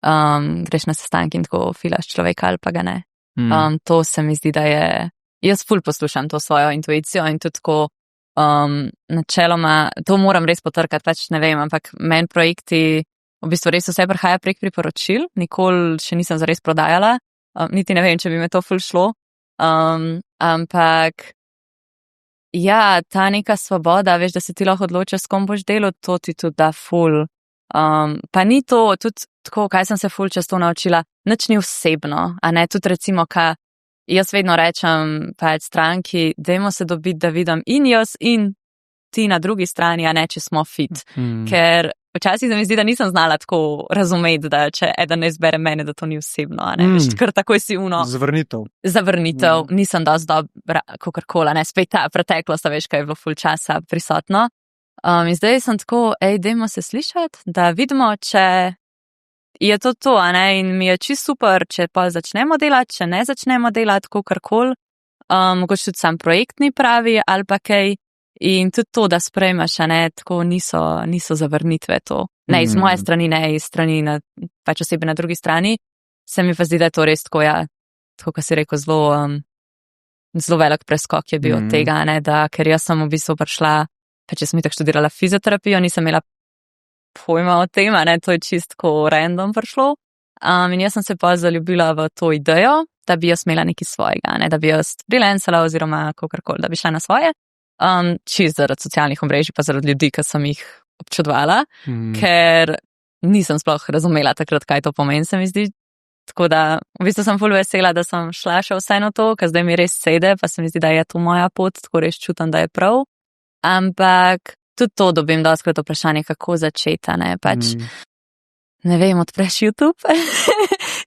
greš na sestank in tako filaš človeka ali pa ga ne. To se mi zdi, da je, jaz ful poslušam to svojo intuicijo in tudi tako načeloma, to moram res potrkati, pač ne vem, ampak meni projekti v bistvu res vse prihaja prek priporočil, nikoli še nisem zares prodajala, niti ne vem, če bi me to ful šlo, ampak ja, ta neka svoboda, veš, da se ti lahko odločiš, s kom boš delal, to ti tudi da ful. Pa ni to, tudi tako, kaj sem se ful často naučila, nič ni osebno, a ne, tudi recimo, kaj jaz vedno rečem pač stranki, dajmo se dobiti, da vidim in jaz in ti na drugi strani, a ne, če smo fit. Ker včasih se mi zdi, da nisem znala tako razumeti, da če eden ne izbere mene, da to ni osebno, a ne, veš, ker takoj si Zavrnitev, nisem dosti dobra, kakorkoli, ne, spet ta preteklost, veš, kaj je bilo ful časa prisotno. In zdaj sem tako, dajmo se slišati, da vidimo, če je to, a ne, in mi je čisto super, če pa začnemo delati, če ne začnemo delati, kakorkoli, mogoče tudi sam projekt ni pravi, ali pa kaj. In tudi to, da sprejmeš, a ne, tako niso zavrnitve to. Ne iz moje strani, ne iz strani pač osebe na drugi strani. Se mi pa zdi, da je to res tako, ja, tako, kot si rekel, zelo velik preskok je bil od tega, ne, da, ker jaz sem v bistvu prišla, pač jaz sem tako študirala fizioterapijo, nisem imela pojma o tem, a ne, to je čisto random prišlo. In jaz sem se pa zaljubila v to idejo, da bi jaz imela nekaj svojega, ne, da bi jaz freelancala oziroma kakorkoli, da bi šla na svoje. Čisto zaradi socialnih omrežij, pa zaradi ljudi, ki sem jih občudovala, ker nisem sploh razumela takrat, kaj to pomeni, se mi zdi. Tako da, v bistvu sem ful vesela, da sem šla še vseeno to, ker zdaj mi res sede, pa se mi zdi, da je to moja pot, tako res čutim, da je prav. Ampak tudi to dobim dostikrat vprašanje, kako začeti, ne, pač, ne vem, odpreš YouTube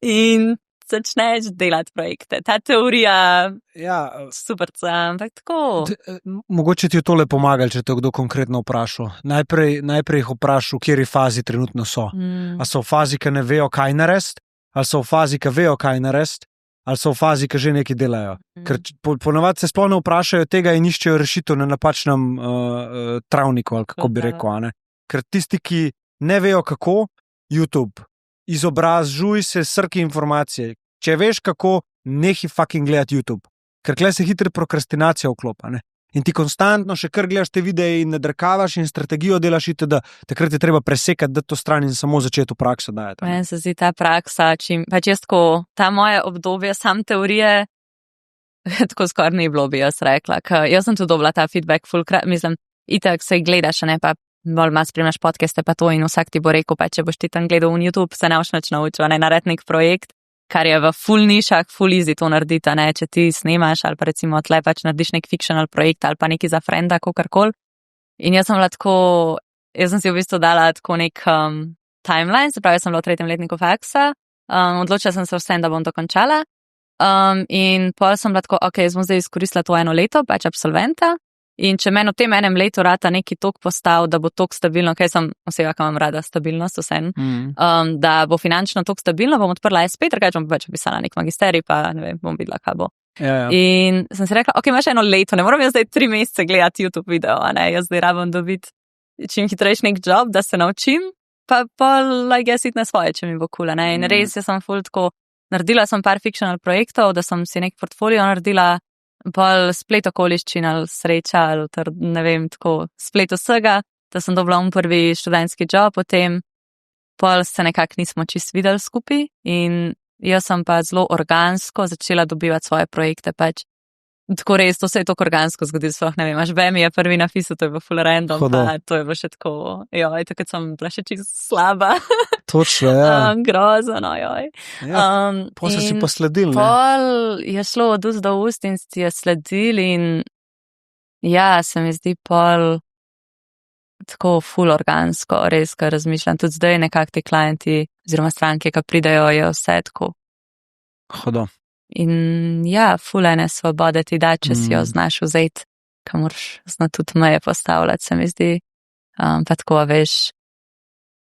in začneš delati projekte. Ta teorija, super, ampak tako. Mogoče ti je tole pomagalo, če te kdo konkretno vprašal. Najprej jih vprašal, v kateri fazi trenutno so. A so v fazi, ki ne vejo, kaj narediti, ali so v fazi, ki vejo, kaj narediti, ali so v fazi, ki že nekaj delajo. Ker ponavadi se sploh ne vprašajo tega in iščejo rešitev na napačnem travniku, ali kako bi rekel, a ne. Ker tisti, ki ne vejo kako, YouTube, izobražuj se, srki informacije. Če veš kako, nehi fucking gledati YouTube. ker kle se hitro prokrastinacija vklopa, ne. In ti konstantno še kar gledaš te videe in nadrkavaš in strategijo delaš, da takrat je treba presekati, da to stran in samo začeti v prakso dajati. Meni se zdi ta praksa, pač jaz tako, ta moje obdobje sam teorije, tako skoraj ni bilo, bi jaz rekla, ker jaz sem tudi dobila ta feedback fulkrat, mislim, itak se gledaš, ne, pa bolj malo spremljaš podcaste pa to in vsak ti bo rekel, pa če boš ti tam gledal v YouTube, se ne boš nič naučil, ne, narediti nek projekt, kar je v full nišah, full easy to narediti, ne, če ti snemaš ali pa recimo tle pač narediš nek fictional projekt ali pa neki za frenda, kakorkoli. In jaz sem si v bistvu dala tako nek timeline, se pravi, jaz sem bila v 3. letniku faksa, odločila sem se vsem, da bom to končala. In pol sem bila tako, ok, jaz bom zdaj izkoristila to 1 leto, pač absolventa. In če meni v tem enem letu rata neki tok postal, da bo tok stabilno, kaj sem oseba, ki imam rada stabilnost vsem, da bo finančno tok stabilno, bom odprla SP, drugače bom pač pisala nek magisterij, pa ne vem, bom videla, kaj bo. Ja. In sem si rekla, ok, imaš 1 leto, ne moram jaz zdaj 3 mesece gledati YouTube video, ne, jaz zdaj rabim dobiti čim hitrejši nek job, da se naučim, pa like jaz iti na svoje, če mi bo kul, ne. In res, jaz sem ful tako, naredila sem par fictional projektov, da sem si nek portfolio naredila, pol splet okoliščin ali sreča ali ne vem, tako splet vsega, da sem dobila prvi študentski job, potem pol se nekako nismo čist videli skupaj in jaz sem pa zelo organsko začela dobivati svoje projekte, pač tako res, to se je tako organsko zgodilo, sploh ne vem, Bemi je prvi napisal, to je bilo full random, pa to je bilo še tako, joj, takrat sem bila še čisto slaba. Točno, ja. Grozno, joj. Ja, pol so si posledili, ne? Pol je šlo od ust do ust in si je sledil in ja, se mi zdi pol tako full organsko, res, kar razmišljam. Tudi zdaj nekako ti klienti oziroma stranke, ki pridejo, je vse tako. Hodo. In ja, full ene svobode ti da, če si jo znaš vzeti, ka moraš znati tudi meje postavljati, se mi zdi. Pa tako, veš,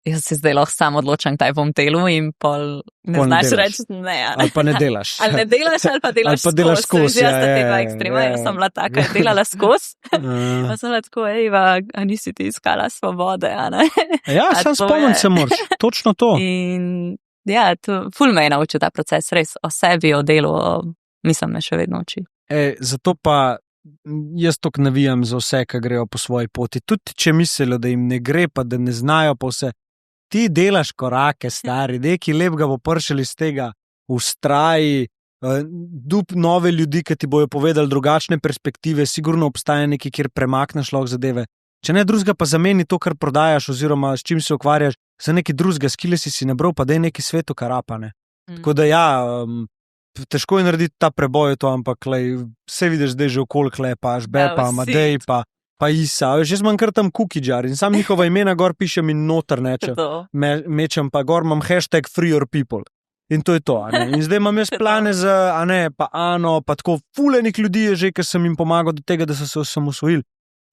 jaz si zdaj lahko sam odločam, kdaj bom delal in pol ne znaš reči ne. Ali pa ne delaš. Ali ne delaš, ali pa delaš skozi. Ali pa delaš skozi, ja. Jaz sta tega ekstrema, jaz sem bila taka, delala skozi. Pa sem bila tako, Eva, a nisi ti iskala svobode, a ne? Ja, sam spomnim se moraš, točno to. In ja, ful me je naučil ta proces, res o sebi, o delu, mislim, me še vedno uči. Zato pa jaz tok navijam za vse, ki grejo po svoji poti. Tudi če mislijo, da jim ne gre, pa da ne znajo pa vse. Ti delaš korake, stari, neki lepega bo pršel iz tega, ustraji, dub nove ljudi, ki ti bojo povedali drugačne perspektive, sigurno obstaja neki, kjer premakneš lahko zadeve. Če ne drugega, pa zameni to, kar prodajaš oziroma s čim se ukvarjaš, za neki drugega, skile si nabral, pa daj neki svetu karapane. Tako da ja, težko je narediti ta preboj, to, ampak vse vidiš, da je že okoli klepa, Bepa, Madej, pa Isa. Jaz imam kar tam kukidžar in sam njihova imena gor pišem in noter mečem, pa gor imam hashtag free your people. In to je to, a ne. In zdaj imam jaz plane za, a ne, pa Ano, pa tako fulenih ljudi je že, ker sem jim pomagal do tega, da so se osamosvojili.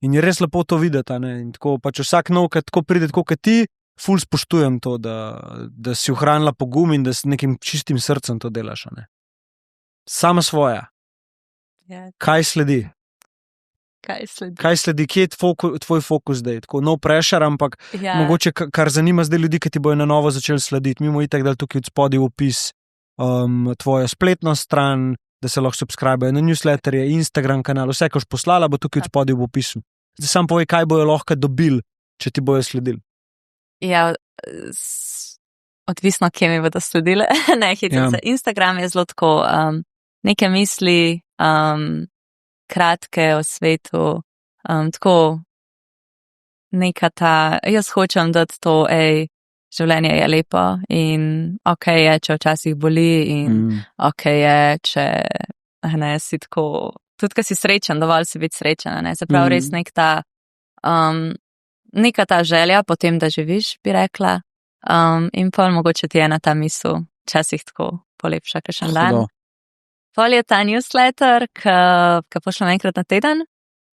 In je res lepo to videti, a ne. In tako pač vsak nov, ki tako pride, tako kot ti, ful spoštujem to, da si ohranila pogum in da s nekim čistim srcem to delaš, a ne. Sama svoja. Kaj sledi? Kaj sledi? Kje je tvoj fokus zdaj? Tako, no pressure, ampak mogoče, kar zanima zdaj ljudi, ki ti bojo na novo začeli slediti. Mi bomo itak dali tukaj od spodaj v opis tvojo spletno stran, da se lahko subscribejo na newsletterje, Instagram kanal, vse, ko boš poslala, bo tukaj od spodaj v opisu. Zdaj sam povej, kaj bojo lahko dobili, če ti bojo sledili. Ja, odvisno, kje mi bodo sledile. Ne, hitro. Instagram je zelo tako, neke misli, kratke o svetu, tako neka ta, jaz hočem dati to, življenje je lepo in ok je, če včasih boli in ok je, če ne, si tako, tudi, ko si srečen, dovolj si biti srečen, ne, se pravi res neka ta želja potem, da živiš, bi rekla, in pol mogoče ti ena ta misel, včasih tako polepša kakšen dan. Pol je ta newsletter, ki pošljem enkrat na teden,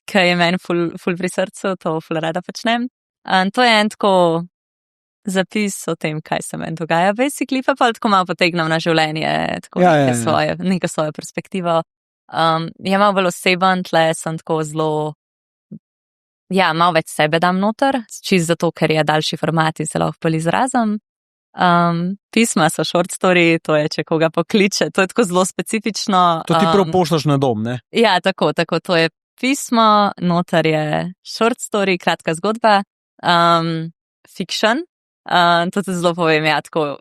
ki je meni ful pri srcu, to ful rada počnem. To je en tako zapis o tem, kaj se meni dogaja, basically, pa tako malo potegnem na življenje, tako neko svojo perspektivo. Je malo bolj oseben, tle sem tako zelo, malo več sebe dam noter, čisto zato, ker je daljši format in se lahko bolj izrazim. Pisma so short story, to je, če koga pokliče, to je tako zelo specifično. To ti prav pošlaš na dom, ne? Ja, tako, to je pismo, notar je short story, kratka zgodba, fiction, to te zelo povem, ja, tako.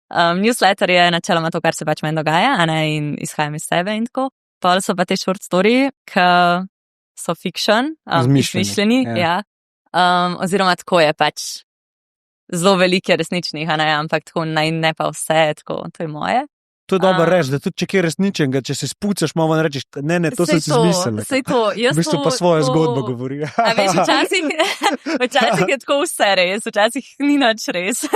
Newsletter je načeloma to, kar se pač meni dogaja, a ne, in izhajam iz sebe in tako. Pol so pa te short story, ki so fiction, izmišljeni, ja. Oziroma tako je pač zelo velike resničnih, a ne, ampak tako naj ne pa vse, tako, to je moje. To je dobro reči, da tudi če kje resničenega, če se spucaš, malo ne rečeš, ne, to sem si izmislil. Sej to, jaz v bistvu pa svojo zgodbo govori. A veš, včasih je tako vse res, včasih ni nič res.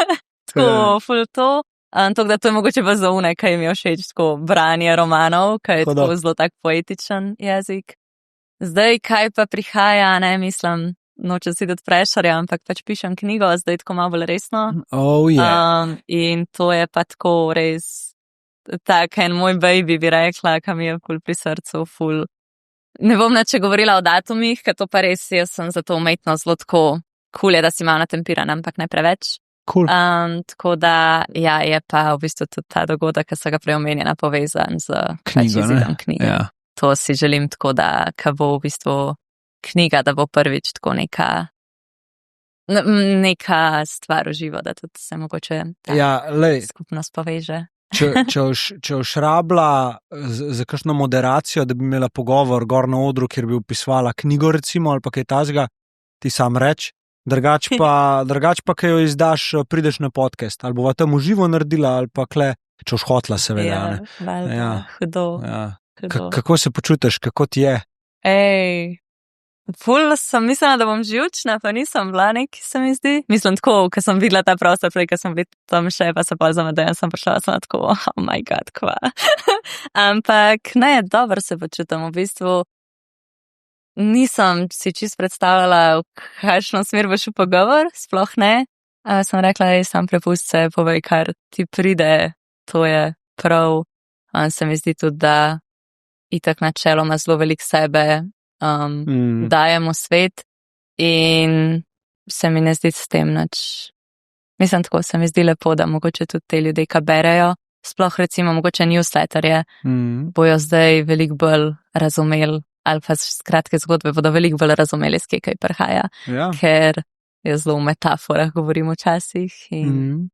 Tako, ful to. To, da to je mogoče pa za one, kaj mi je všeč, tako branje romanov, kaj je tako zelo tak poetičen jezik. Zdaj, kaj pa prihaja, ne, mislim, nočem si dati prešarja, ampak pač pišem knjigo, zdaj tako malo bolj resno. Oh, yeah. In to je pa tako res tak en moj baby, bi rekla, kam je ful pri srcu, ful. Ne bom nače govorila o datumih, ker to pa res, jaz sem za to umetnost zelo tako cool je, da si malo natempiran, ampak ne preveč. Cool. Tako da, ja, je pa v bistvu tudi ta dogodek, ki so ga preomenjena povezan z izidom knjige. Ja. To si želim tako, da ka bo v bistvu knjiga, da bo prvič tako neka stvar v živo, da tudi se mogoče skupnost poveže. Če šrabla za kakšno moderacijo, da bi imela pogovor gor na odru, kjer bi opisovala knjigo recimo, ali pa kaj tazga, ti sam reč, drugač pa, kaj jo izdaš, prideš na podcast, ali bova tam uživo naredila, ali pa kle, če boš hotla seveda. Hudo. Kako se počutiš, kako ti je? Ful sem mislila, da bom živčna, pa nisem bila neki, se mi zdi. Mislim tako, ko sem videla ta prostor, prej, ko sem bila tam še, pa se pa zamedejem, sem prišla, sem tako, oh my god, kva. Ampak ne, dobro se počutim, v bistvu nisem si čist predstavljala, v kakšno smer bo šel pogovor, sploh ne. Sem rekla, sam prepust se, povej, kar ti pride, to je prav. Se mi zdi tudi, da itak načeloma zelo velik sebe dajemo svet in se mi ne zdi s tem nič. Mislim tako, se mi zdi lepo, da mogoče tudi te ljudje, ki berejo, sploh recimo mogoče newsletterje, bojo zdaj veliko bolj razumeli, ali pa kratke zgodbe bodo veliko bolj razumeli, s kaj prihaja, ker je zelo v metaforah govorim včasih in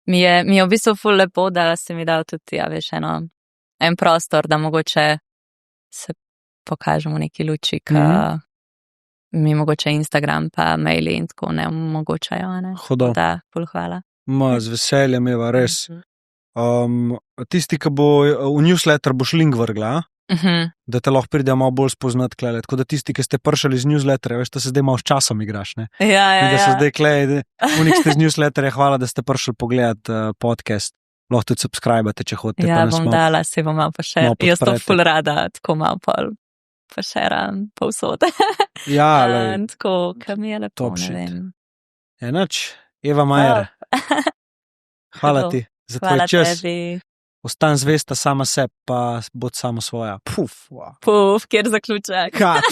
mi je v bistvu ful lepo, da se mi dal tudi, ja veš, en prostor, da mogoče se pokažemo neki luči, ki mi mogoče Instagram pa maili in tako ne omogočajo. Hudo. Da, ful hvala. Z veseljem, Eva, res. Tisti, ki bo v newsletter boš link vrgla, da te lahko pride malo bolj spoznat klele. Tako da tisti, ki ste pršali z newsletterja, veš, da se zdaj malo s časom igraš, ne? Ja. In da se zdaj klej, unik ste z newsletterja, hvala, da ste pršali pogledat podcast. Lahko tudi subscribate, če hodite. Ja, bom dala, se bom malo pošer. Jaz to ful rada, tako malo pol pošeram povsod. Ja, tako, kam je lepo, ne vem. Enač, Eva Majer. Hvala ti za tvoj čas. Hvala tebi. Ostan zvesta sama sebi, pa bod samo svoja. Puf, kjer zaključek. Kat.